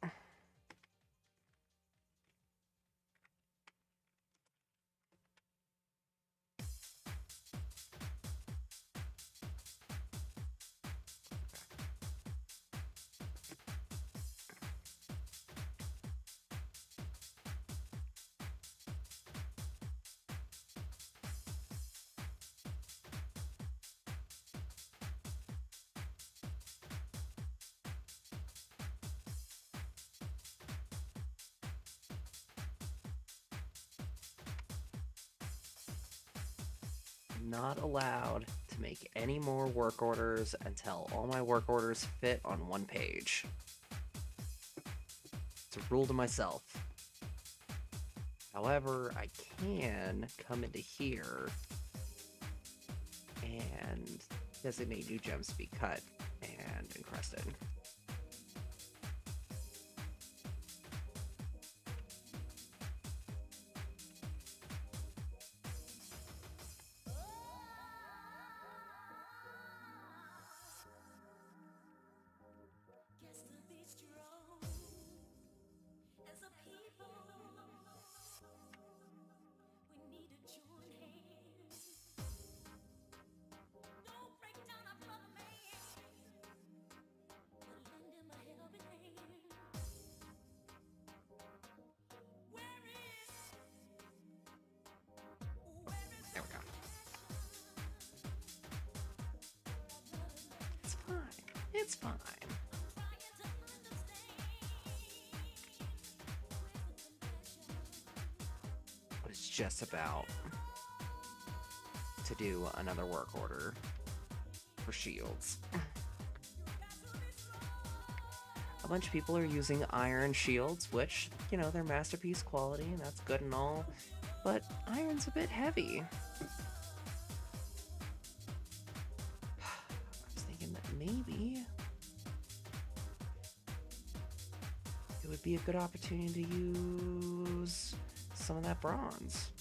Not allowed to make any more work orders until all my work orders fit on one page. It's a rule to myself. However, I can come into here and designate new gems to be cut and encrusted. There we go. It's fine. It's fine. I was just about to do another work order for shields. A bunch of people are using iron shields, which, you know, they're masterpiece quality, and that's good and all, but iron's a bit heavy. I was thinking that maybe it would be a good opportunity to use some of that bronze.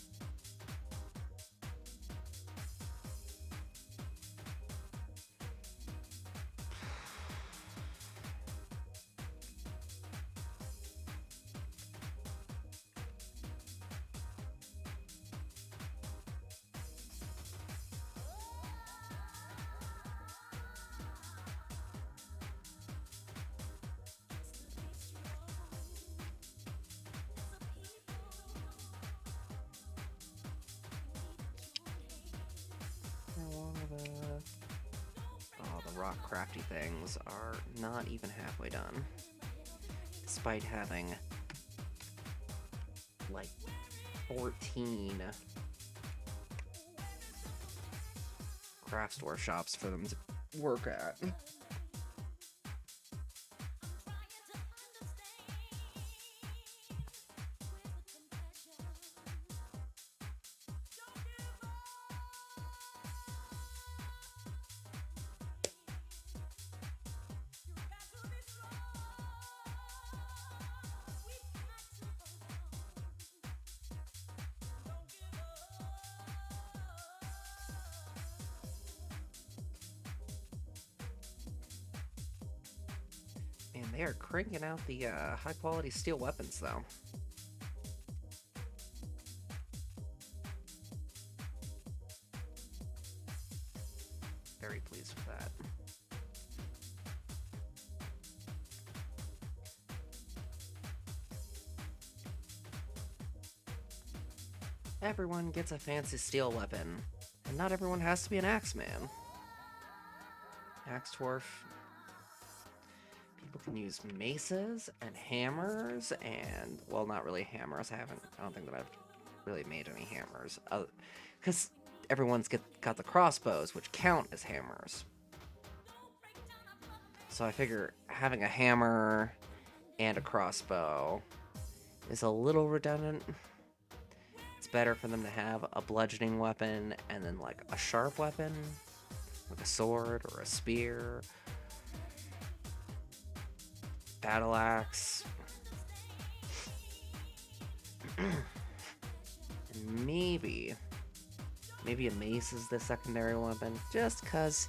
The rock crafty things are not even halfway done, despite having like 14 craft store shops for them to work at. And they are cranking out the high-quality steel weapons, though. Very pleased with that. Everyone gets a fancy steel weapon, and not everyone has to be an axeman. Axe Dwarf. People can use maces and hammers and, well, not really hammers. I don't think that I've really made any hammers. Because everyone's got the crossbows, which count as hammers. So I figure having a hammer and a crossbow is a little redundant. It's better for them to have a bludgeoning weapon and then like a sharp weapon, like a sword or a spear, battle axe, and maybe Maybe a mace is the secondary weapon, just because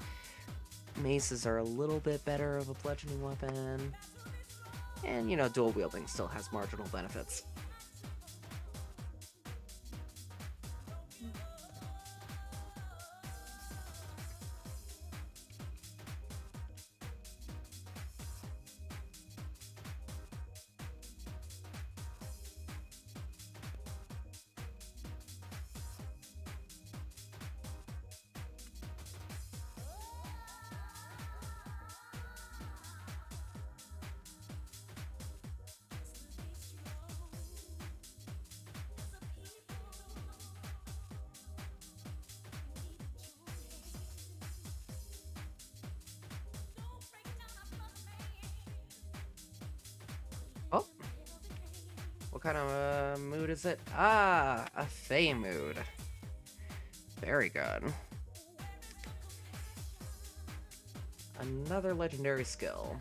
maces are a little bit better of a bludgeoning weapon. And, you know, dual wielding still has marginal benefits. Oh! What kind of mood is it? Ah! A Fey mood. Very good. Another legendary skill.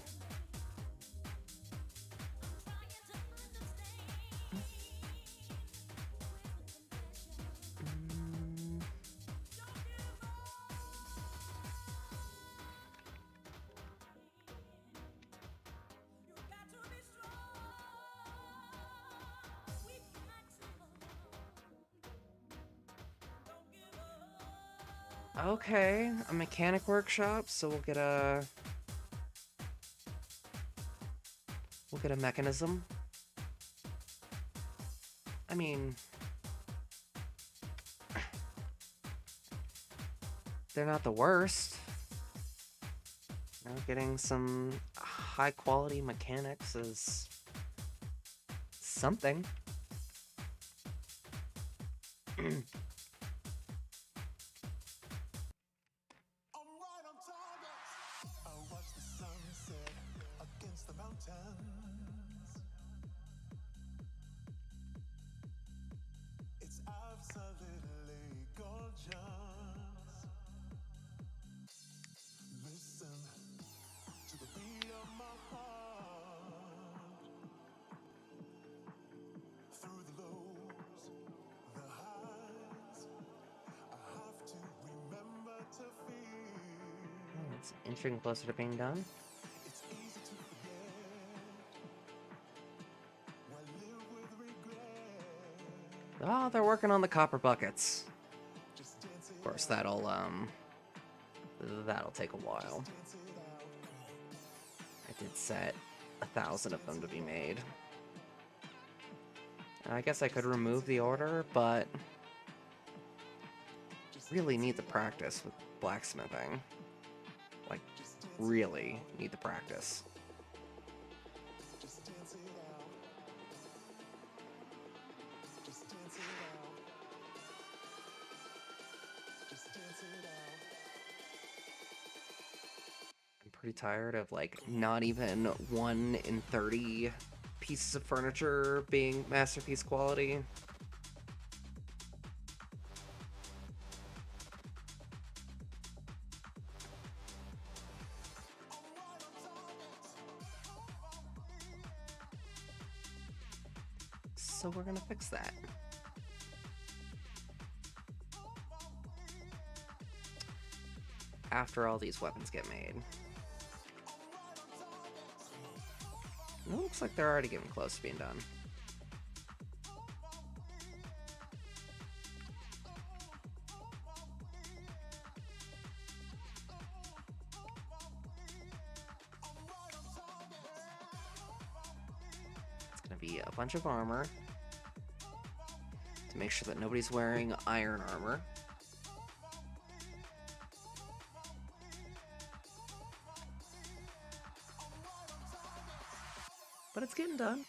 Okay, a mechanic workshop, so we'll get a mechanism. I mean, they're not the worst. You know, getting some high quality mechanics is something. It's inching closer to being done. Oh, they're working on the copper buckets. Of course, that'll take a while. I did set 1,000 of them to be made. And I guess I could remove the order, but really need the practice with blacksmithing. Like, really need the practice. I'm pretty tired of, like, not even 1 in 30 pieces of furniture being masterpiece quality. So we're gonna fix that. After all these weapons get made. It looks like they're already getting close to being done. It's gonna be a bunch of armor to make sure that nobody's wearing iron armor. But it's getting done.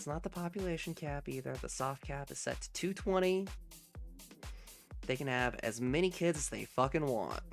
It's not the population cap either. The soft cap is set to 220. They can have as many kids as they fucking want.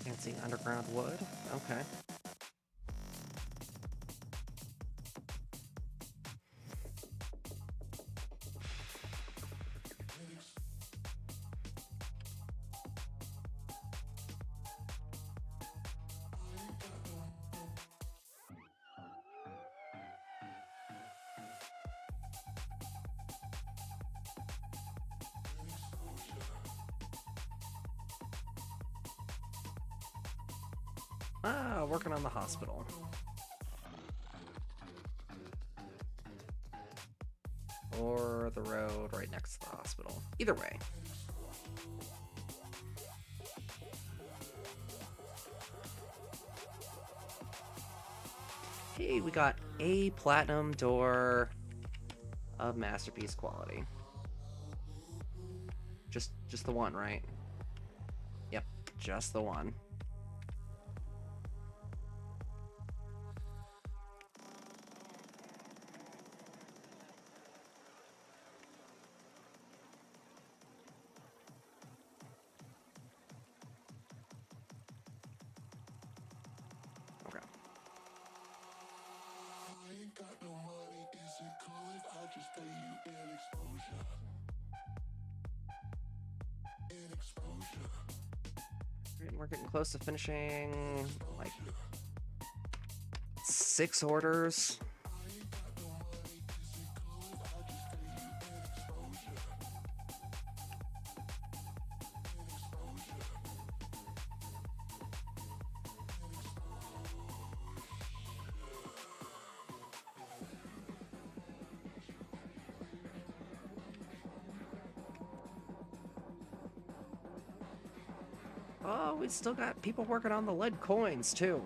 Fancy underground wood. Okay. Ah, working on the hospital. Or the road right next to the hospital. Either way. Hey, we got a platinum door of masterpiece quality. Just the one, right? Yep, just the one. We're getting close to finishing, like, 6 orders. Oh, we still got people working on the lead coins, too.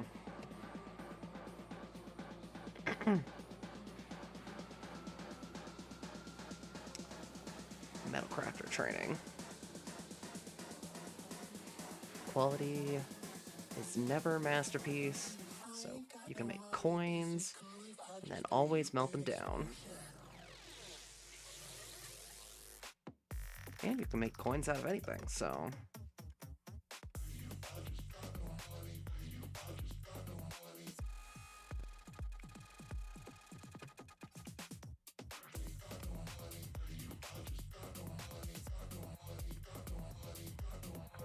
Metal crafter training. Quality is never masterpiece, so you can make coins and then always melt them down. And you can make coins out of anything, so...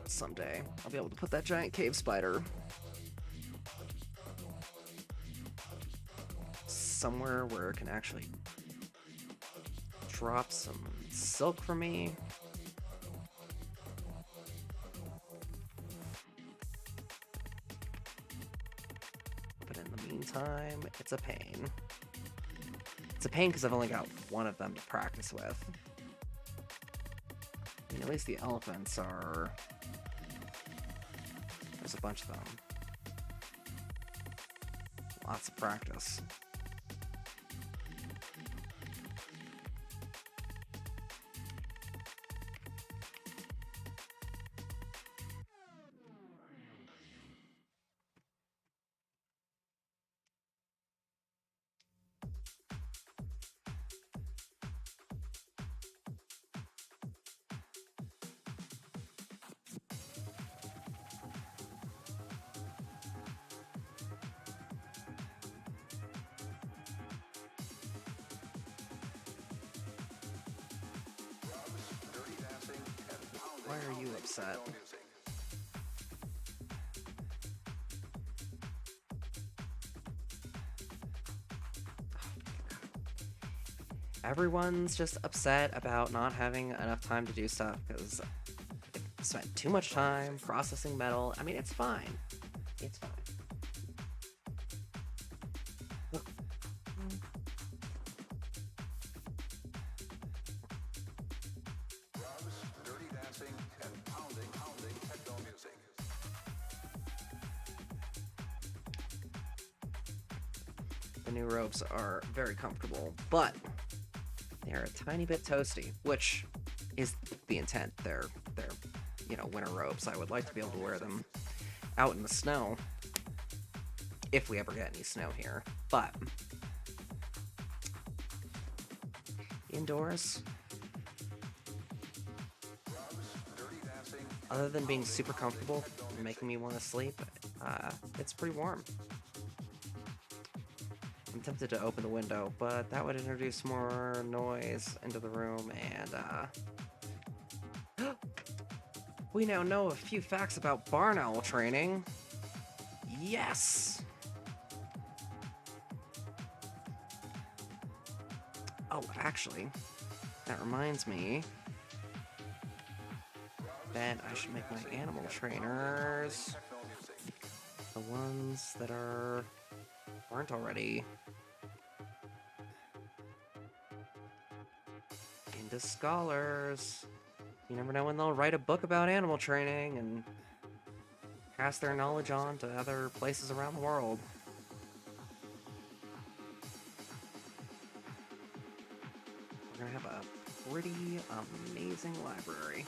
Someday, I'll be able to put that giant cave spider somewhere where it can actually drop some silk for me. But in the meantime, it's a pain. It's a pain because I've only got one of them to practice with. I mean, at least the elephants are... There's a bunch of them. Lots of practice. Why are you upset? Everyone's just upset about not having enough time to do stuff because they spent too much time processing metal. I mean, it's fine. It's fine. The new robes are very comfortable, but they're a tiny bit toasty, which is the intent. They're you know, winter robes. I would like to be able to wear them out in the snow if we ever get any snow here. But indoors, other than being super comfortable and making me want to sleep, it's pretty warm. I'm tempted to open the window, but that would introduce more noise into the room, and we now know a few facts about barn owl training. Yes! Oh, actually, that reminds me that I should make my animal trainers the ones that aren't already into scholars. You never know when they'll write a book about animal training and pass their knowledge on to other places around the world. We're gonna have a pretty amazing library.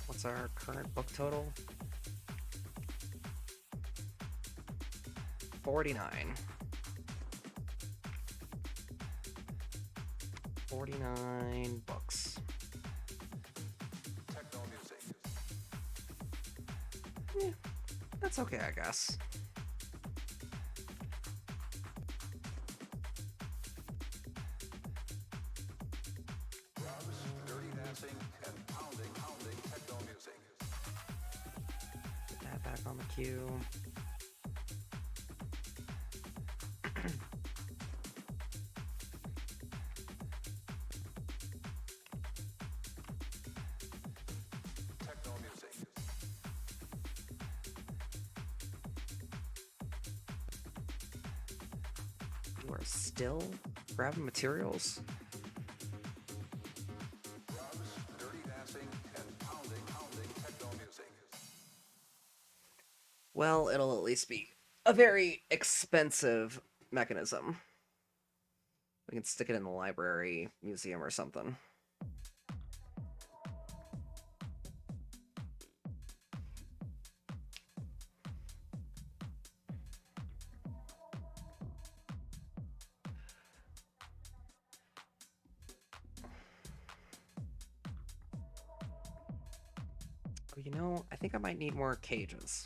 What's our current book total? 49. 49 books. Yeah, that's okay, I guess. Put that back on the queue. You are still grabbing materials? Well, it'll at least be a very expensive mechanism. We can stick it in the library, museum, or something. Oh, you know, I think I might need more cages.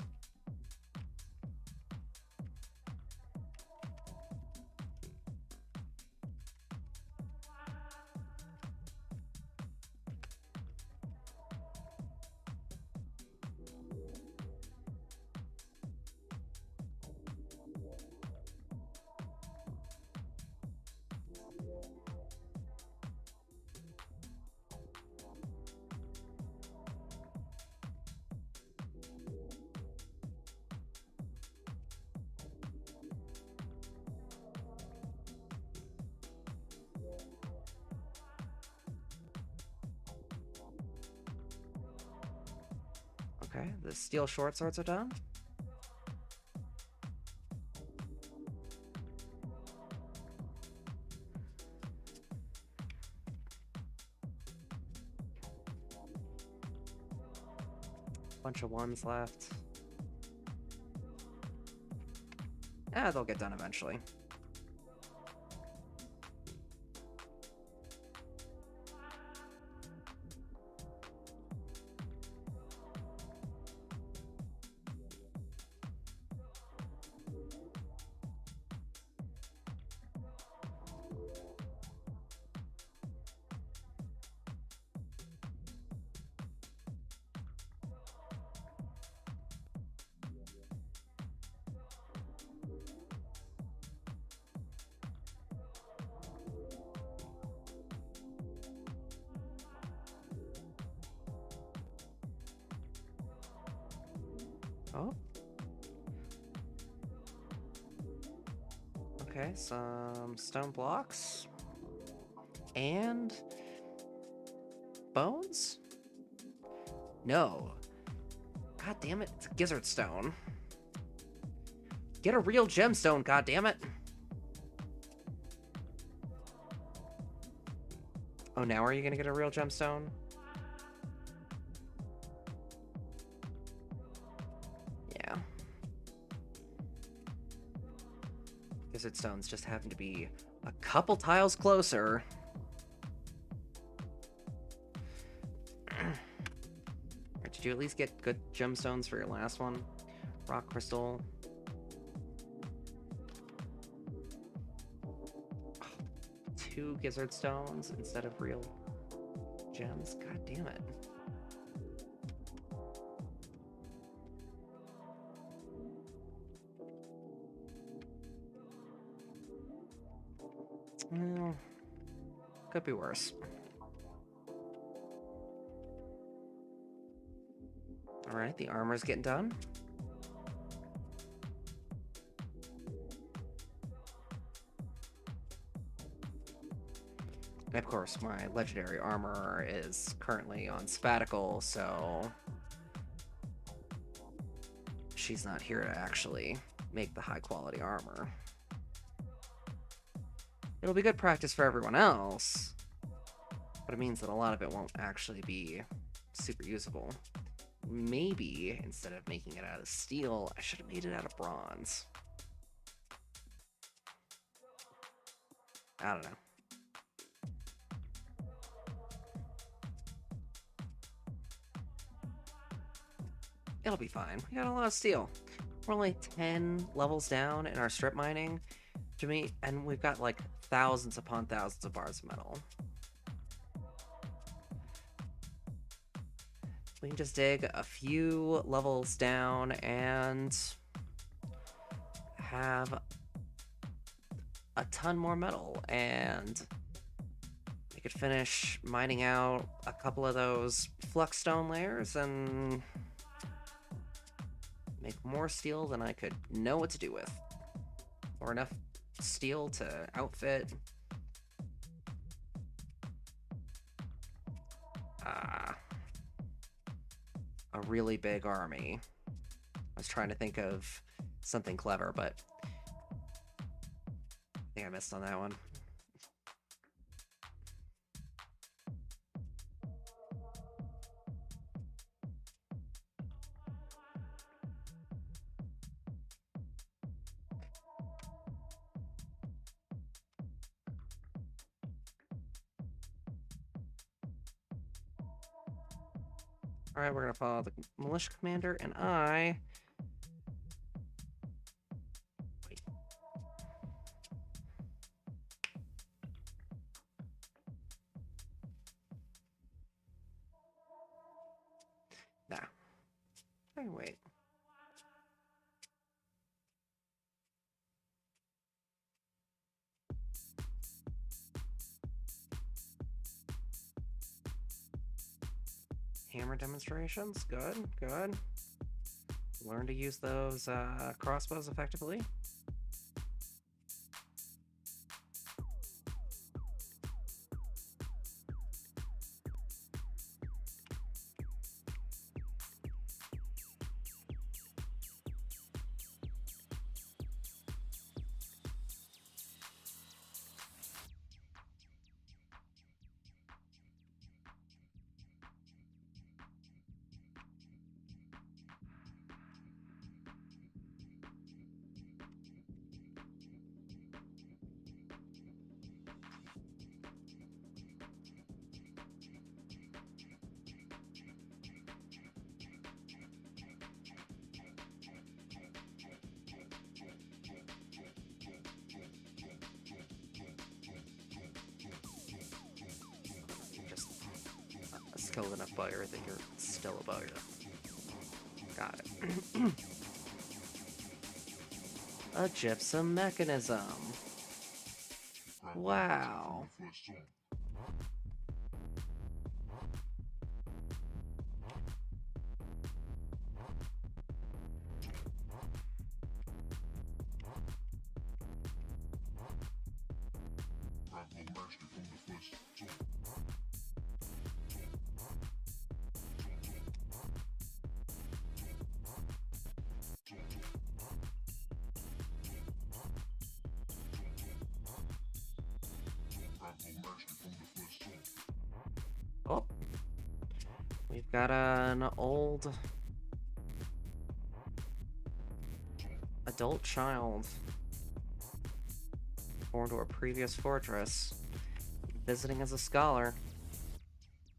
Okay, the steel short swords are done. Bunch of ones left. They'll get done eventually. Oh. Okay, some stone blocks. And bones? No. God damn it, it's a gizzard stone. Get a real gemstone, god damn it. Oh, now are you gonna get a real gemstone? Yeah. Gizzard stones just happen to be a couple tiles closer. Did you at least get good gemstones for your last one? Rock crystal. Oh, 2 gizzard stones instead of real gems. God damn it. Well, could be worse. Alright, the armor's getting done. And of course, my legendary armor is currently on sabbatical, so she's not here to actually make the high quality armor. It'll be good practice for everyone else, but it means that a lot of it won't actually be super usable. Maybe, instead of making it out of steel, I should have made it out of bronze. I don't know. It'll be fine. We got a lot of steel. We're only 10 levels down in our strip mining, Jimmy, and we've got like thousands upon thousands of bars of metal. We can just dig a few levels down and have a ton more metal, and we could finish mining out a couple of those flux stone layers and make more steel than I could know what to do with, or enough steel to outfit a really big army. I was trying to think of something clever, but I think I missed on that one. Alright, we're gonna follow the militia commander, and I... Wait. Nah. Hey, wait. Hammer demonstrations, good, good. Learn to use those crossbows effectively. killed enough bugger that you're still a bugger. Got it. A gypsum mechanism. Wow. Oh, we've got an old adult child born to a previous fortress, visiting as a scholar.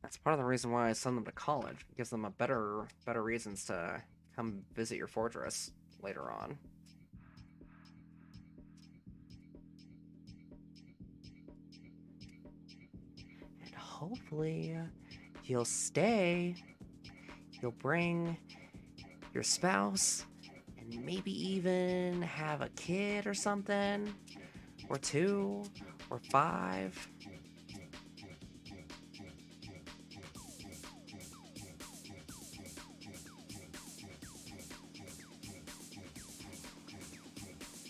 That's part of the reason why I send them to college. It gives them a better reasons to come visit your fortress later on. And hopefully you'll stay. You'll bring your spouse and maybe even have a kid or something, or 2 or 5.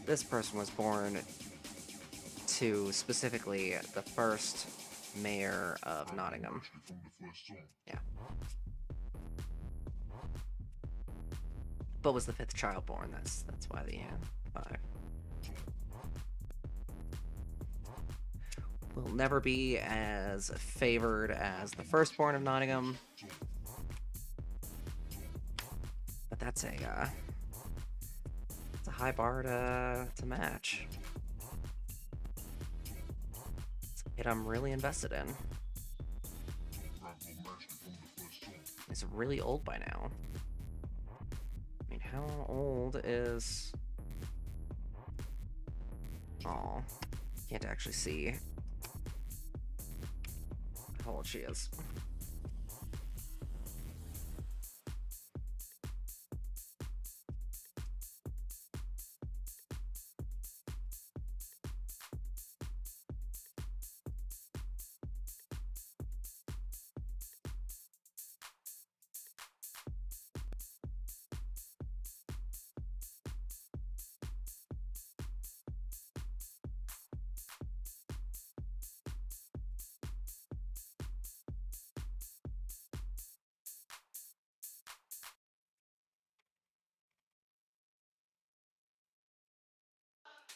This person was born to specifically the first mayor of Nottingham. Yeah. But was the 5th child born. That's why the 5. Will never be as favored as the firstborn of Nottingham. But that's a high bar to match. It's a kid I'm really invested in. He's really old by now. I mean, how old is... Oh, can't actually see how old she is.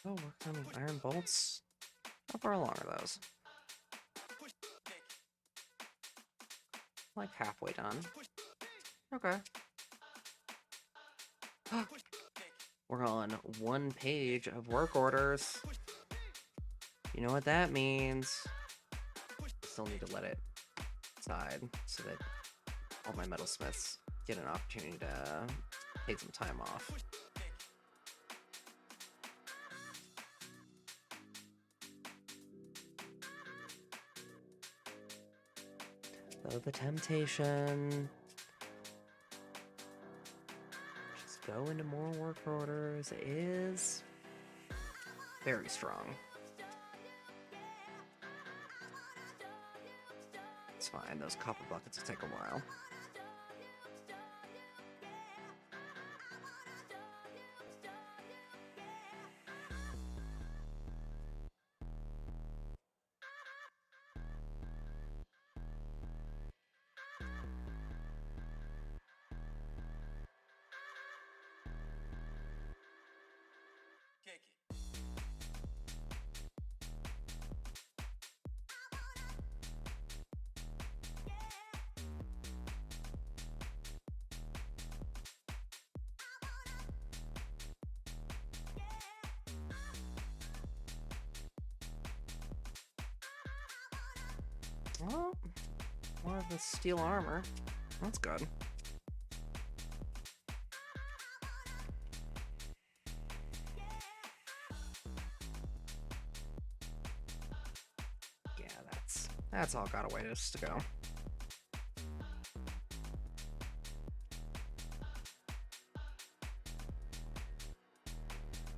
Oh, working on iron bolts. How far along are those? Like halfway done. Okay. We're on 1 page of work orders. You know what that means. Still need to let it side so that all my metalsmiths get an opportunity to take some time off. Though the temptation, just go into more work orders, is very strong. It's fine, those copper buckets will take a while. Well, more of the steel armor. That's good. Yeah, that's all got a ways to go.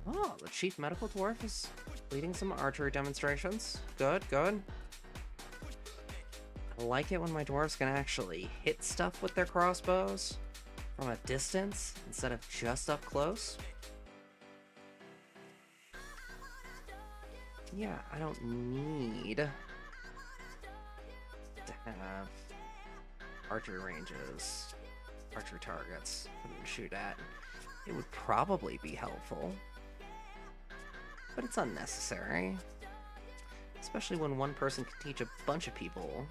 Oh, the chief medical dwarf is leading some archery demonstrations. Good, good. I like it when my dwarves can actually hit stuff with their crossbows from a distance instead of just up close. Yeah, I don't need to have archery ranges, archery targets for them to shoot at. It would probably be helpful, but it's unnecessary. Especially when one person can teach a bunch of people.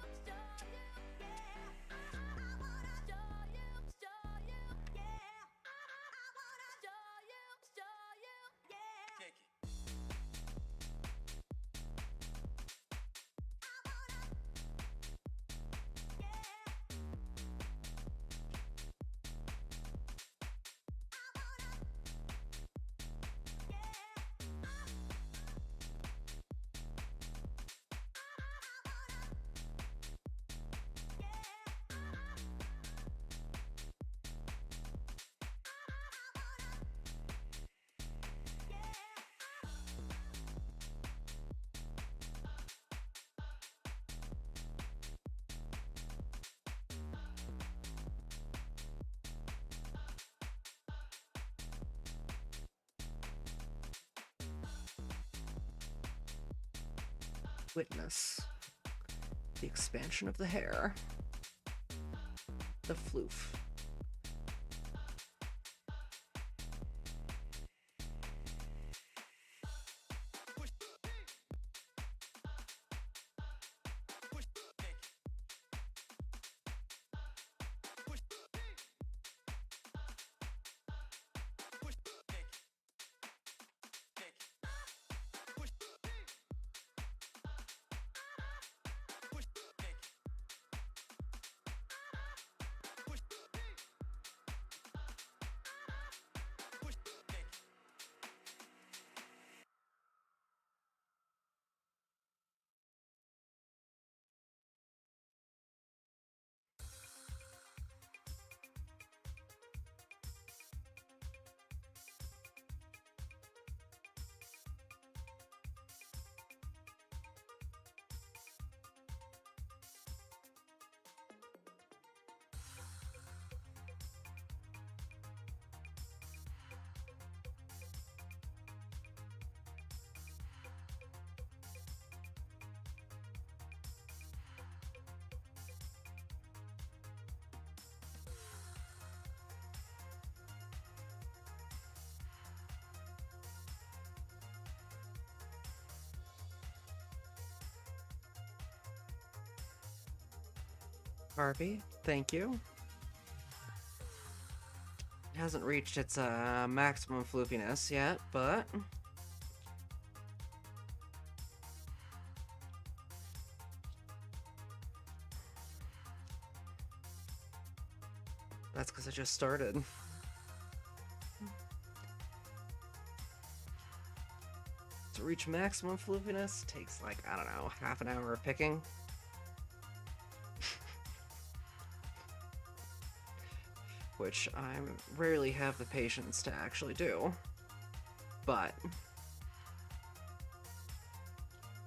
Witness the expansion of the hair, the floof. Harvey, thank you. It hasn't reached its maximum floofiness yet, but that's because I just started. To reach maximum floofiness takes like, I don't know, half an hour of picking. Which I rarely have the patience to actually do, but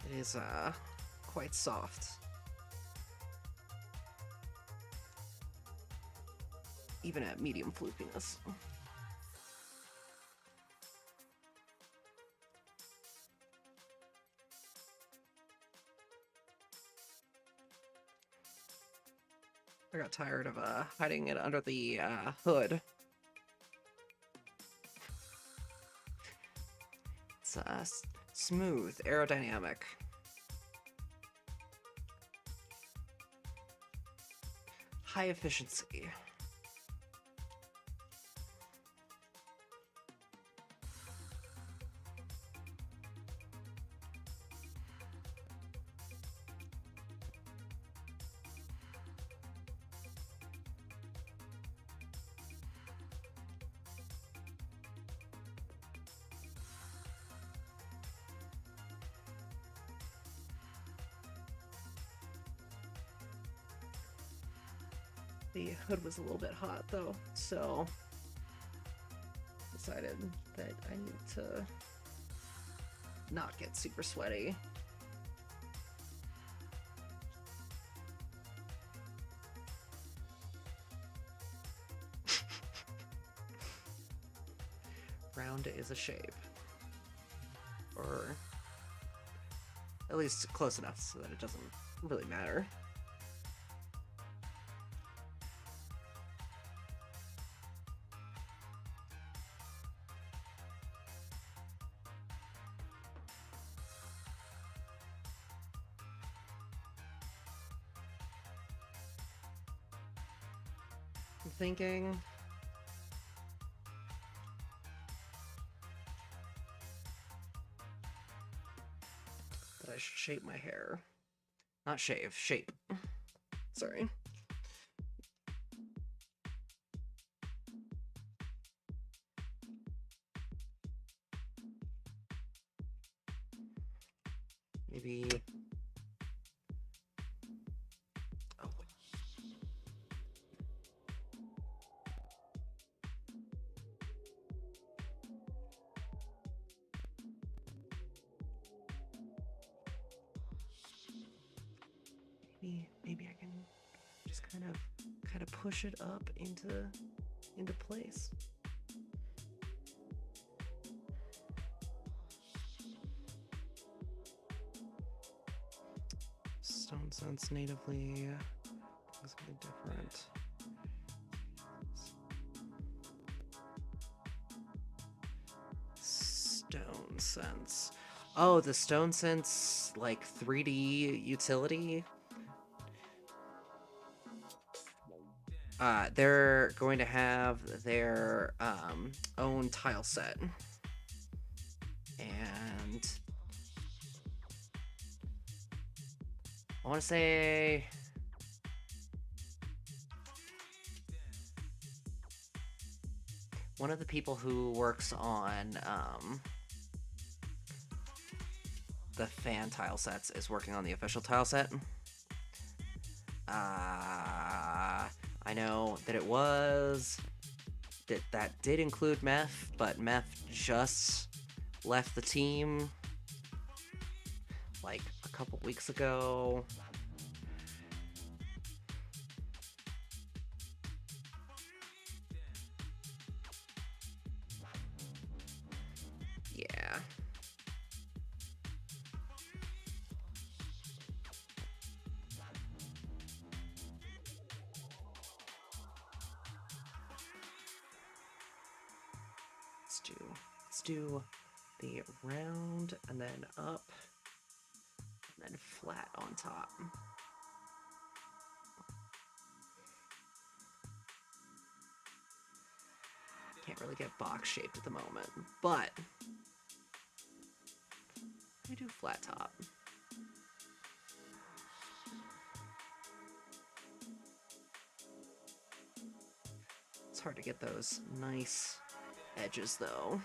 it is quite soft. Even at medium floofiness. I got tired of hiding it under the hood. It's smooth, aerodynamic. High efficiency. The hood was a little bit hot though, so it's decided that I need to not get super sweaty. Round is a shape. Or at least close enough so that it doesn't really matter. I'm thinking that I should shape my hair. Not shave, shape. Sorry. Maybe... Oh, wait. Maybe I can just kind of push it up into place. Stone Sense natively is something different. Stone Sense. Oh, the Stone Sense like 3D utility. They're going to have their own tile set. And I want to say one of the people who works on the fan tile sets is working on the official tile set. I know that it was that did include Meth, but Meth just left the team like a couple weeks ago. Yeah. Let's do the round and then up and then flat on top. Can't really get box shaped at the moment, but I do flat top. It's hard to get those nice edges though.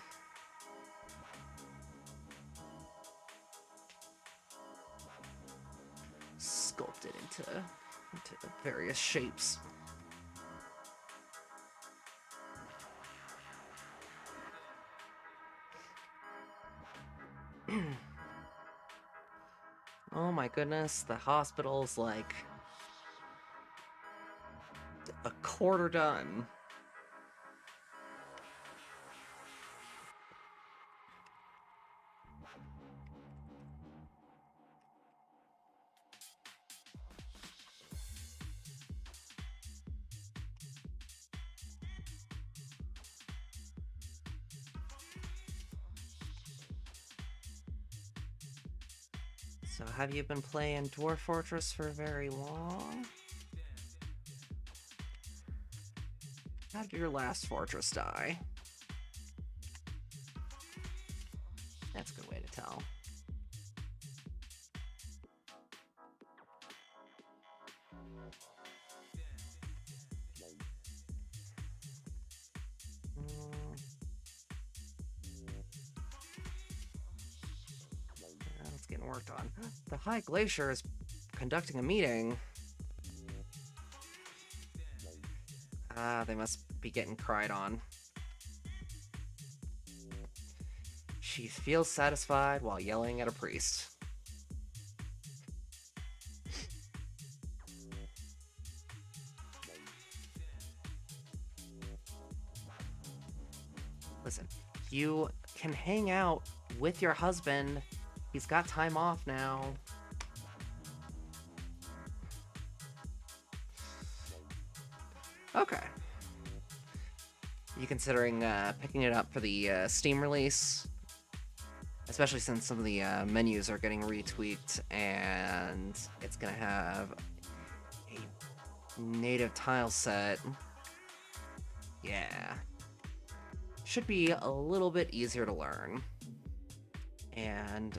Sculpted into various shapes. Oh my goodness, the hospital's like a quarter done. So have you been playing Dwarf Fortress for very long? How did your last fortress die? That's a good way to tell. That's getting worked on. The High Glacier is conducting a meeting. They must be getting cried on. She feels satisfied while yelling at a priest. Listen, you can hang out with your husband. He's got time off now. Okay. You considering picking it up for the Steam release? Especially since some of the menus are getting retweaked and it's gonna have a native tile set. Yeah. Should be a little bit easier to learn. And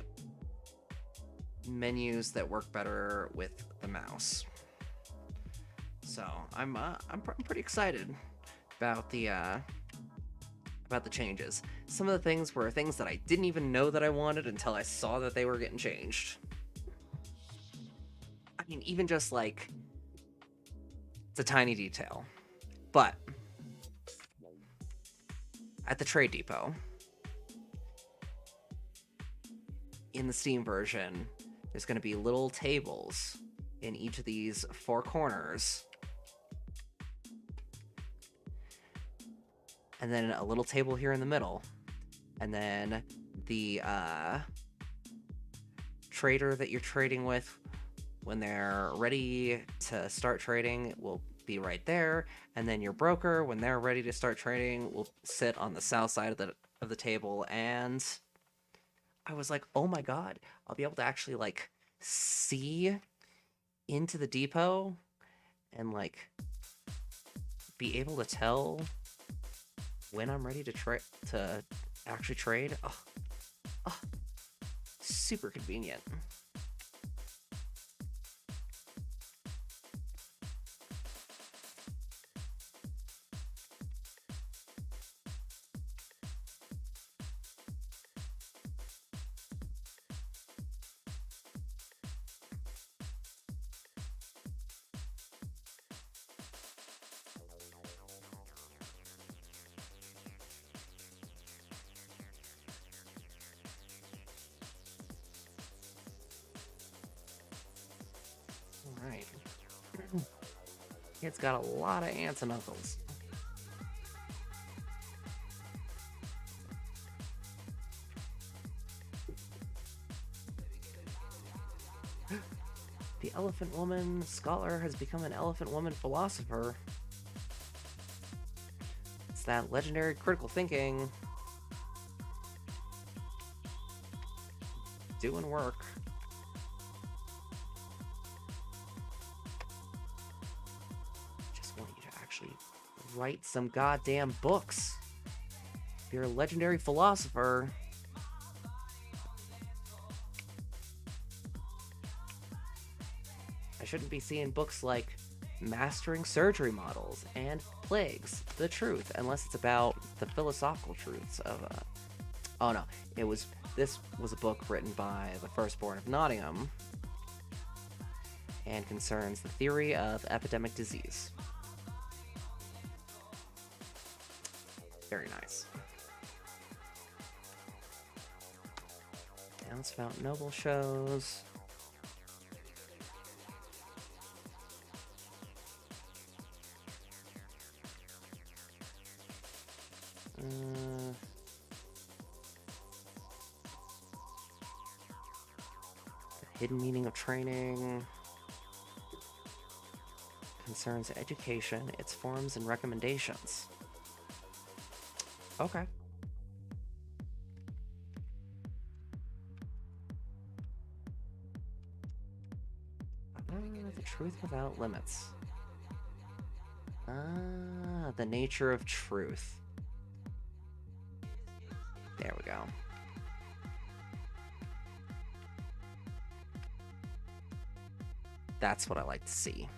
menus that work better with the mouse. So I'm pretty excited about the changes. Some of the things were things that I didn't even know that I wanted until I saw that they were getting changed. I mean, even just like, it's a tiny detail, but at the Trade Depot, in the Steam version, there's going to be little tables in each of these 4 corners. And then a little table here in the middle. And then the trader that you're trading with, when they're ready to start trading, will be right there. And then your broker, when they're ready to start trading, will sit on the south side of the table. And I was like, oh my god, I'll be able to actually like see into the depot and like be able to tell when I'm ready to actually trade. Oh, super convenient. Alright. It's got a lot of aunts and uncles. The Elephant Woman scholar has become an Elephant Woman philosopher. It's that legendary critical thinking. Doing work. Just want you to actually write some goddamn books. If you're a legendary philosopher, I shouldn't be seeing books like Mastering Surgery Models and Plagues, The Truth, unless it's about the philosophical truths of oh no, this was a book written by the firstborn of Nottingham and concerns the theory of epidemic disease. Very nice. Now it's about noble shows. The hidden meaning of training concerns education, its forms, and recommendations. Okay. The truth without limits. The nature of truth. There we go. That's what I like to see.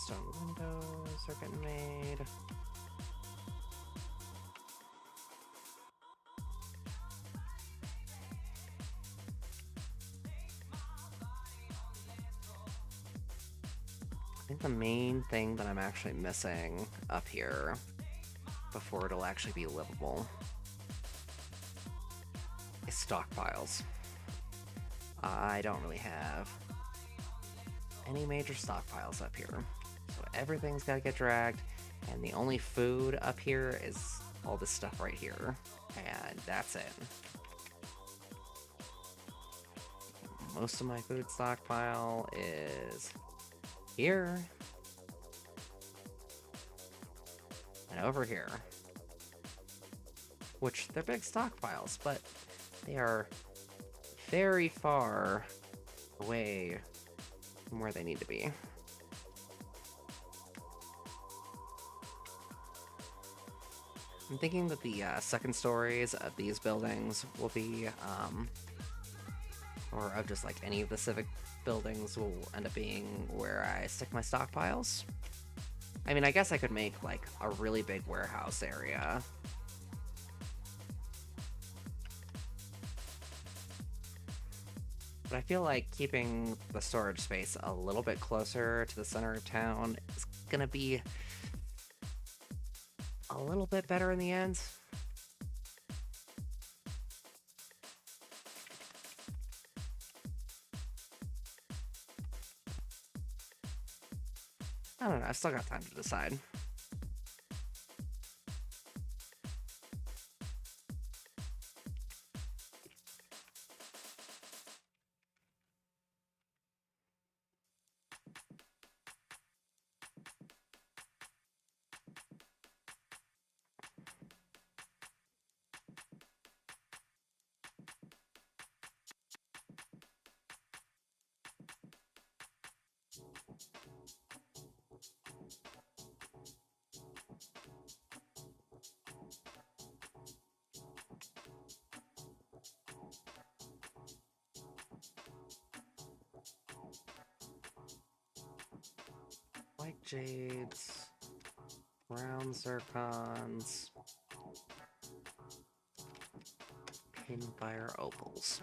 stone windows are getting made. I think the main thing that I'm actually missing up here before it'll actually be livable is stockpiles. I don't really have any major stockpiles up here, so everything's got to get dragged, and the only food up here is all this stuff right here, and that's it. Most of my food stockpile is here and over here, which they're big stockpiles, but they are very far away from where they need to be. I'm thinking that the second stories of these buildings will be, or of just like any of the civic buildings will end up being where I stick my stockpiles. I mean, I guess I could make like a really big warehouse area. But I feel like keeping the storage space a little bit closer to the center of town is gonna be a little bit better in the end. I don't know, I've still got time to decide. White jades, brown zircons, pinfire opals.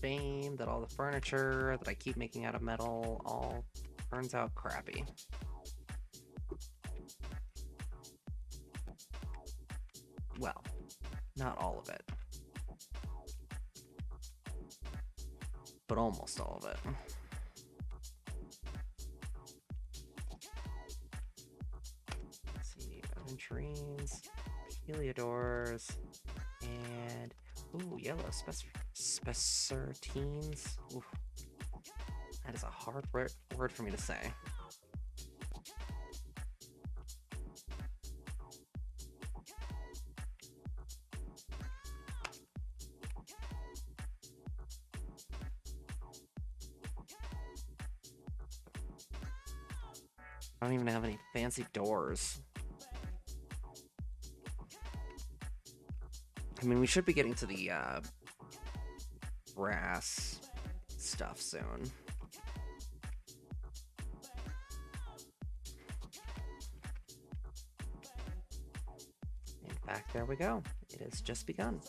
Shame that all the furniture that I keep making out of metal all turns out crappy. Well, not all of it, but almost all of it. Let's see, aventurines, heliodors, and ooh, yellow spessartines. Ooh, that is a hard word for me to say. I don't even have any fancy doors. I mean, we should be getting to the brass stuff soon. In fact, there we go. It has just begun.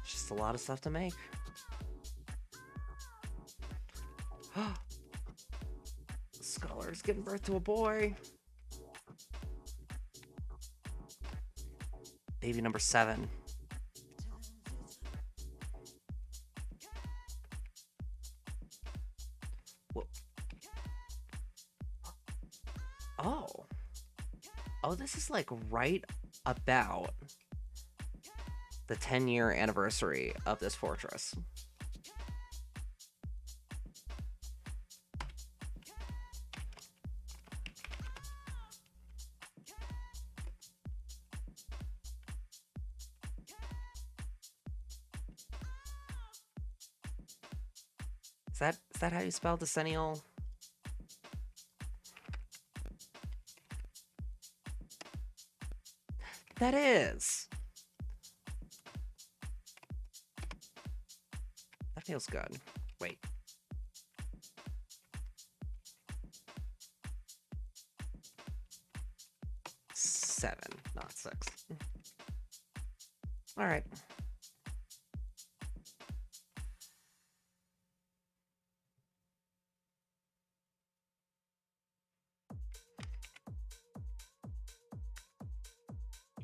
Just a lot of stuff to make. Scholar's giving birth to a boy. Baby number 7. Whoa. Oh, this is like right about the 10-year anniversary of this fortress. Is that how you spell decennial? That is. That feels good. Wait. Seven, not 6. All right.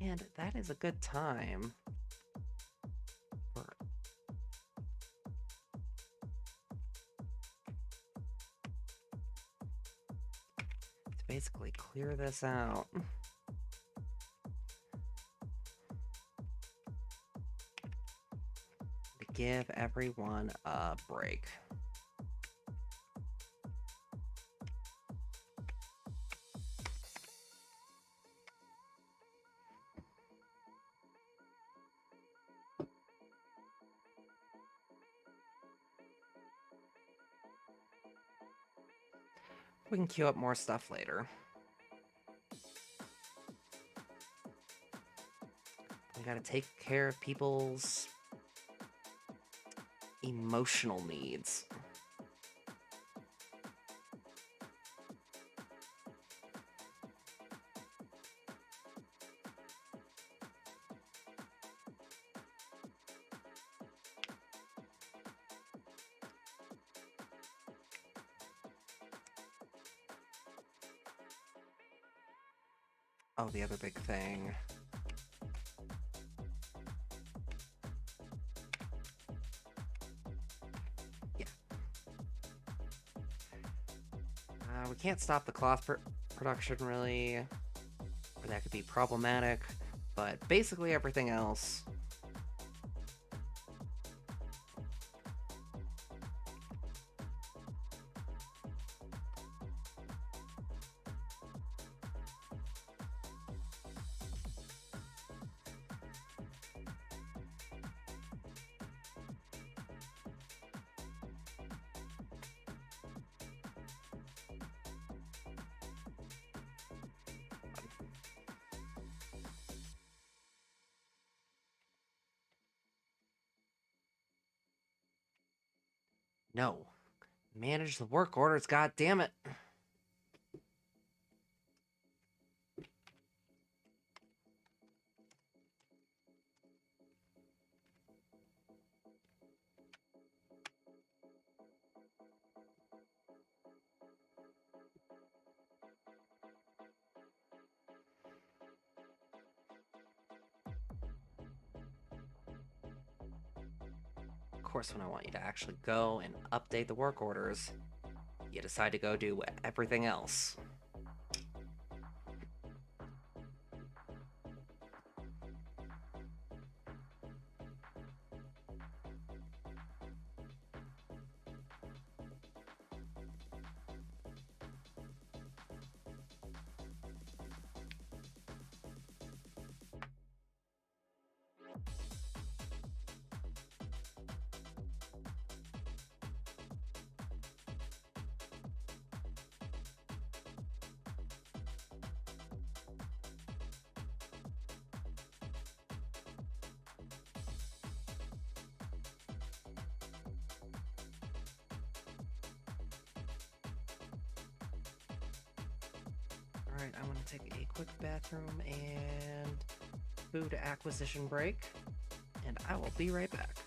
And that is a good time for to basically clear this out. To give everyone a break. We can queue up more stuff later. We gotta take care of people's emotional needs. Oh, the other big thing. Yeah. We can't stop the cloth production, really. Or that could be problematic. But basically everything else... No. Manage the work orders, goddammit. Of course, when I want you to actually go and update the work orders, you decide to go do everything else. Alright, I'm gonna take a quick bathroom and food acquisition break, and I will be right back.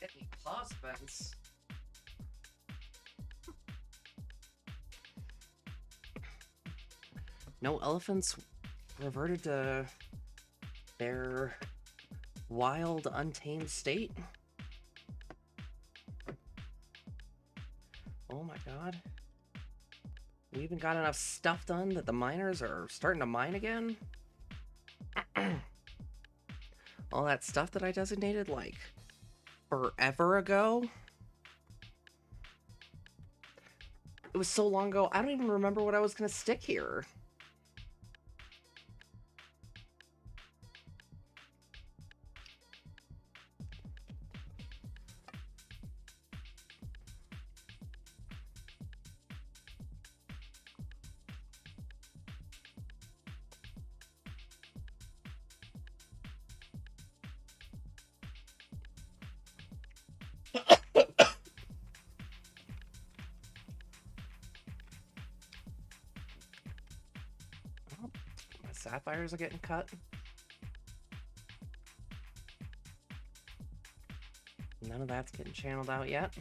Any claws fence? No elephants reverted to their wild, untamed state? Oh my god. We even got enough stuff done that the miners are starting to mine again? All that stuff that I designated, like, forever ago? It was so long ago, I don't even remember what I was gonna stick here. My sapphires are getting cut. None of that's getting channeled out yet.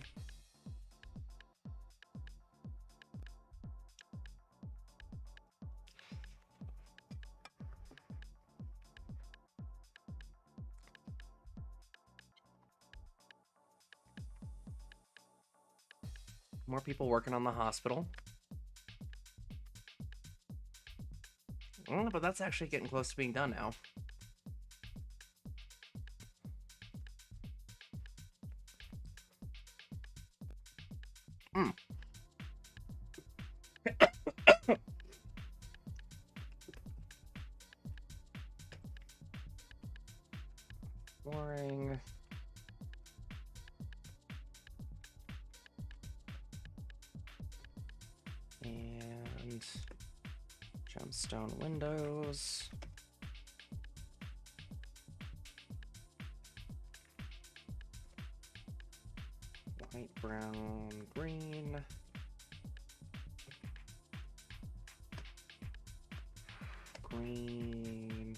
More people working on the hospital. But that's actually getting close to being done now. Flooring. And gemstone windows. White, brown, green. Green,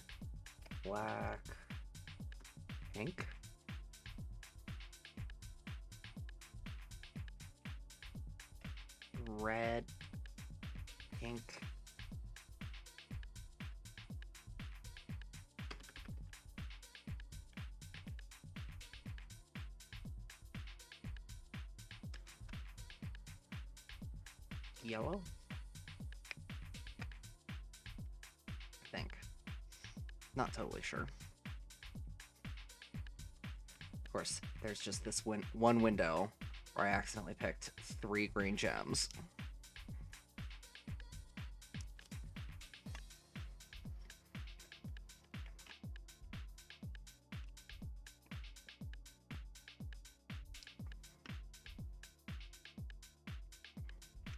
black, pink. Red, pink. Yellow? I think. Not totally sure. Of course, there's just this one window where I accidentally picked 3 green gems.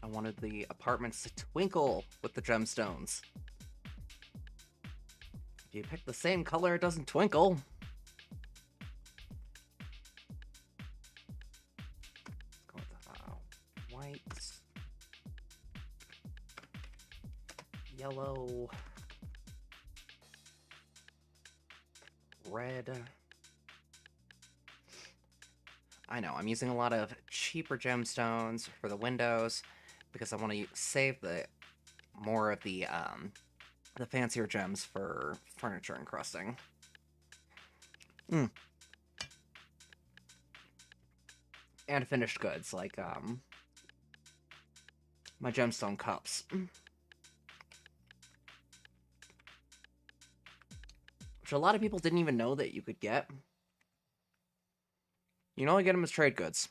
I wanted the apartments to twinkle with the gemstones. If you pick the same color, it doesn't twinkle. Let's go with white, yellow, red. I know, I'm using a lot of cheaper gemstones for the windows because I want to save the more of the fancier gems for furniture encrusting. And finished goods, like my gemstone cups. Which a lot of people didn't even know that you could get. You can only get them as trade goods.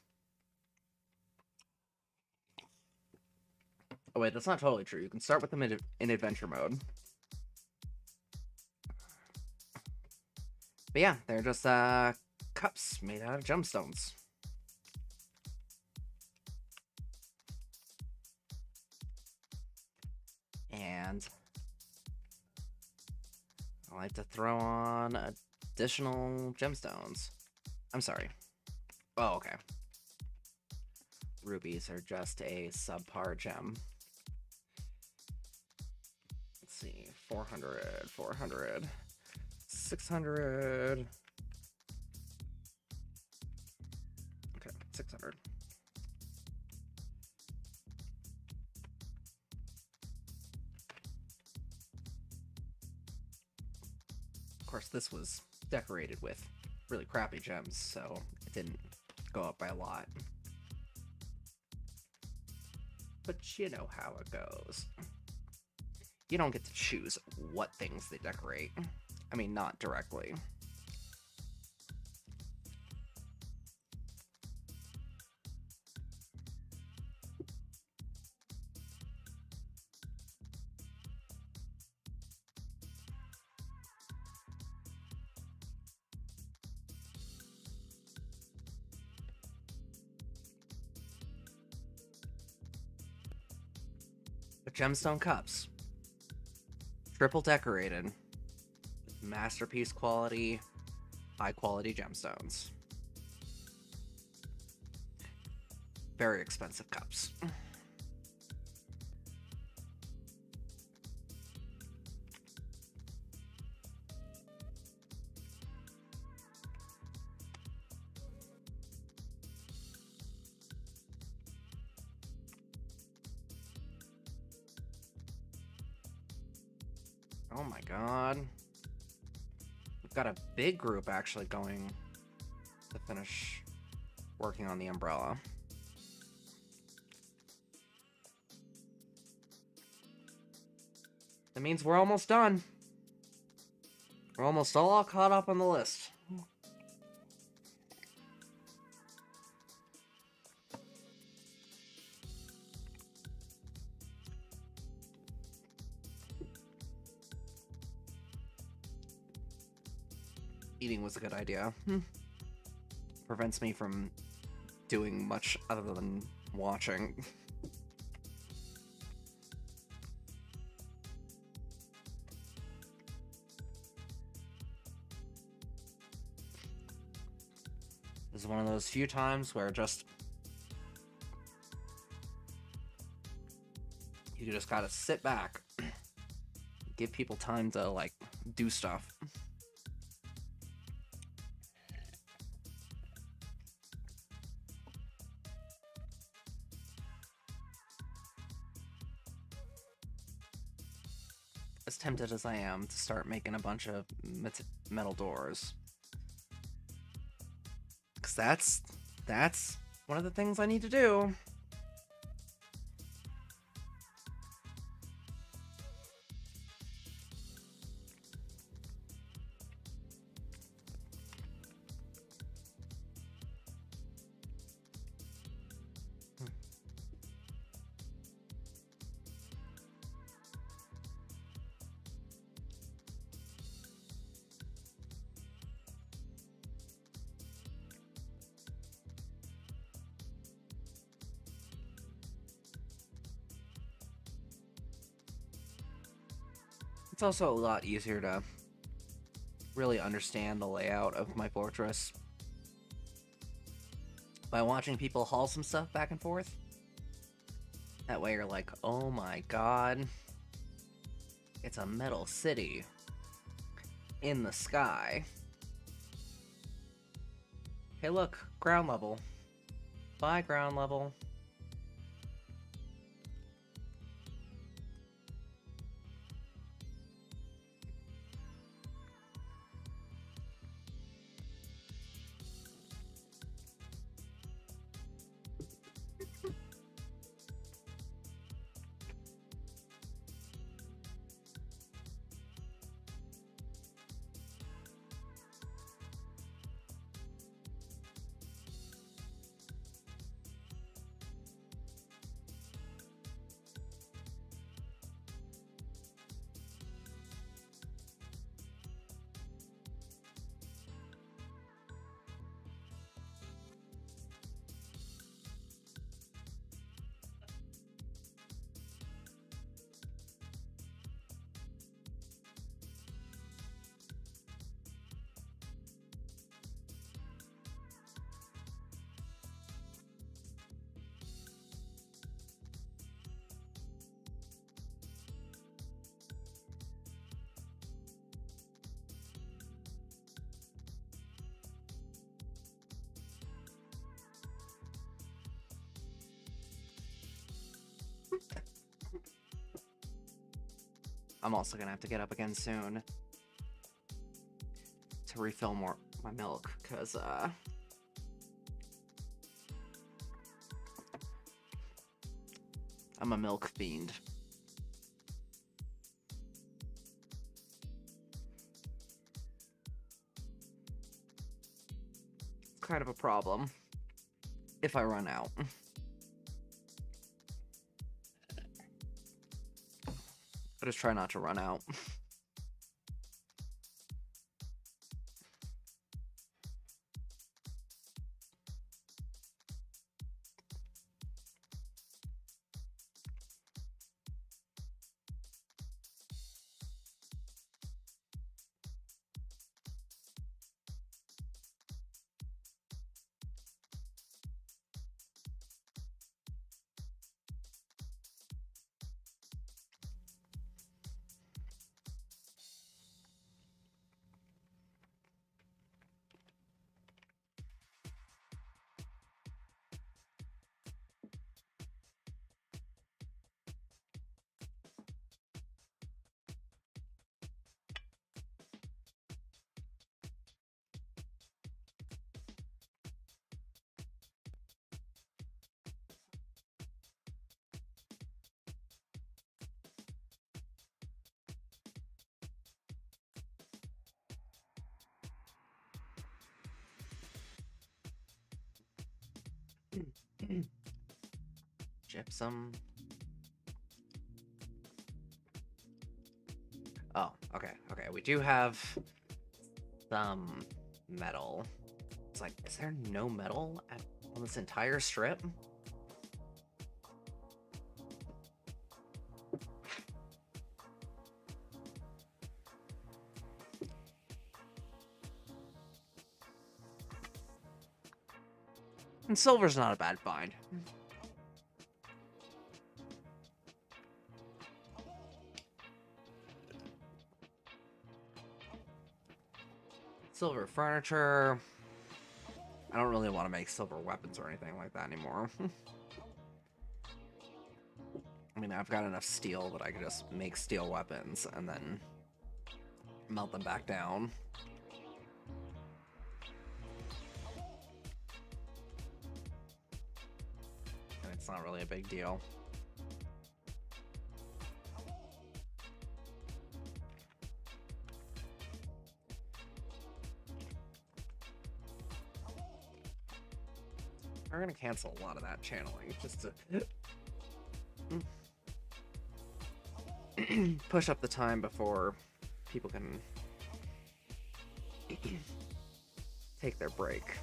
Oh wait, that's not totally true. You can start with them in adventure mode. But yeah, they're just cups made out of gemstones. And I like to throw on additional gemstones. I'm sorry. Oh, okay. Rubies are just a subpar gem. Let's see. 400, 400, 600. 600. Of course, this was decorated with really crappy gems, so it didn't go up by a lot. But you know how it goes. You don't get to choose what things they decorate. I mean, not directly. But gemstone cups. Triple decorated. With masterpiece quality, high quality gemstones. Very expensive cups. Oh my god. We've got a big group actually going to finish working on the umbrella. That means we're almost done. We're almost all caught up on the list. Eating was a good idea. Prevents me from doing much other than watching. This is one of those few times where just you just gotta sit back, give people time to like do stuff. As tempted as I am to start making a bunch of metal doors. Because that's one of the things I need to do. It's also a lot easier to really understand the layout of my fortress by watching people haul some stuff back and forth. That way you're like, oh my god, it's a metal city in the sky. Hey look, ground level. Bye, ground level. I'm also gonna have to get up again soon to refill more my milk, because I'm a milk fiend. It's kind of a problem if I run out. I just try not to run out. Gypsum. Oh, okay, okay. We do have some metal. It's like, is there no metal on this entire strip? And silver's not a bad find. Silver furniture. I don't really want to make silver weapons or anything like that anymore. I mean, I've got enough steel that I could just make steel weapons and then melt them back down. And it's not really a big deal. We're gonna cancel a lot of that channeling just to push up the time before people can take their break.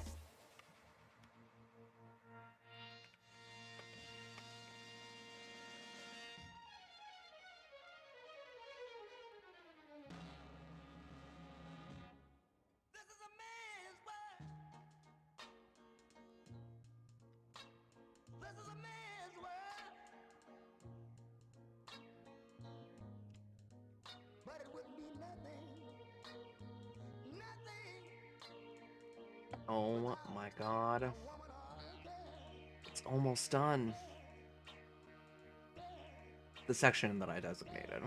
Oh my god. It's almost done. The section that I designated.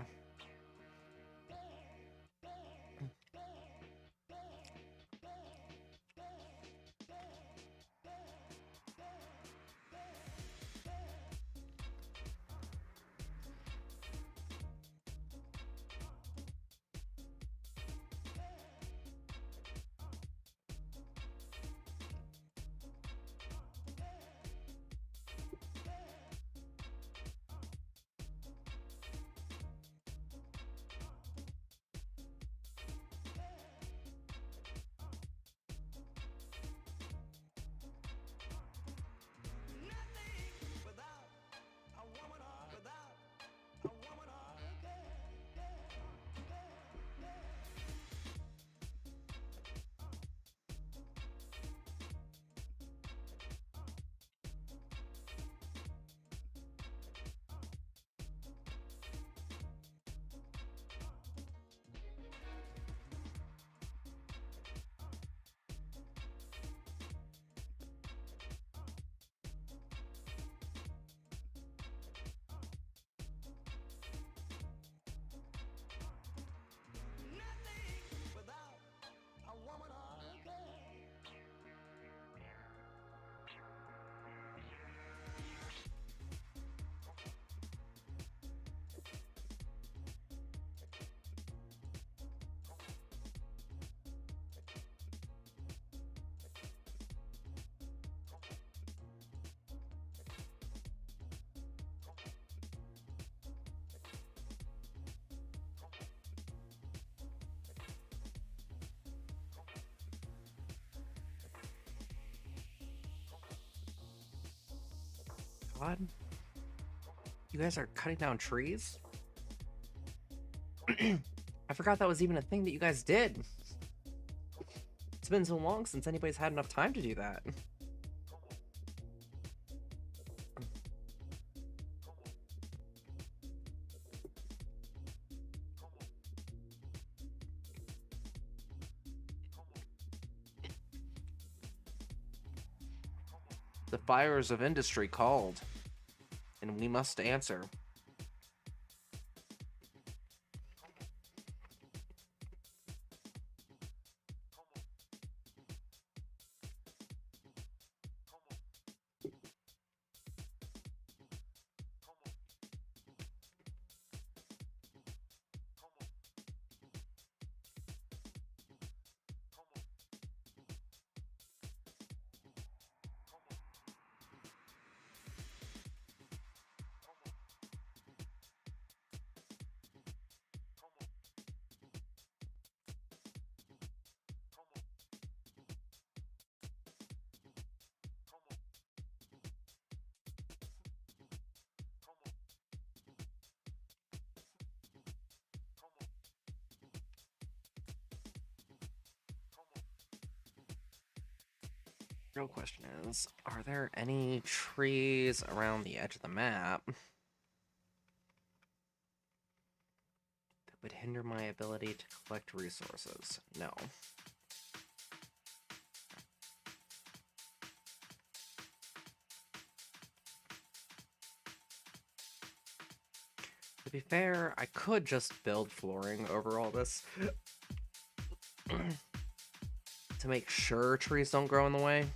god. You guys are cutting down trees? I forgot that was even a thing that you guys did. It's been so long since anybody's had enough time to do that. The fires of industry called, and we must answer. Real question is, are there any trees around the edge of the map that would hinder my ability to collect resources? No. To be fair, I could just build flooring over all this to make sure trees don't grow in the way.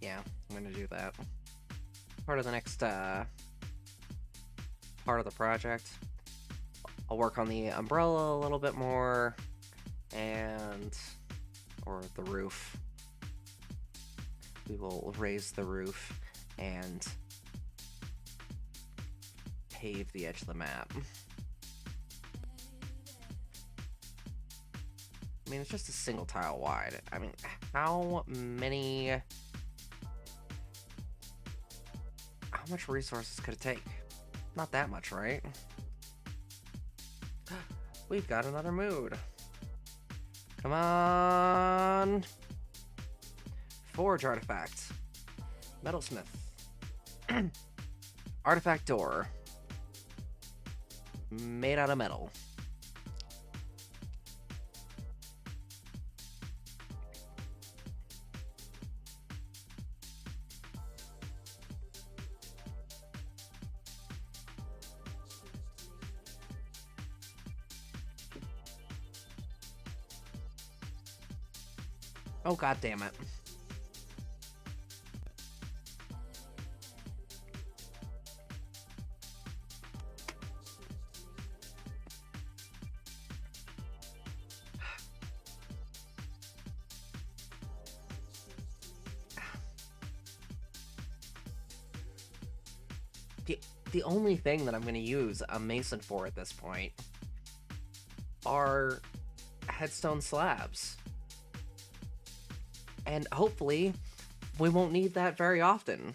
Yeah, I'm gonna do that. Part of the next part of the project. I'll work on the umbrella a little bit more, or the roof. We will raise the roof and pave the edge of the map. I mean, it's just a single tile wide. I mean, how much resources could it take? Not that much, right? We've got another mood. Come on. Forge artifact. Metalsmith. Artifact door. Made out of metal. Oh, god damn it. The only thing that I'm going to use a mason for at this point are headstone slabs. And hopefully, we won't need that very often.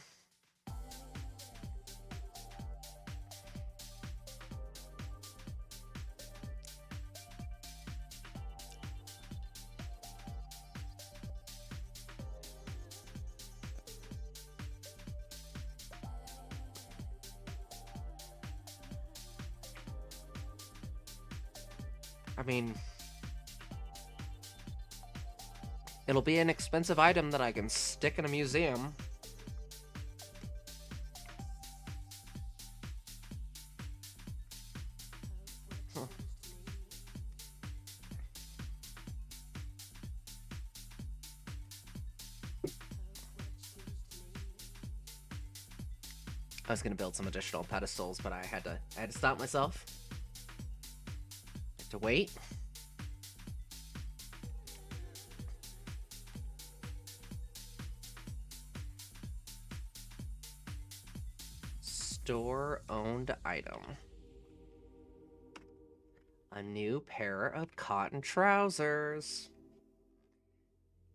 I mean, it'll be an expensive item that I can stick in a museum. Huh. I was gonna build some additional pedestals, but I had to stop myself. To wait. Store owned item. A new pair of cotton trousers.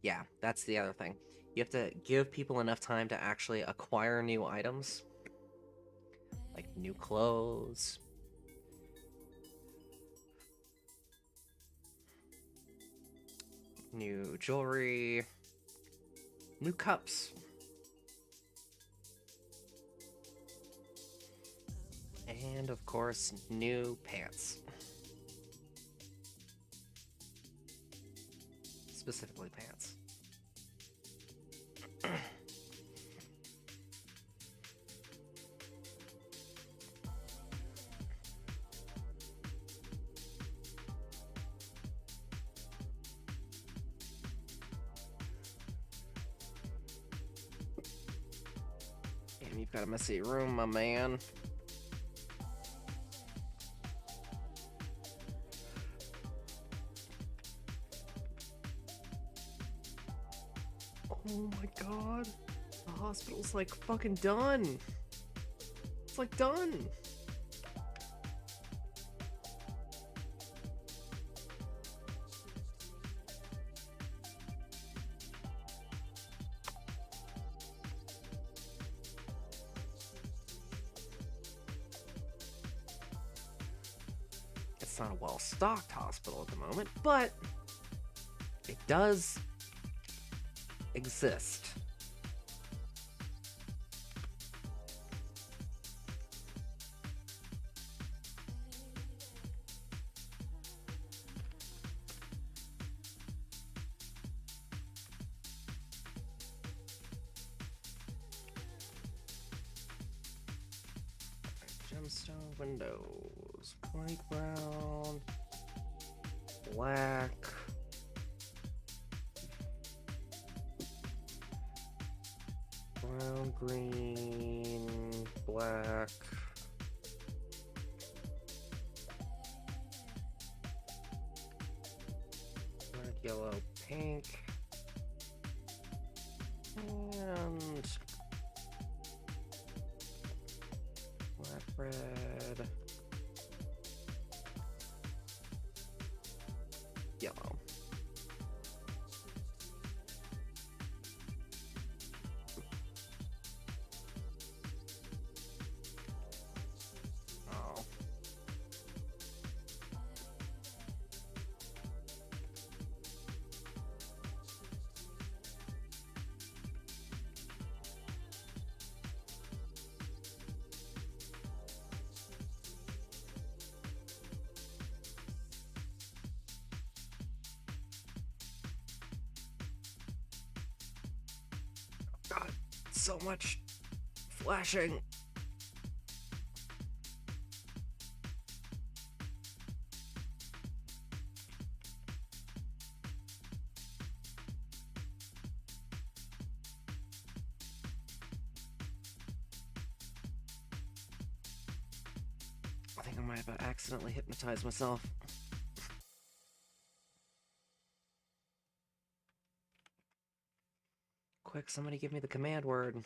Yeah, that's the other thing. You have to give people enough time to actually acquire new items. Like new clothes. New jewelry. New cups. And of course, new pants. Specifically pants. Damn, you've got a messy room, my man. Oh my god. The hospital's like fucking done. It's like done. It's not a well-stocked hospital at the moment, but it does exist. Gemstone windows, white, brown, black. Brown, green, black. Red, yellow, pink. And black, red, yellow. Oh. God, so much flashing. I think I might have accidentally hypnotized myself. Quick, somebody give me the command word.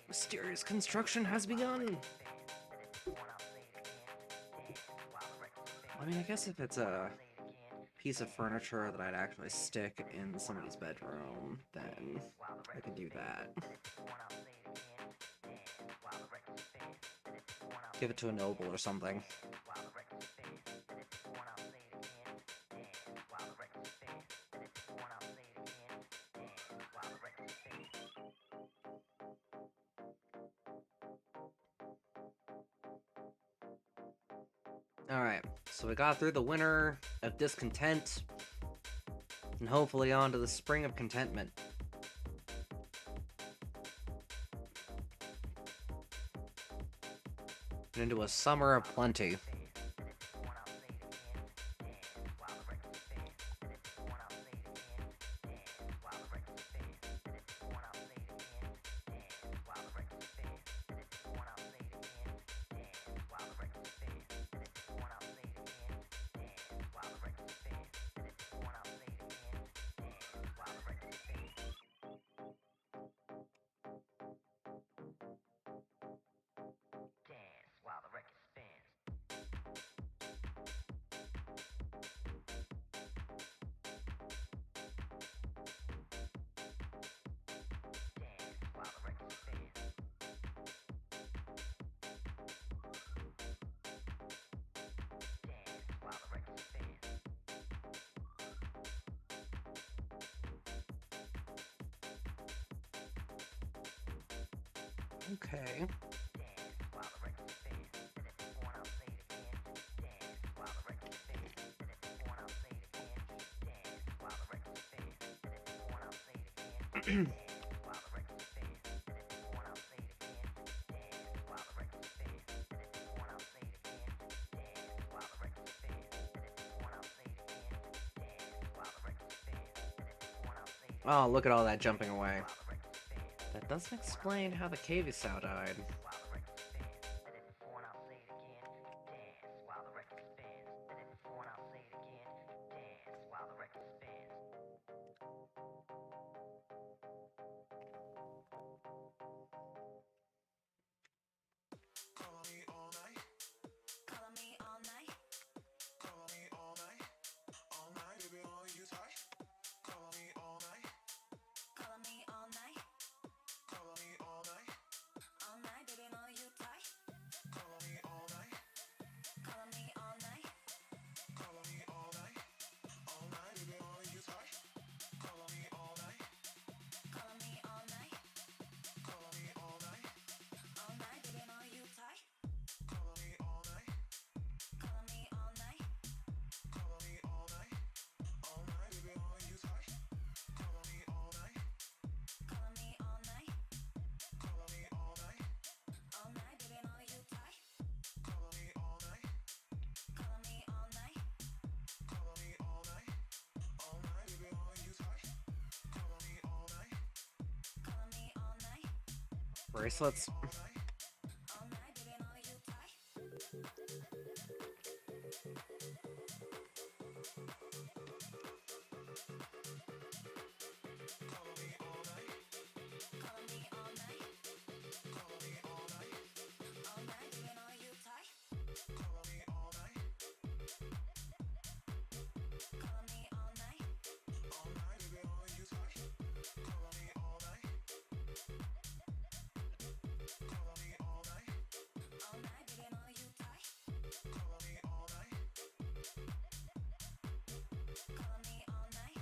Mysterious construction has begun! I mean, I guess if it's a piece of furniture that I'd actually stick in somebody's bedroom, then I could do that. Give it to a noble or something. Alright, so we got through the winter of discontent, and hopefully on to the spring of contentment. And into a summer of plenty. Okay. Oh, look at all that jumping away. That doesn't explain how the Cavisow died. Call me all night. Call me all night. Call me all night. All night, baby, on you tight. Call me all night. Call me all night. Call me all night. All night, baby, on you tight. Call me all night. Call me all night. Call me all night. All night, baby, on you tight. Call me all night. Call me all night. Call me all night. All night, baby, on you tight. Call me all night. Call me all night. Call me all night. All night, baby, on you tight. Call me all night. Call me all night. Call me all night. All night, baby, on you tight. Call me all night. Call me all night. Call me all night. All night, baby, on you tight. Call me all night. Call me all night. Bracelets. All night, baby, on you tight. Call me all night. Call me all night. Call me all night. All night, baby, on you tight. Call me all night. Call me all night. All night, baby, on you tight. Call me all night. Call me all night. All night, baby, on you tight. Call me all night. Call me all night.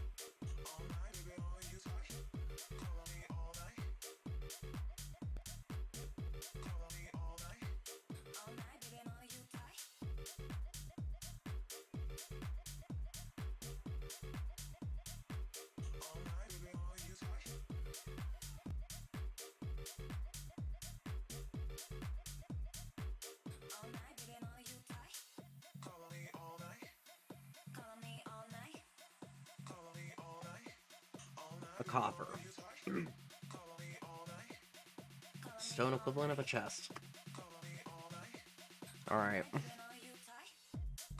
All night, baby, on you tight. Call me all night. Call me all night. All night, baby, on you tight. All night, baby, on you tight. All night, baby, on you tight. Call me all night. Call me all night. Call me all night. All night. A coffer. Call me all night. Stone equivalent of a chest. Call me all night. Alright, On you tight.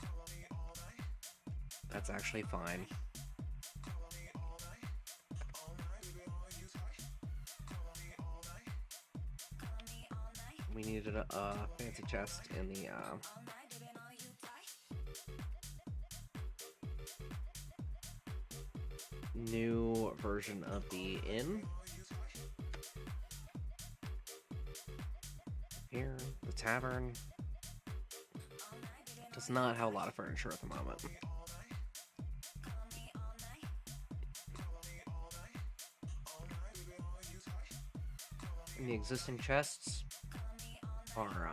Call me all night. that's actually fine. Call me all night. All night, baby, on you tight. Call me all night. We needed a fancy chest in the new version of the inn. Here, the tavern does not have a lot of furniture at the moment. And the existing chests are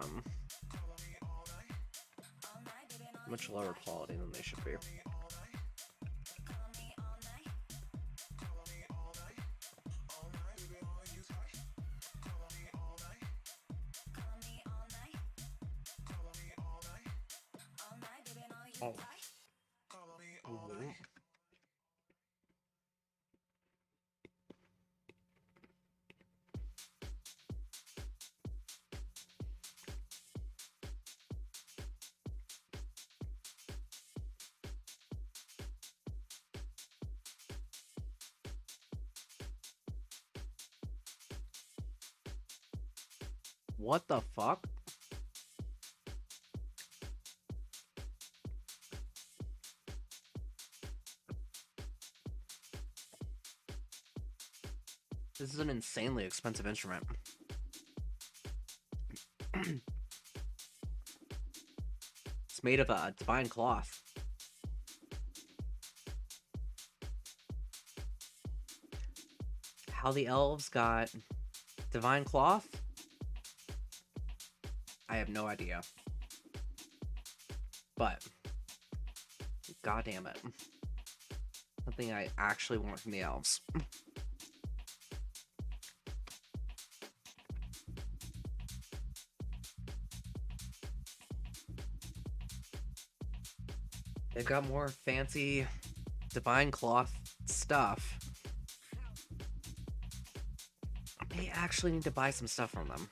much lower quality than they should be. Oh. Mm-hmm. What the fuck? This is an insanely expensive instrument. It's made of a divine cloth. How the elves got divine cloth? I have no idea. But, god damn it. Something I actually want from the elves. They've got more fancy divine cloth stuff. They actually need to buy some stuff from them.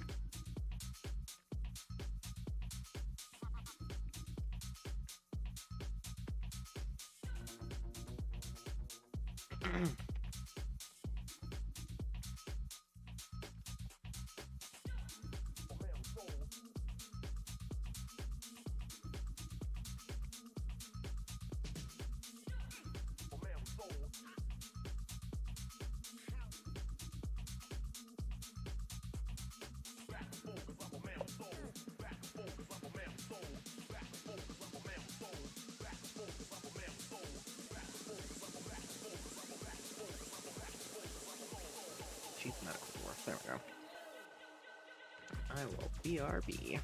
Chief Medical Dwarf. There we go. I will BRB.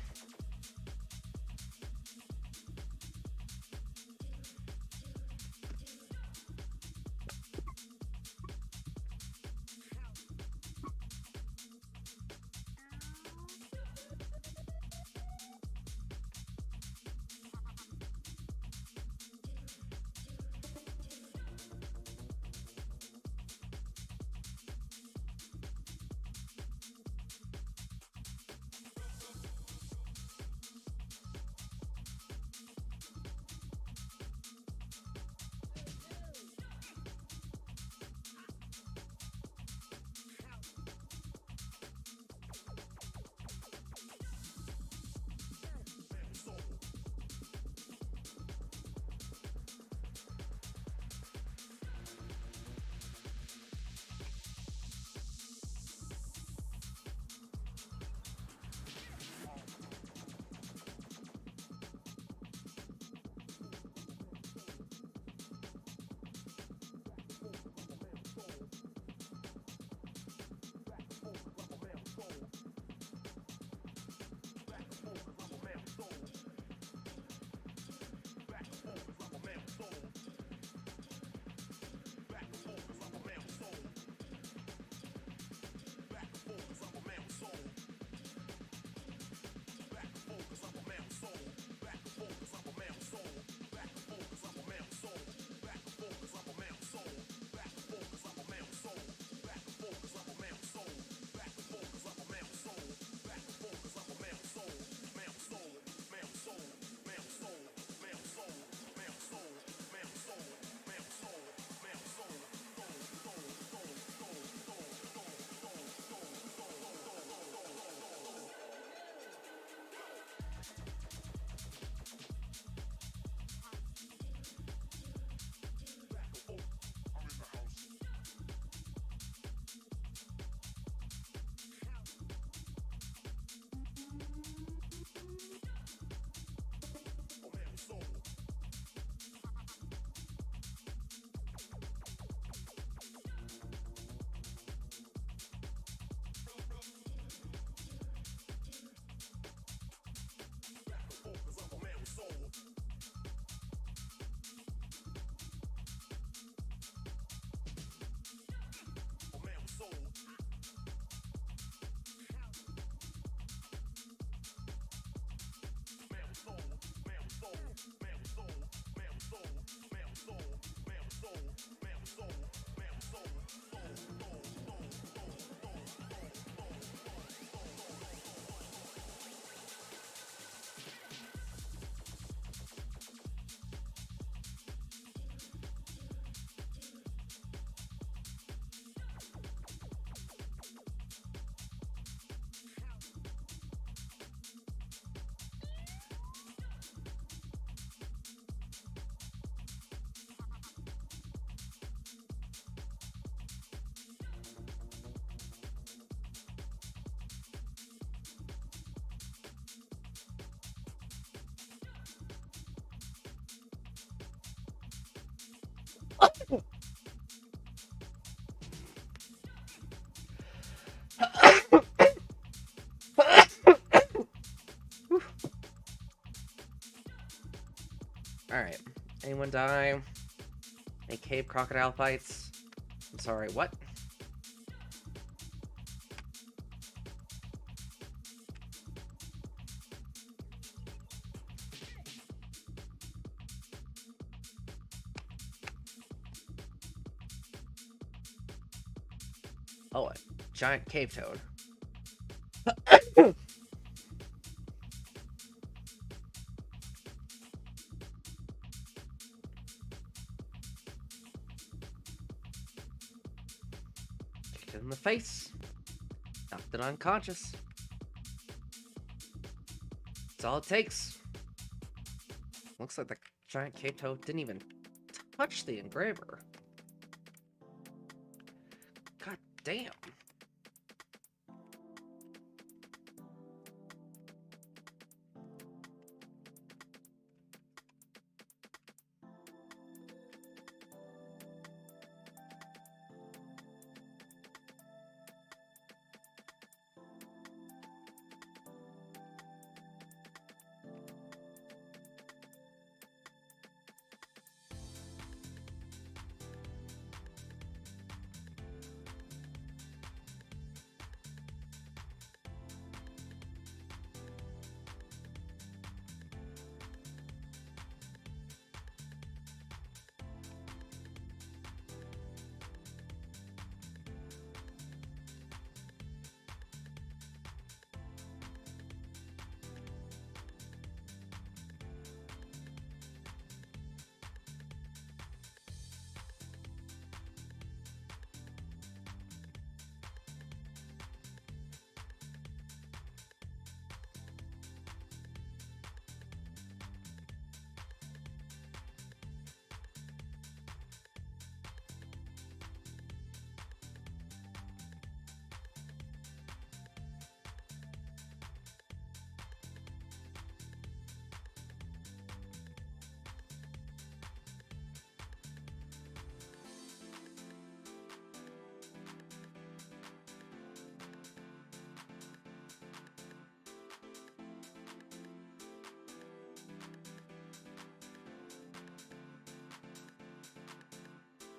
Alright. Anyone die? Any cave crocodile fights? I'm sorry, what? Oh, a giant cave toad. Kicked it in the face. Knocked it unconscious. That's all it takes. Looks like the giant cave toad didn't even touch the engraver. God damn.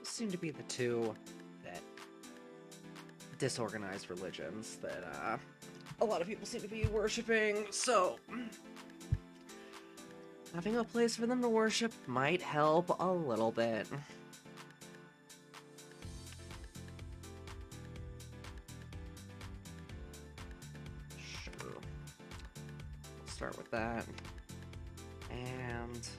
Seem to be the two that disorganized religions that a lot of people seem to be worshipping, so having a place for them to worship might help a little bit. Sure. Let's start with that. And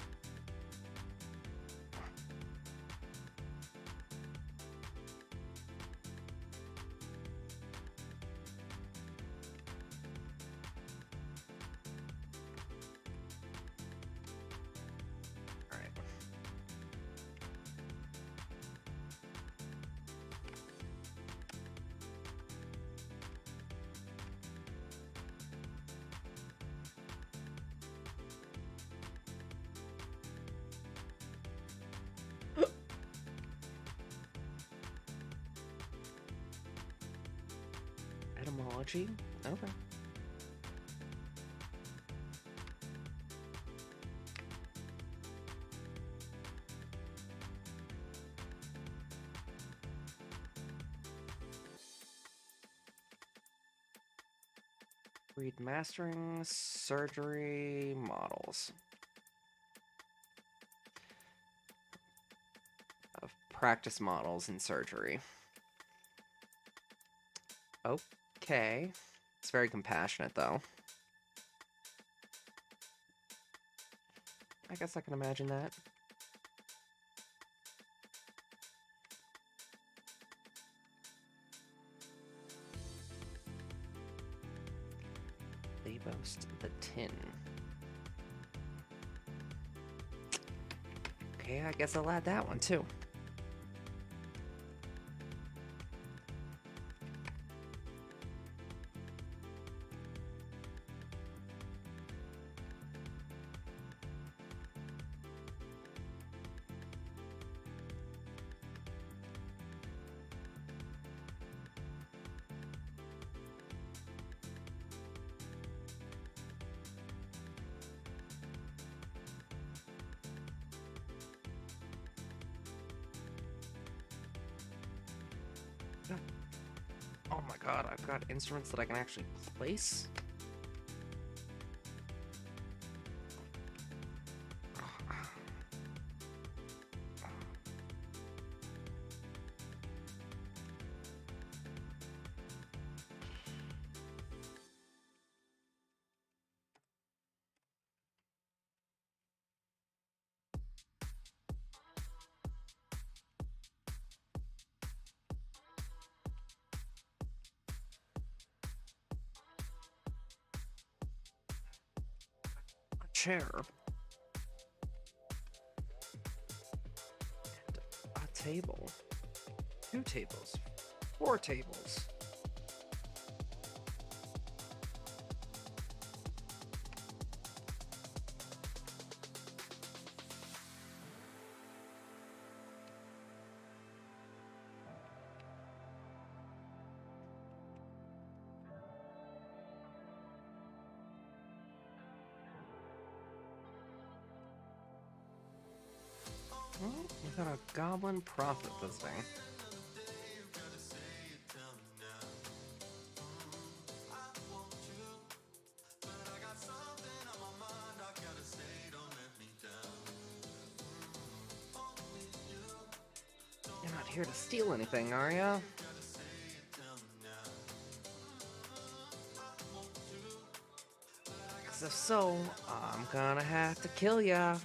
etymology? Okay. Read mastering surgery models of practice models in surgery. Okay. It's very compassionate, though. I guess I can imagine that. They boast the tin. Okay, I guess I'll add that one, too. god, I've got instruments that I can actually place. Chair and a table, 2 tables, 4 tables. Well, we got a goblin prophet visiting. You're not here to steal anything, are ya? 'Cause if so, I'm gonna have to kill ya.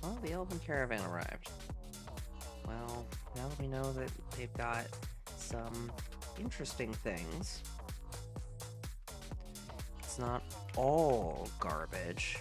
Well, the Elven Caravan arrived. Well, now that we know that they've got some interesting things, it's not all garbage.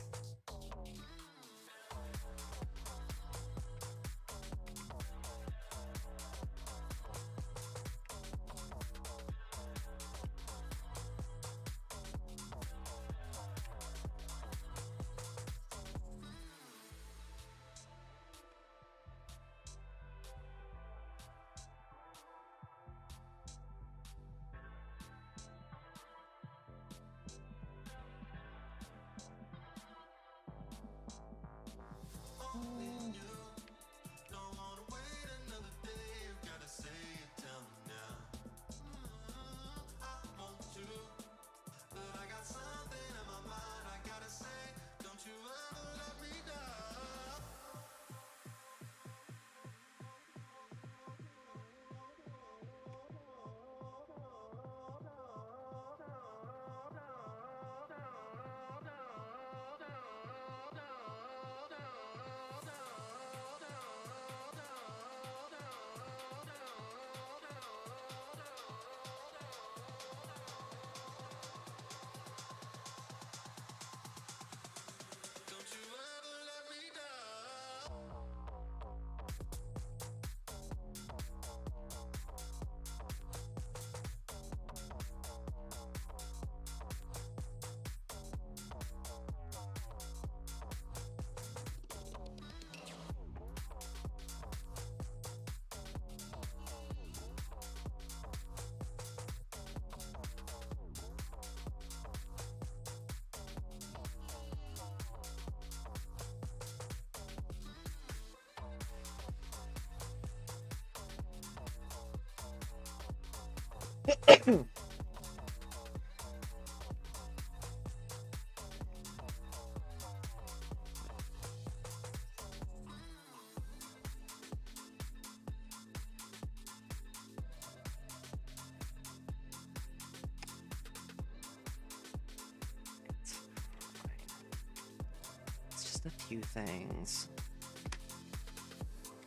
It's just a few things.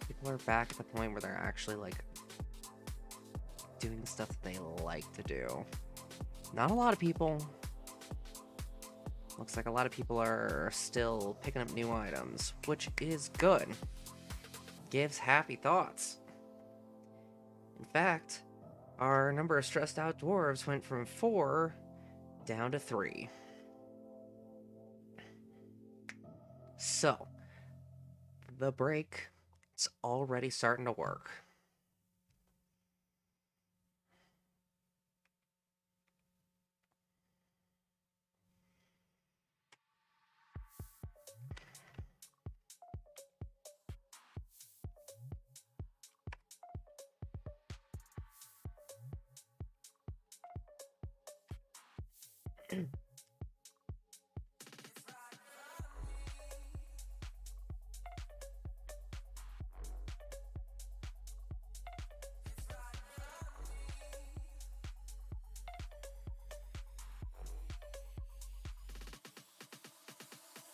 People are back at the point where they're actually like doing stuff that they like to do. Not a lot of people. Looks like a lot of people are still picking up new items, which is good. Gives happy thoughts. fact, our number of stressed out dwarves went from 4 down to 3. So, the break, it's already starting to work.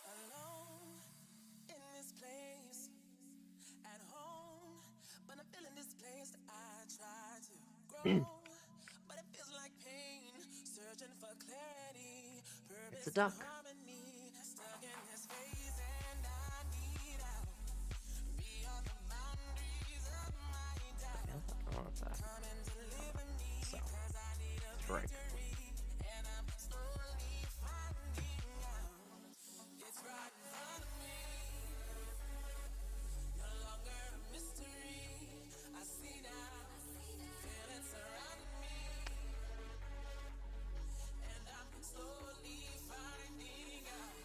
Alone in this place, at home, but I'm feeling displaced. I try to grow, but it feels like pain. Searching for clarity, It's a purpose and duck. harmony. Stuck in this phase and I need out beyond the boundaries of my doubt. Oh, that's that. Come and deliver me, So, 'cause I need a let's break. victory, and I'm slowly finding out it's right in front of me. No longer a mystery. I see now, feel it surrounding me, and I'm slowly finding out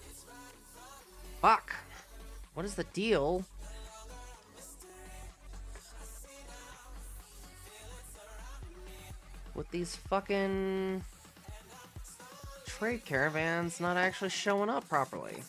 it's right in front of me. Fuck! What is the deal with these fucking trade caravans not actually showing up properly?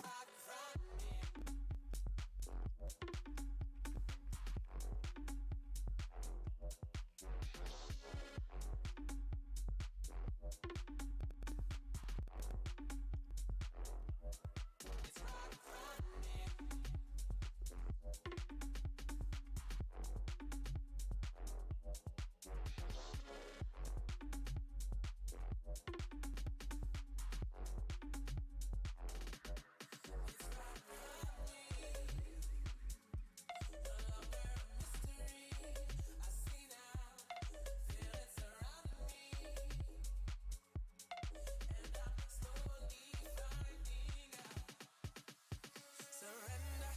Surrender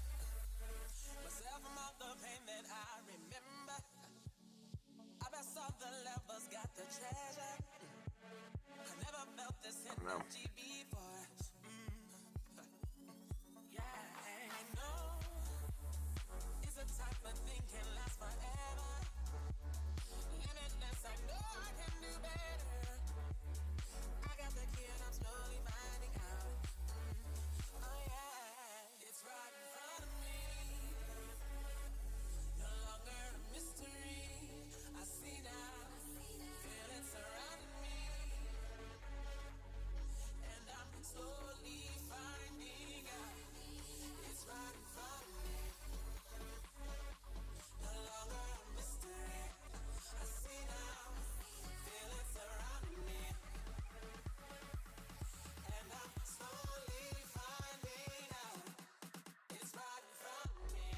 myself from all the pain that I remember. I bet all the levels got the treasure. I never felt this No. energy before. Yeah, and I know it's a type of thing can last forever. Limitless, I know I can do better. I got the key and I'm slowly finding out. Oh yeah, it's right in front of me. No longer a mystery. I see now, feel it surrounding me, and I'm slowly finding out it's right in front of me. No longer a mystery. I see now, feel it surrounding me, and I'm slowly finding out it's right in front of me.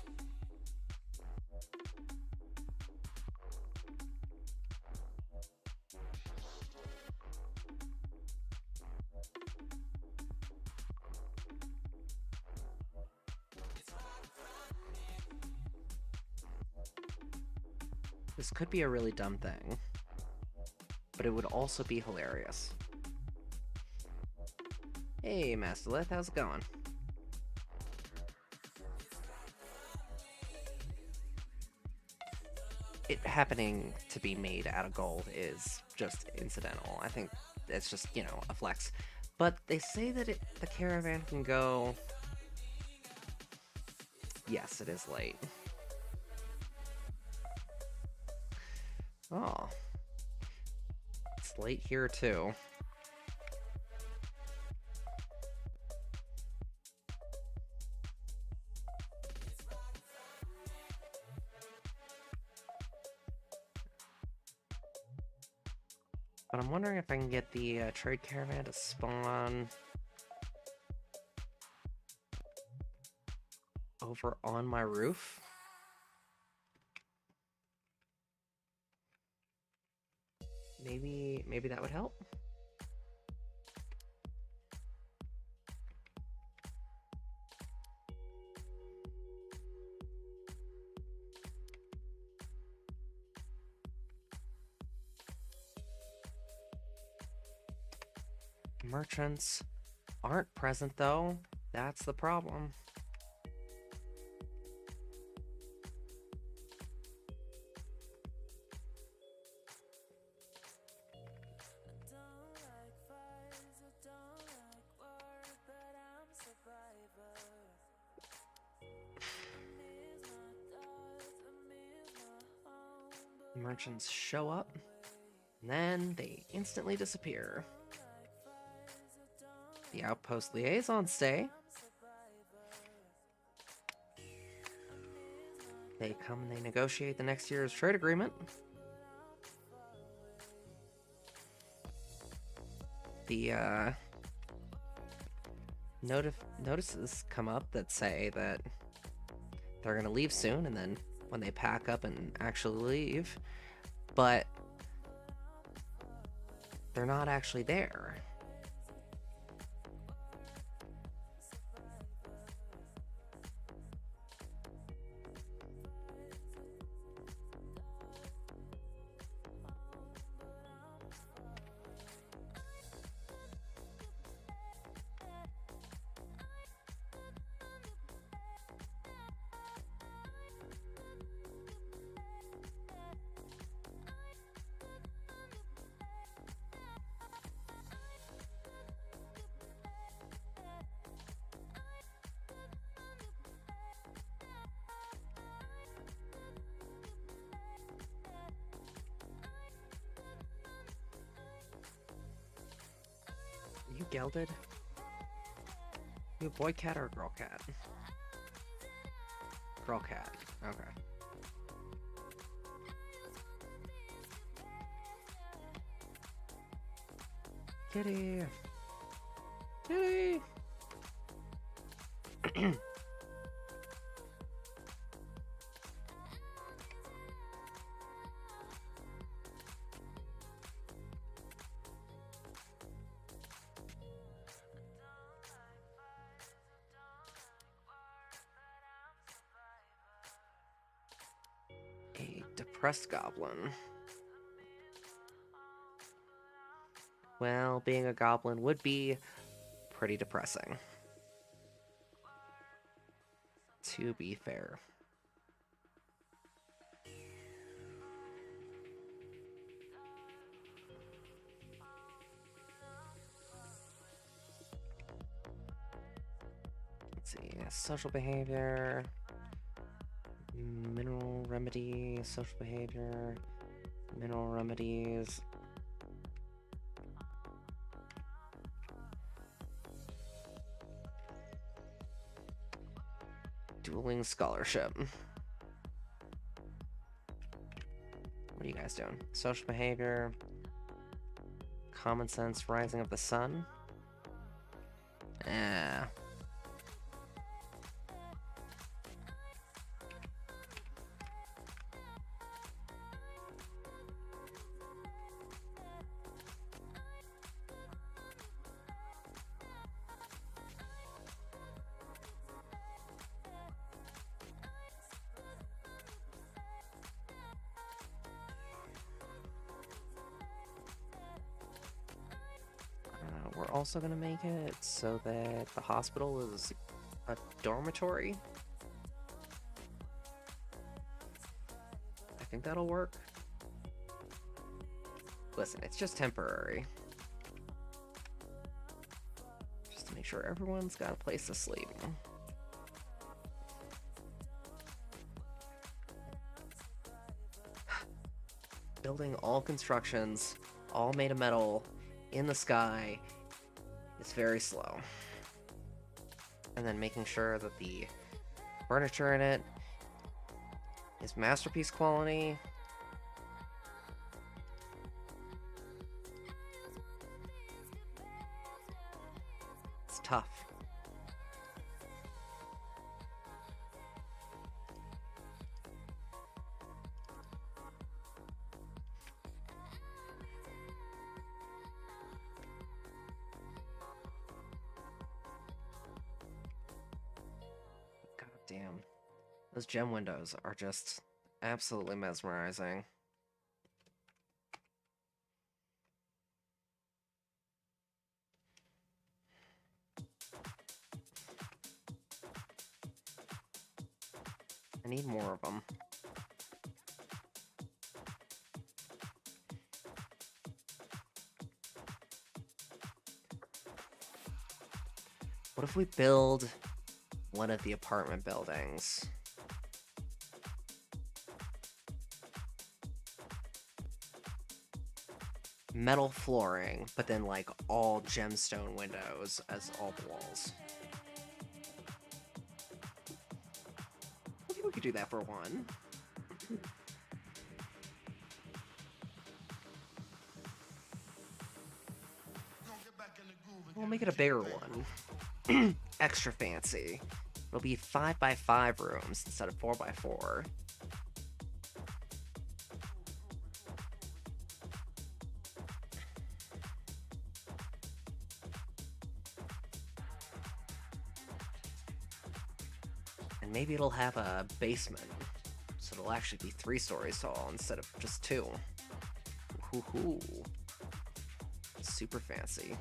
This could be a really dumb thing, but it would also be hilarious. Hey, Masterlith, how's it going? It happening to be made out of gold is just incidental. I think it's just, you know, a flex. But they say that the caravan can go... Yes, it is late. Oh. It's late here, too. But I'm wondering if I can get the trade caravan to spawn over on my roof. maybe that would help. Merchants aren't present though. That's the problem. Merchants show up, and then they instantly disappear. The outpost liaisons stay. They come and they negotiate the next year's trade agreement. The notices come up that say that they're going to leave soon, and then when they pack up and actually leave, but they're not actually there. You gelded? You a boy cat or a girl cat? Girl cat. Okay. Kitty! Kitty! A depressed goblin. Well, being a goblin would be pretty depressing, to be fair. Let's see, social behavior, mineral remedy, social behavior, mineral remedies. Dueling scholarship. What are you guys doing? Social behavior, common sense, rising of the sun. We're also gonna make it so that the hospital is a dormitory. I think that'll work. Listen, it's just temporary. Just to make sure everyone's got a place to sleep. Building all constructions, all made of metal, in the sky, is very slow. And then making sure that the furniture in it is masterpiece quality. It's tough. Those gem windows are just absolutely mesmerizing. I need more of them. What if we build one of the apartment buildings? Metal flooring, but then like all gemstone windows as all the walls. I think we could do that for one. We'll make it a bigger one. Extra fancy. It'll be 5x5 rooms instead of 4x4. And maybe it'll have a basement, so it'll actually be 3 stories tall instead of just 2. Hoo-hoo. Super fancy.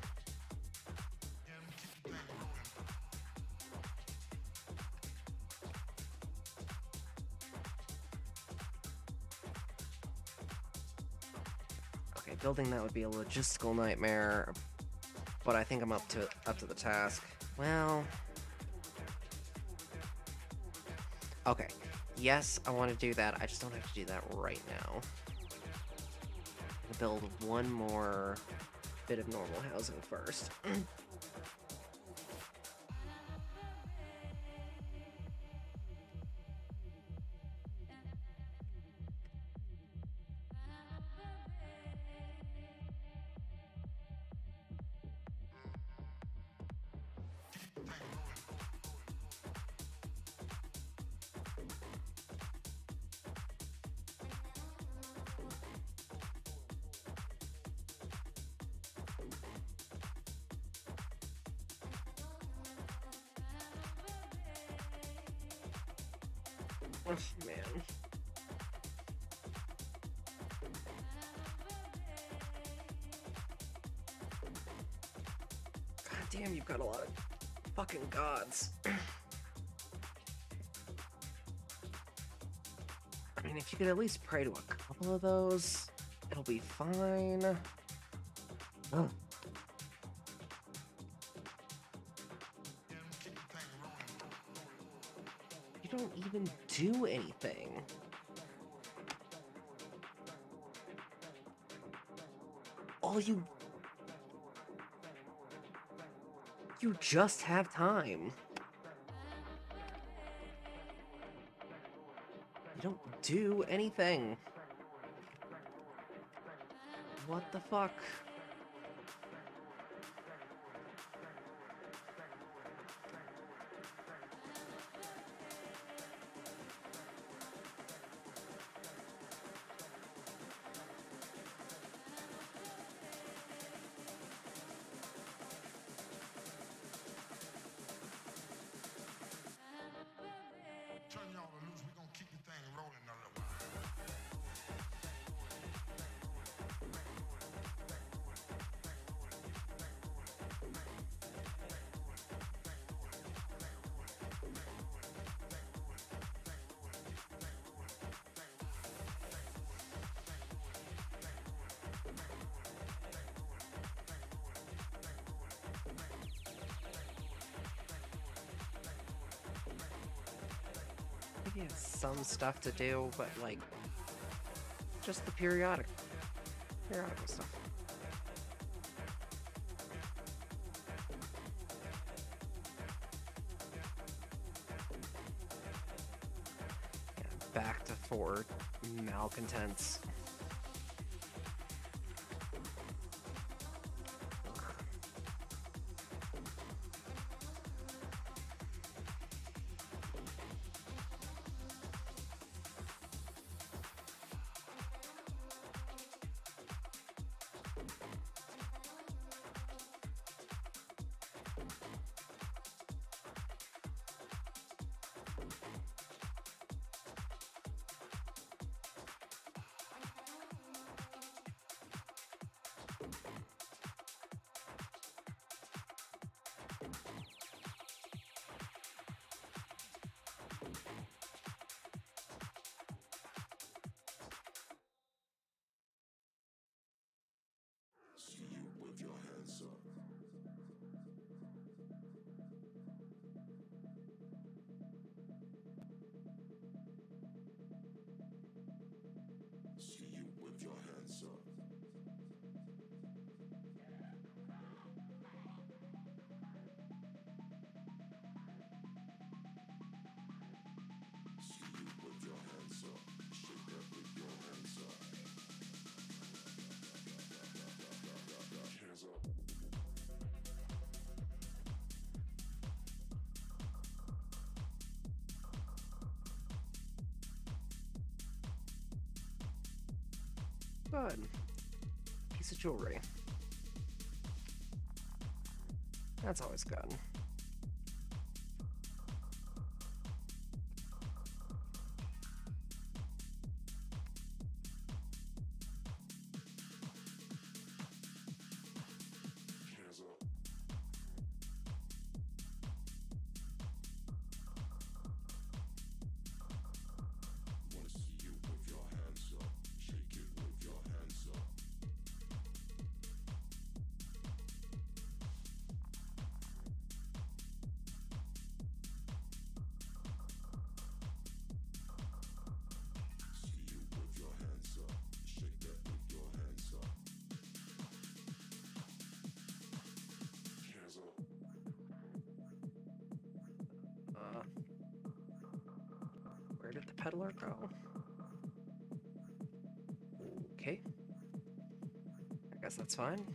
Okay, building that would be a logistical nightmare, but I think I'm up to the task. Well, okay. Yes, I want to do that. I just don't have to do that right now. I'm gonna build one more bit of normal housing first. Oh, man. God damn, you've got a lot of fucking gods. I mean, if you could at least pray to a couple of those, it'll be fine. Oh. You don't even do anything. You just have time. You don't do anything. What the fuck? Turn y'all loose, we gonna keep the thing rolling a little while. Maybe it's some stuff to do, but like just the periodical stuff. Yeah, back to 4 malcontents. Good. Piece of jewelry. That's always good. Hands up. Wanna see you with your hands up. Shake it with your hands up. See you with your hands up. Shake that with your hands up. Hands up. Where did the peddler go? Okay. I guess that's fine.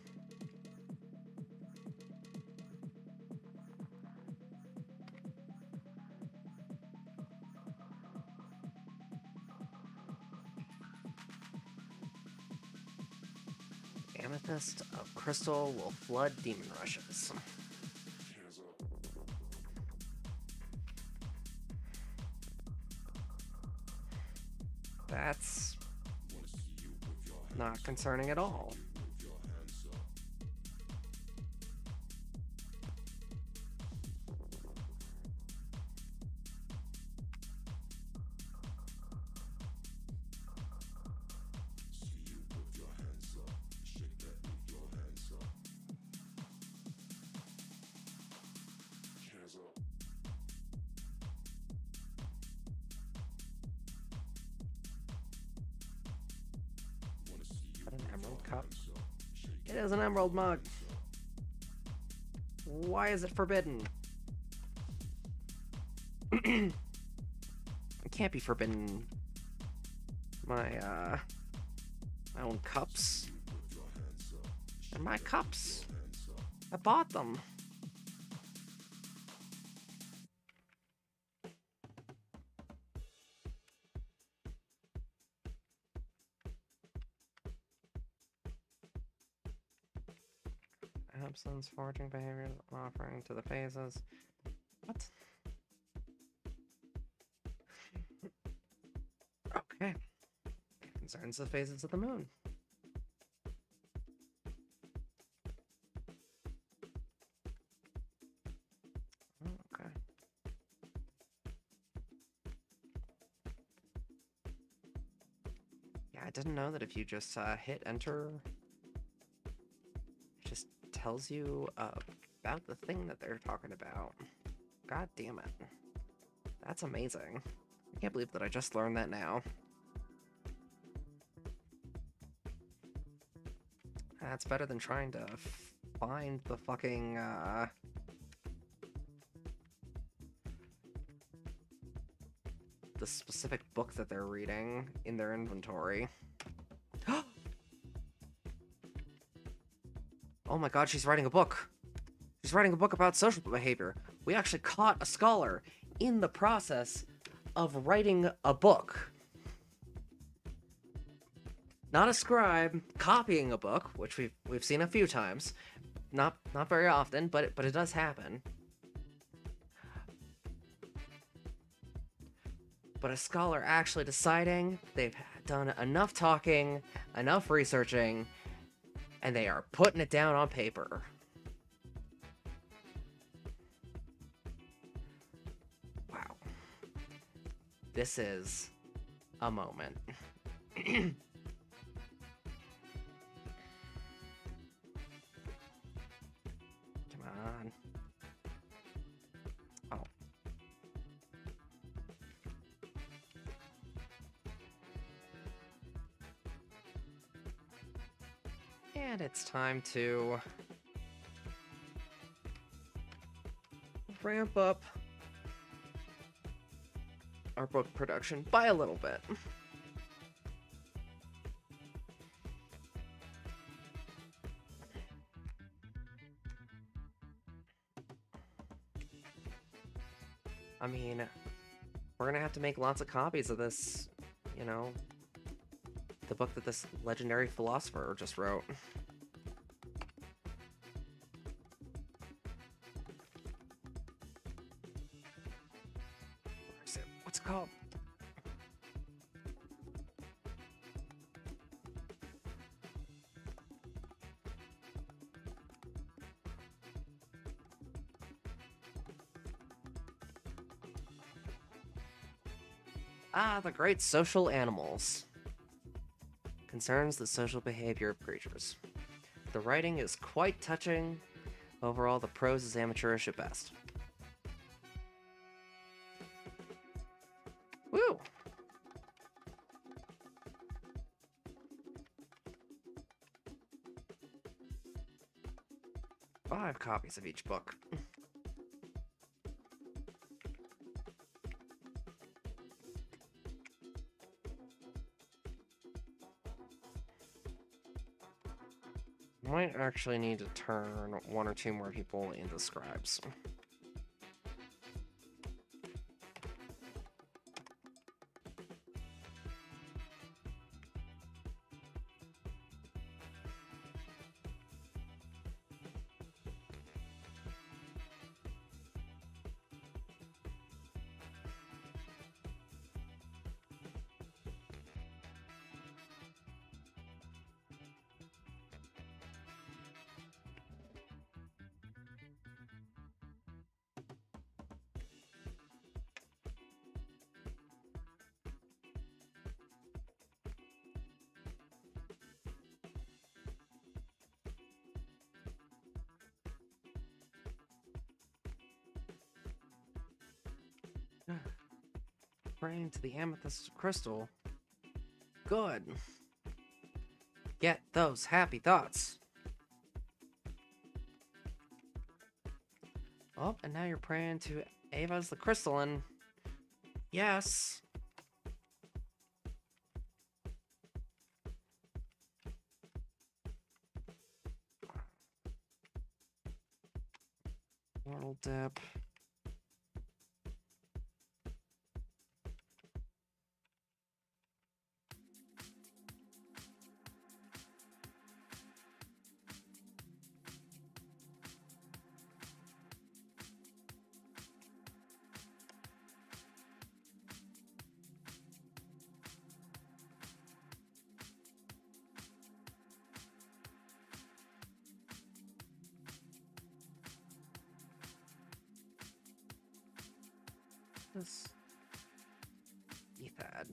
Amethyst of crystal will flood demon rushes. Hands up. That's Wanna see you with your hands not concerning at all. with your hands up. See you with your hands up. Shake that with your hands up. Hands up. Wanna see you An with emerald your cup. hands up. Shake It is an emerald mug. Why is it forbidden? It can't be forbidden. My own cups. with your hands up. They're my cups. Hands up. I bought them. Absence, foraging behaviors, offering to the phases. What? Okay. Concerns the phases of the moon. Okay. Yeah, I didn't know that if you just hit enter, it just tells you about the thing that they're talking about. God damn it. That's amazing. I can't believe that I just learned that now. That's better than trying to find the fucking, the specific book that they're reading in their inventory. Oh my god, she's writing a book. She's writing a book about social behavior. We actually caught a scholar in the process of writing a book. Not a scribe copying a book, which we've seen a few times. Not very often, but it does happen. But a scholar actually deciding they've done enough talking, enough researching, and they are putting it down on paper. Wow. This is a moment. Come on. Oh. And it's time to ramp up our book production by a little bit. I mean, we're gonna have to make lots of copies of this, you know, the book that this legendary philosopher just wrote. What's it called? Ah, the Great Social Animals. Concerns the social behavior of creatures. The writing is quite touching. Overall, the prose is amateurish at best. Woo! Five copies of each book. Might actually need to turn one or two more people into scribes. Praying to the amethyst crystal. Good. Get those happy thoughts. Oh, and now you're praying to Ava's the crystalline. Yes. Mortal dip. This Ethad.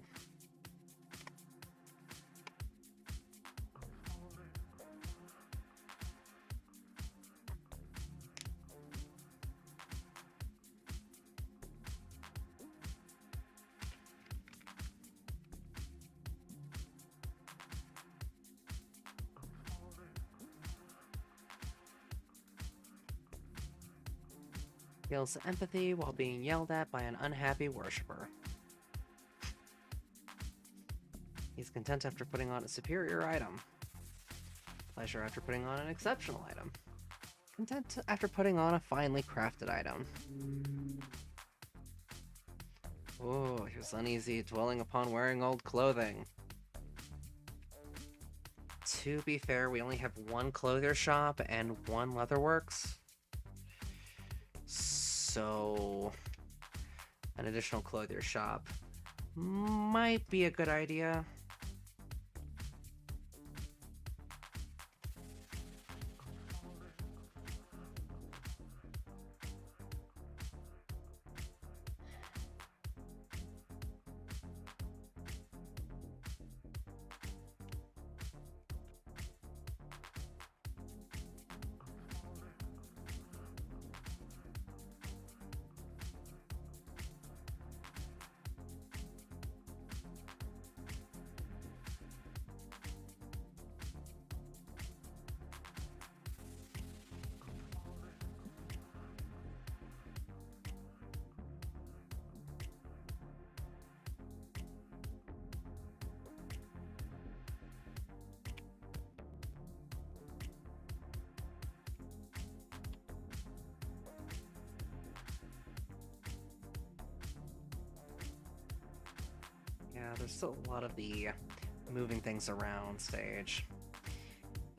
Feels empathy while being yelled at by an unhappy worshiper. He's content after putting on a superior item. Pleasure after putting on an exceptional item. Content after putting on a finely crafted item. Oh, he was uneasy, dwelling upon wearing old clothing. To be fair, we only have one clothier shop and one leatherworks. So, an additional clothier shop might be a good idea. Yeah, there's still a lot of the moving things around stage.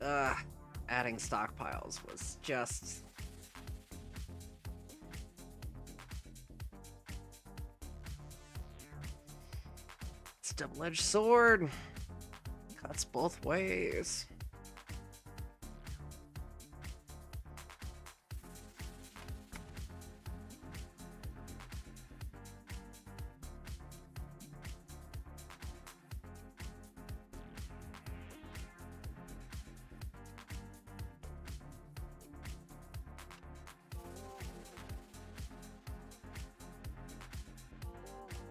Adding stockpiles was just... It's a double-edged sword. Cuts both ways.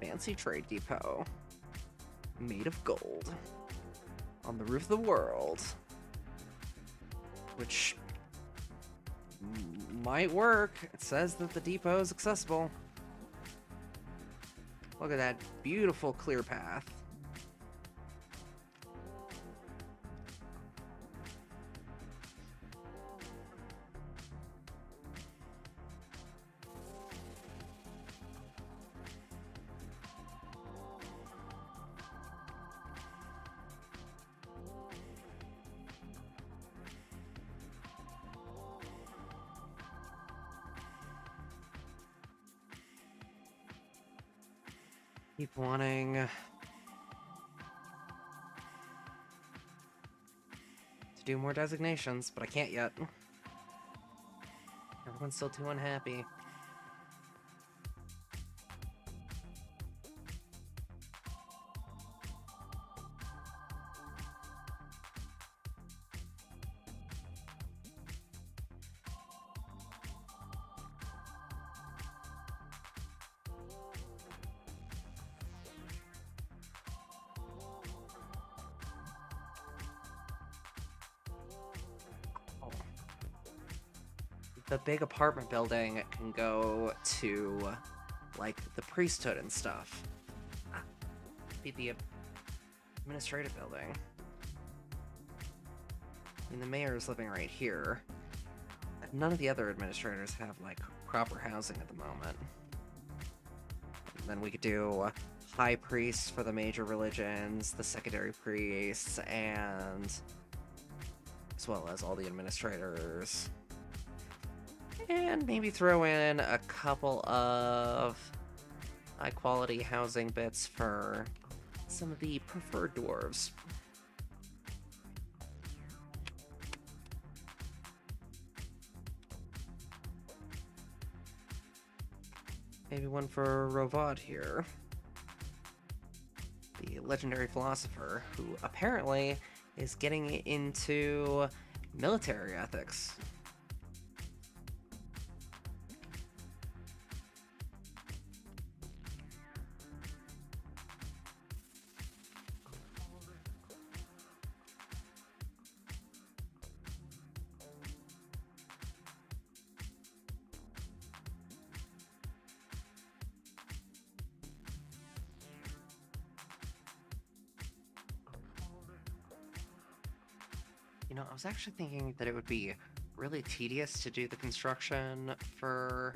Fancy trade depot. Made of gold. On the roof of the world. Which might work. It says that the depot is accessible. Look at that beautiful clear path. Keep wanting to do more designations, but I can't yet. Everyone's still too unhappy. The big apartment building can go to, like, the priesthood and stuff. Be the administrative building. I mean, the mayor is living right here. None of the other administrators have, like, proper housing at the moment. And then we could do high priests for the major religions, the secondary priests, and as well as all the administrators. And maybe throw in a couple of high-quality housing bits for some of the preferred dwarves. Maybe one for Rovad here. The legendary philosopher, who apparently is getting into military ethics. You know, I was actually thinking that it would be really tedious to do the construction for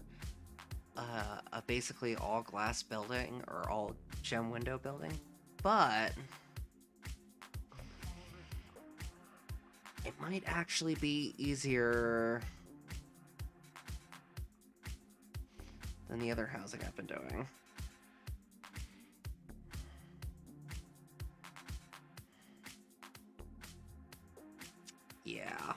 a basically all glass building or all gem window building, but it might actually be easier than the other housing I've been doing. Yeah.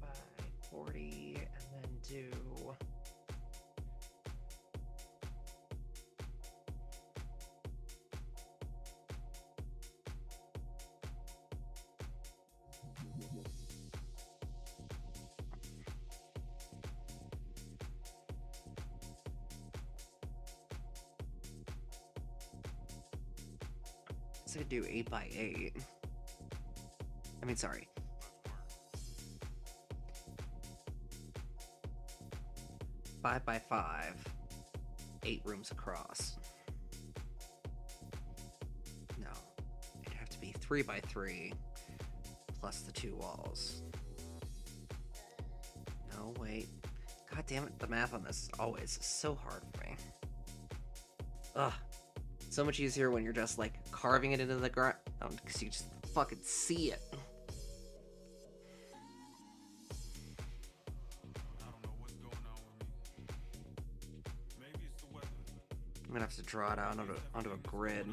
By 40 and then do guess I could do 8 by 8. I mean, sorry. 5 by 5. 8 rooms across. No. It'd have to be 3 by 3 plus the 2 walls. No, wait. God damn it, the math on this is always so hard for me. Ugh. So much easier when you're just, like, carving it into the ground, because you just fucking see it. I'm gonna have to draw it out onto a grid.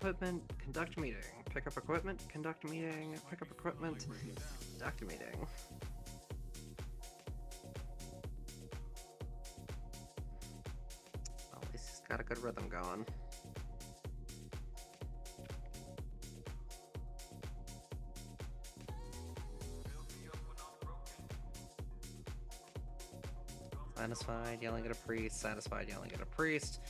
Equipment, conduct meeting. Pick up equipment, conduct meeting. Pick up equipment, conduct meeting. Well, at least he's got a good rhythm going. Satisfied, yelling at a priest. Satisfied, yelling at a priest.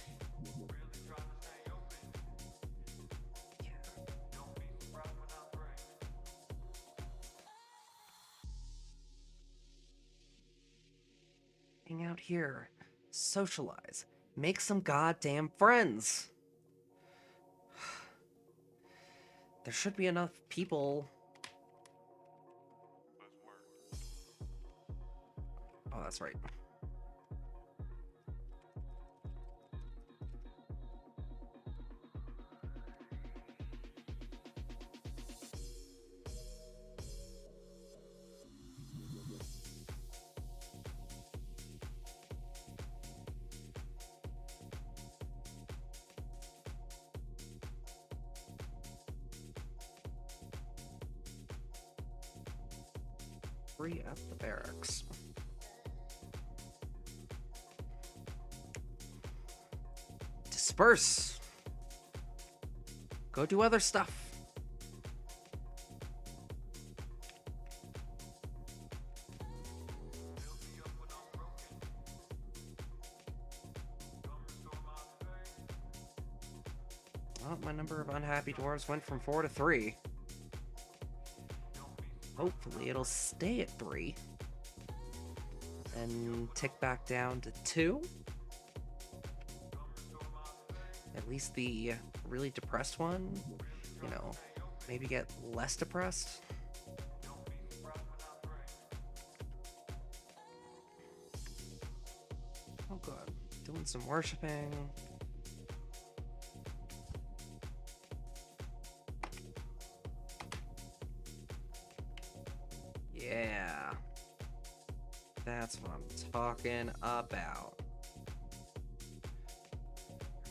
Hang out here. Socialize. Make some goddamn friends. There should be enough people. Oh, that's right. Free up the barracks. Disperse. Go do other stuff. Well, my number of unhappy dwarves went from 4 to 3. Hopefully it'll stay at 3 and tick back down to 2. At least the really depressed one, you know, maybe get less depressed. Oh god, doing some worshiping. Yeah, that's what I'm talking about.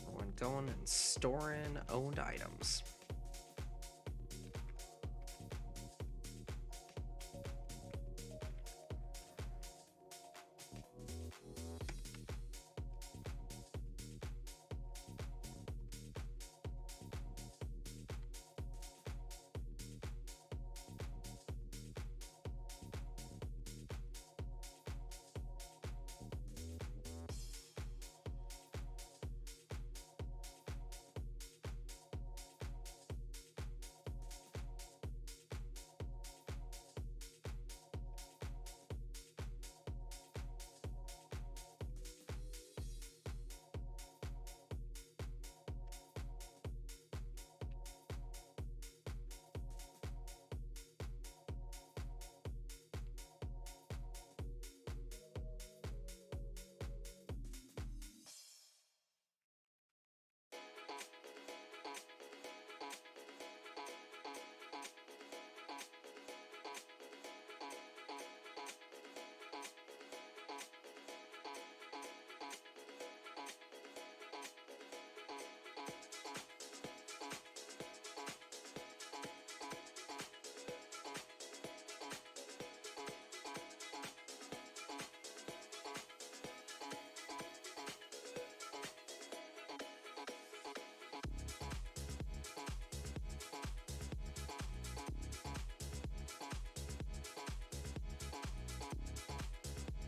Everyone going and storing owned items.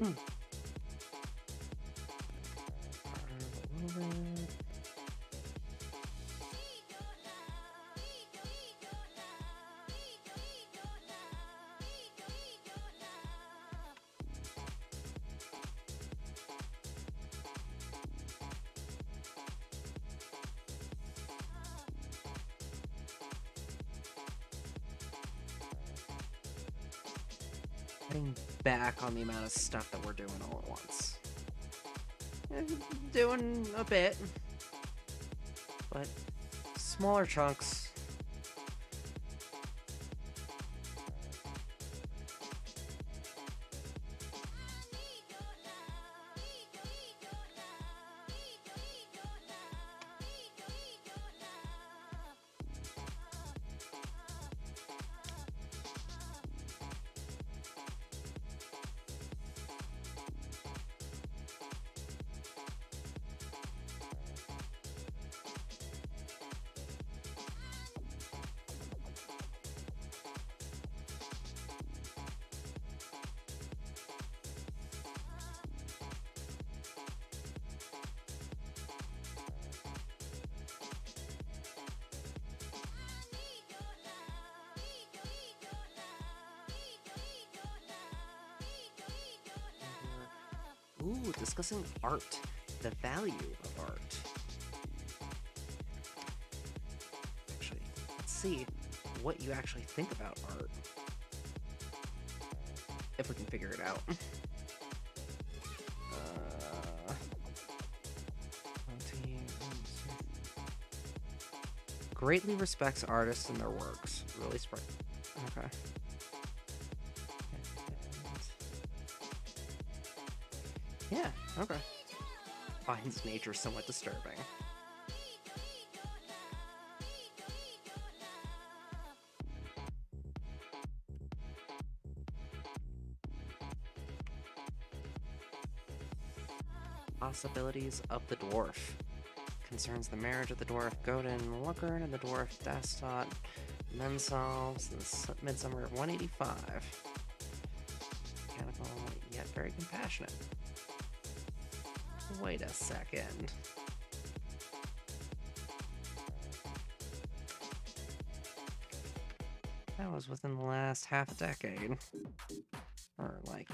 A little bit. Cutting back on the amount of stuff that we're doing all at once. Doing a bit, but smaller chunks. Ooh, discussing art. The value of art. Actually, let's see what you actually think about art. If we can figure it out. Greatly respects artists and their works. Really sprite. Okay. Yeah, okay. Finds nature somewhat disturbing. Possibilities of the Dwarf. Concerns the marriage of the Dwarf Godin Lookern and the Dwarf Dastot themselves in Midsummer of 185. Mechanical, yet very compassionate. Wait a second. That was within the last half a decade. Or like...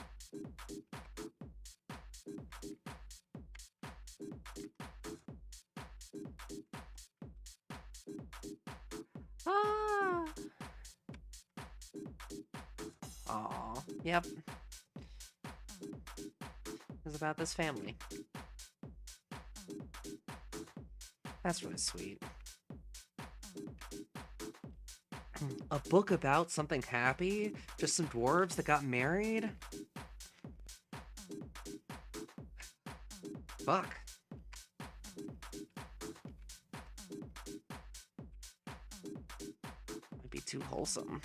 Ah! Aw, yep. It's about this family. That's really sweet. A book about something happy? Just some dwarves that got married? Fuck. Might be too wholesome.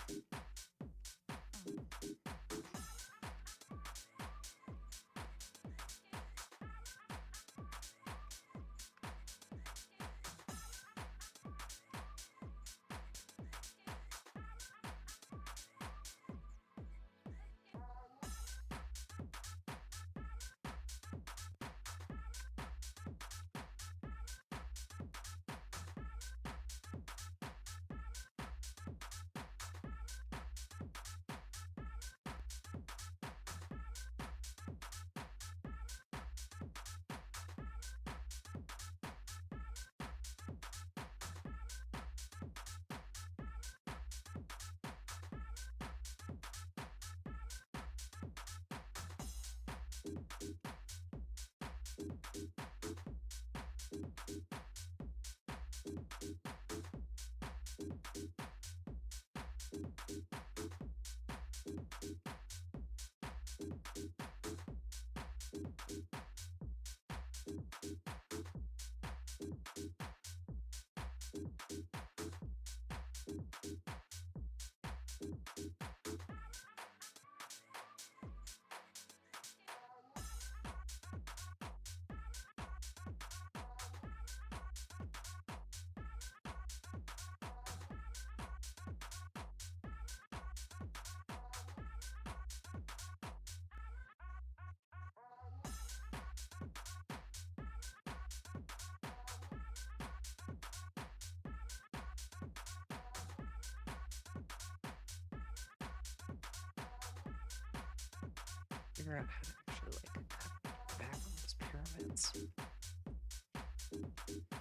figure out how to actually like cut back on those pyramids.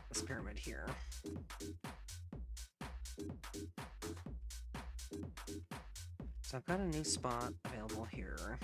This pyramid here. So I've got a new spot available here.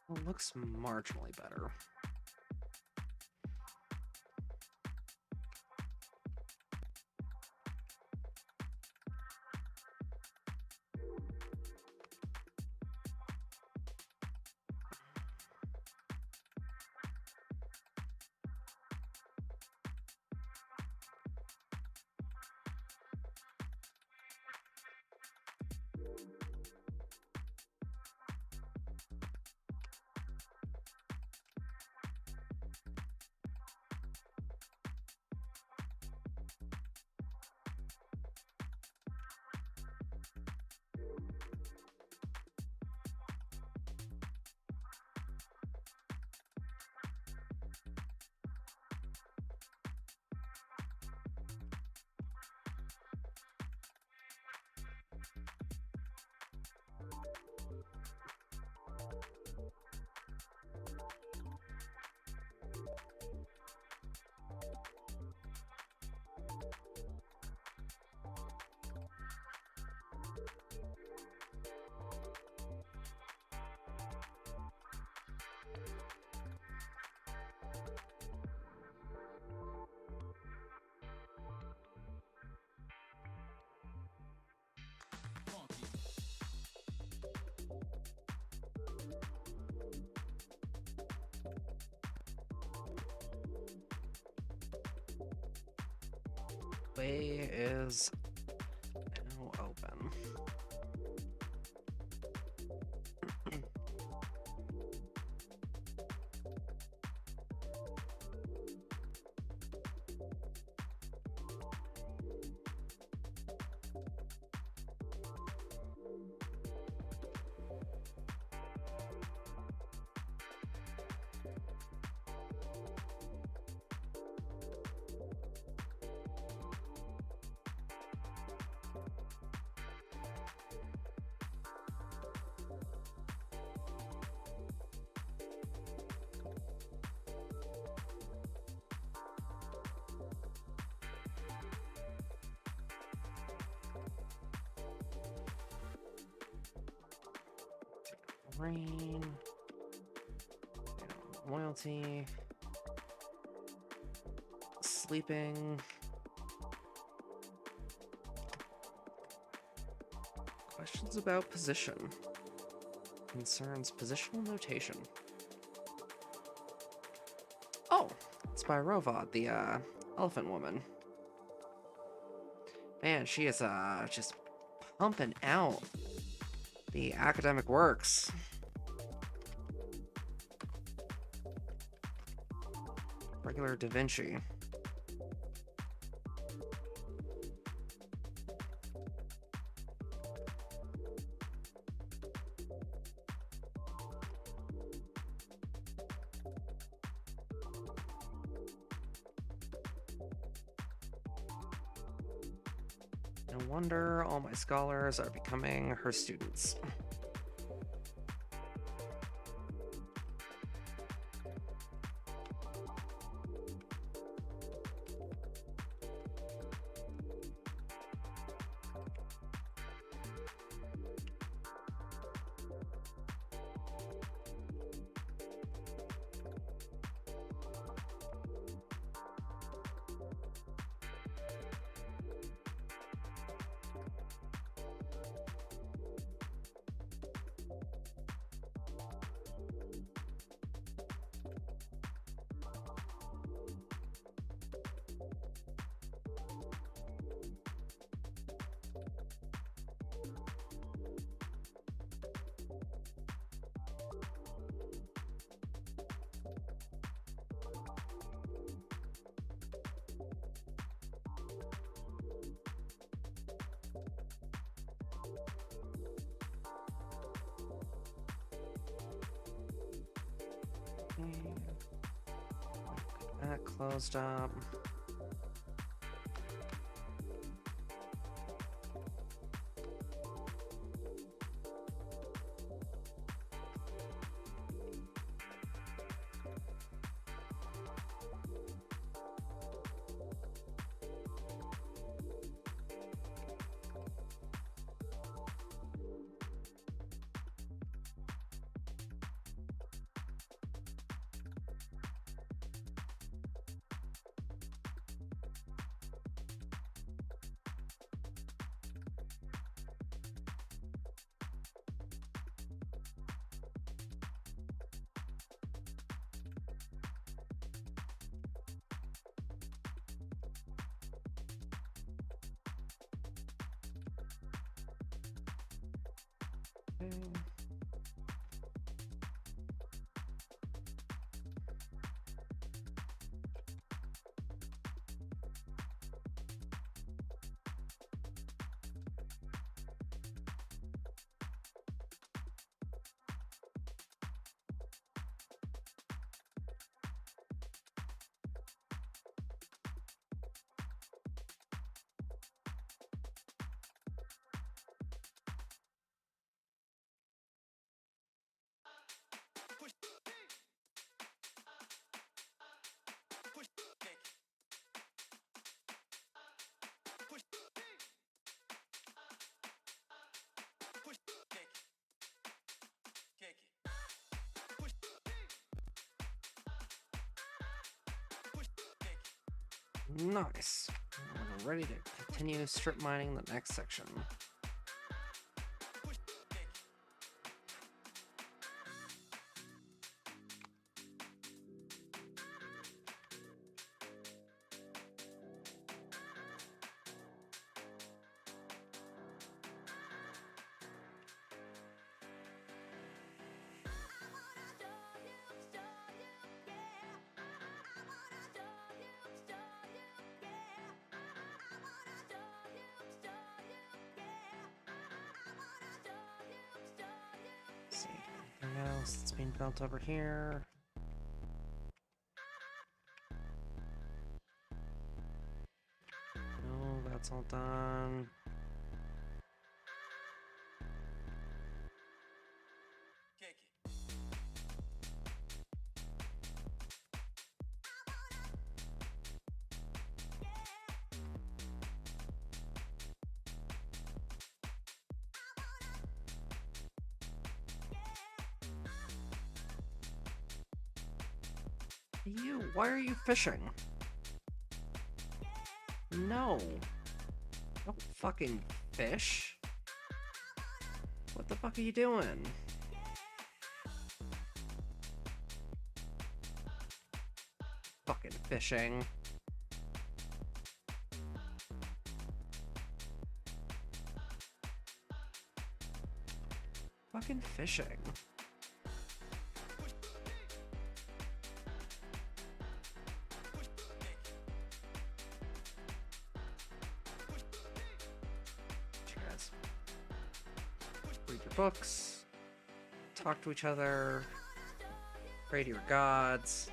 Well, it looks marginally better. Way is now open. Rain. Loyalty. Sleeping. Questions about position. Concerns positional notation. Oh, it's by Rovad, the elephant woman. Man, she is just pumping out the academic works. Regular Da Vinci. No wonder all my scholars are becoming her students. That closed up. Nice. We're ready to continue strip mining the next section. Anything else that's being built over here? No, that's all done. You, why are you fishing? No. Don't fucking fish. What the fuck are you doing? Fucking fishing. Fucking fishing. You guys read your books, talk to each other, pray to your gods.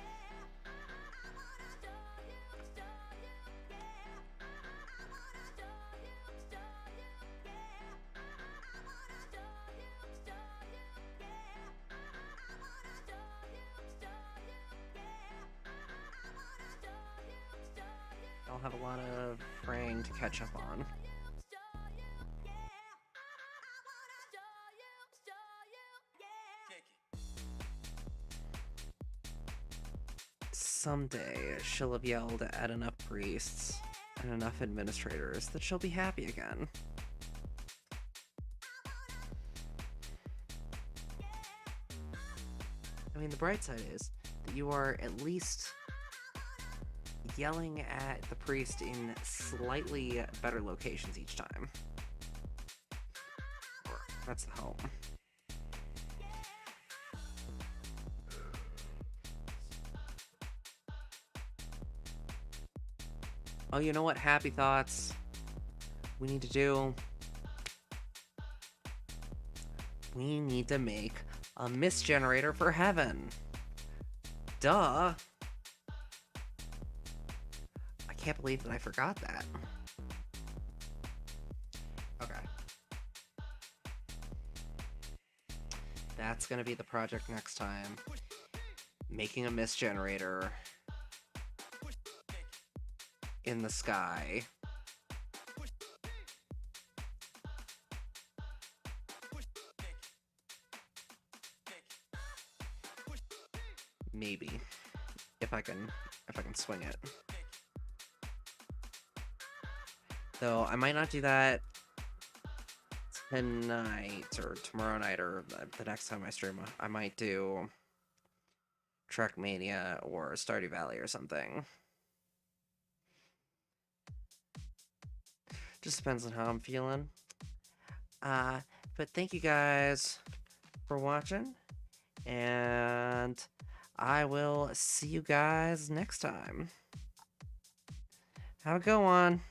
I'll have a lot of praying to catch up on. Someday, she'll have yelled at enough priests and enough administrators that she'll be happy again. I mean, the bright side is that you are at least yelling at the priest in slightly better locations each time. Or, that's the hope. Oh, you know what? Happy thoughts. We need to do. We need to make a mist generator for heaven. Duh. I can't believe that I forgot that. Okay. That's gonna be the project next time. Making a mist generator in the sky. Maybe. If I can swing it. Though I might not do that tonight or tomorrow night or the next time I stream. I might do Trackmania or Stardew Valley or something. Just depends on how I'm feeling. But thank you guys for watching, and I will see you guys next time. Have a good one.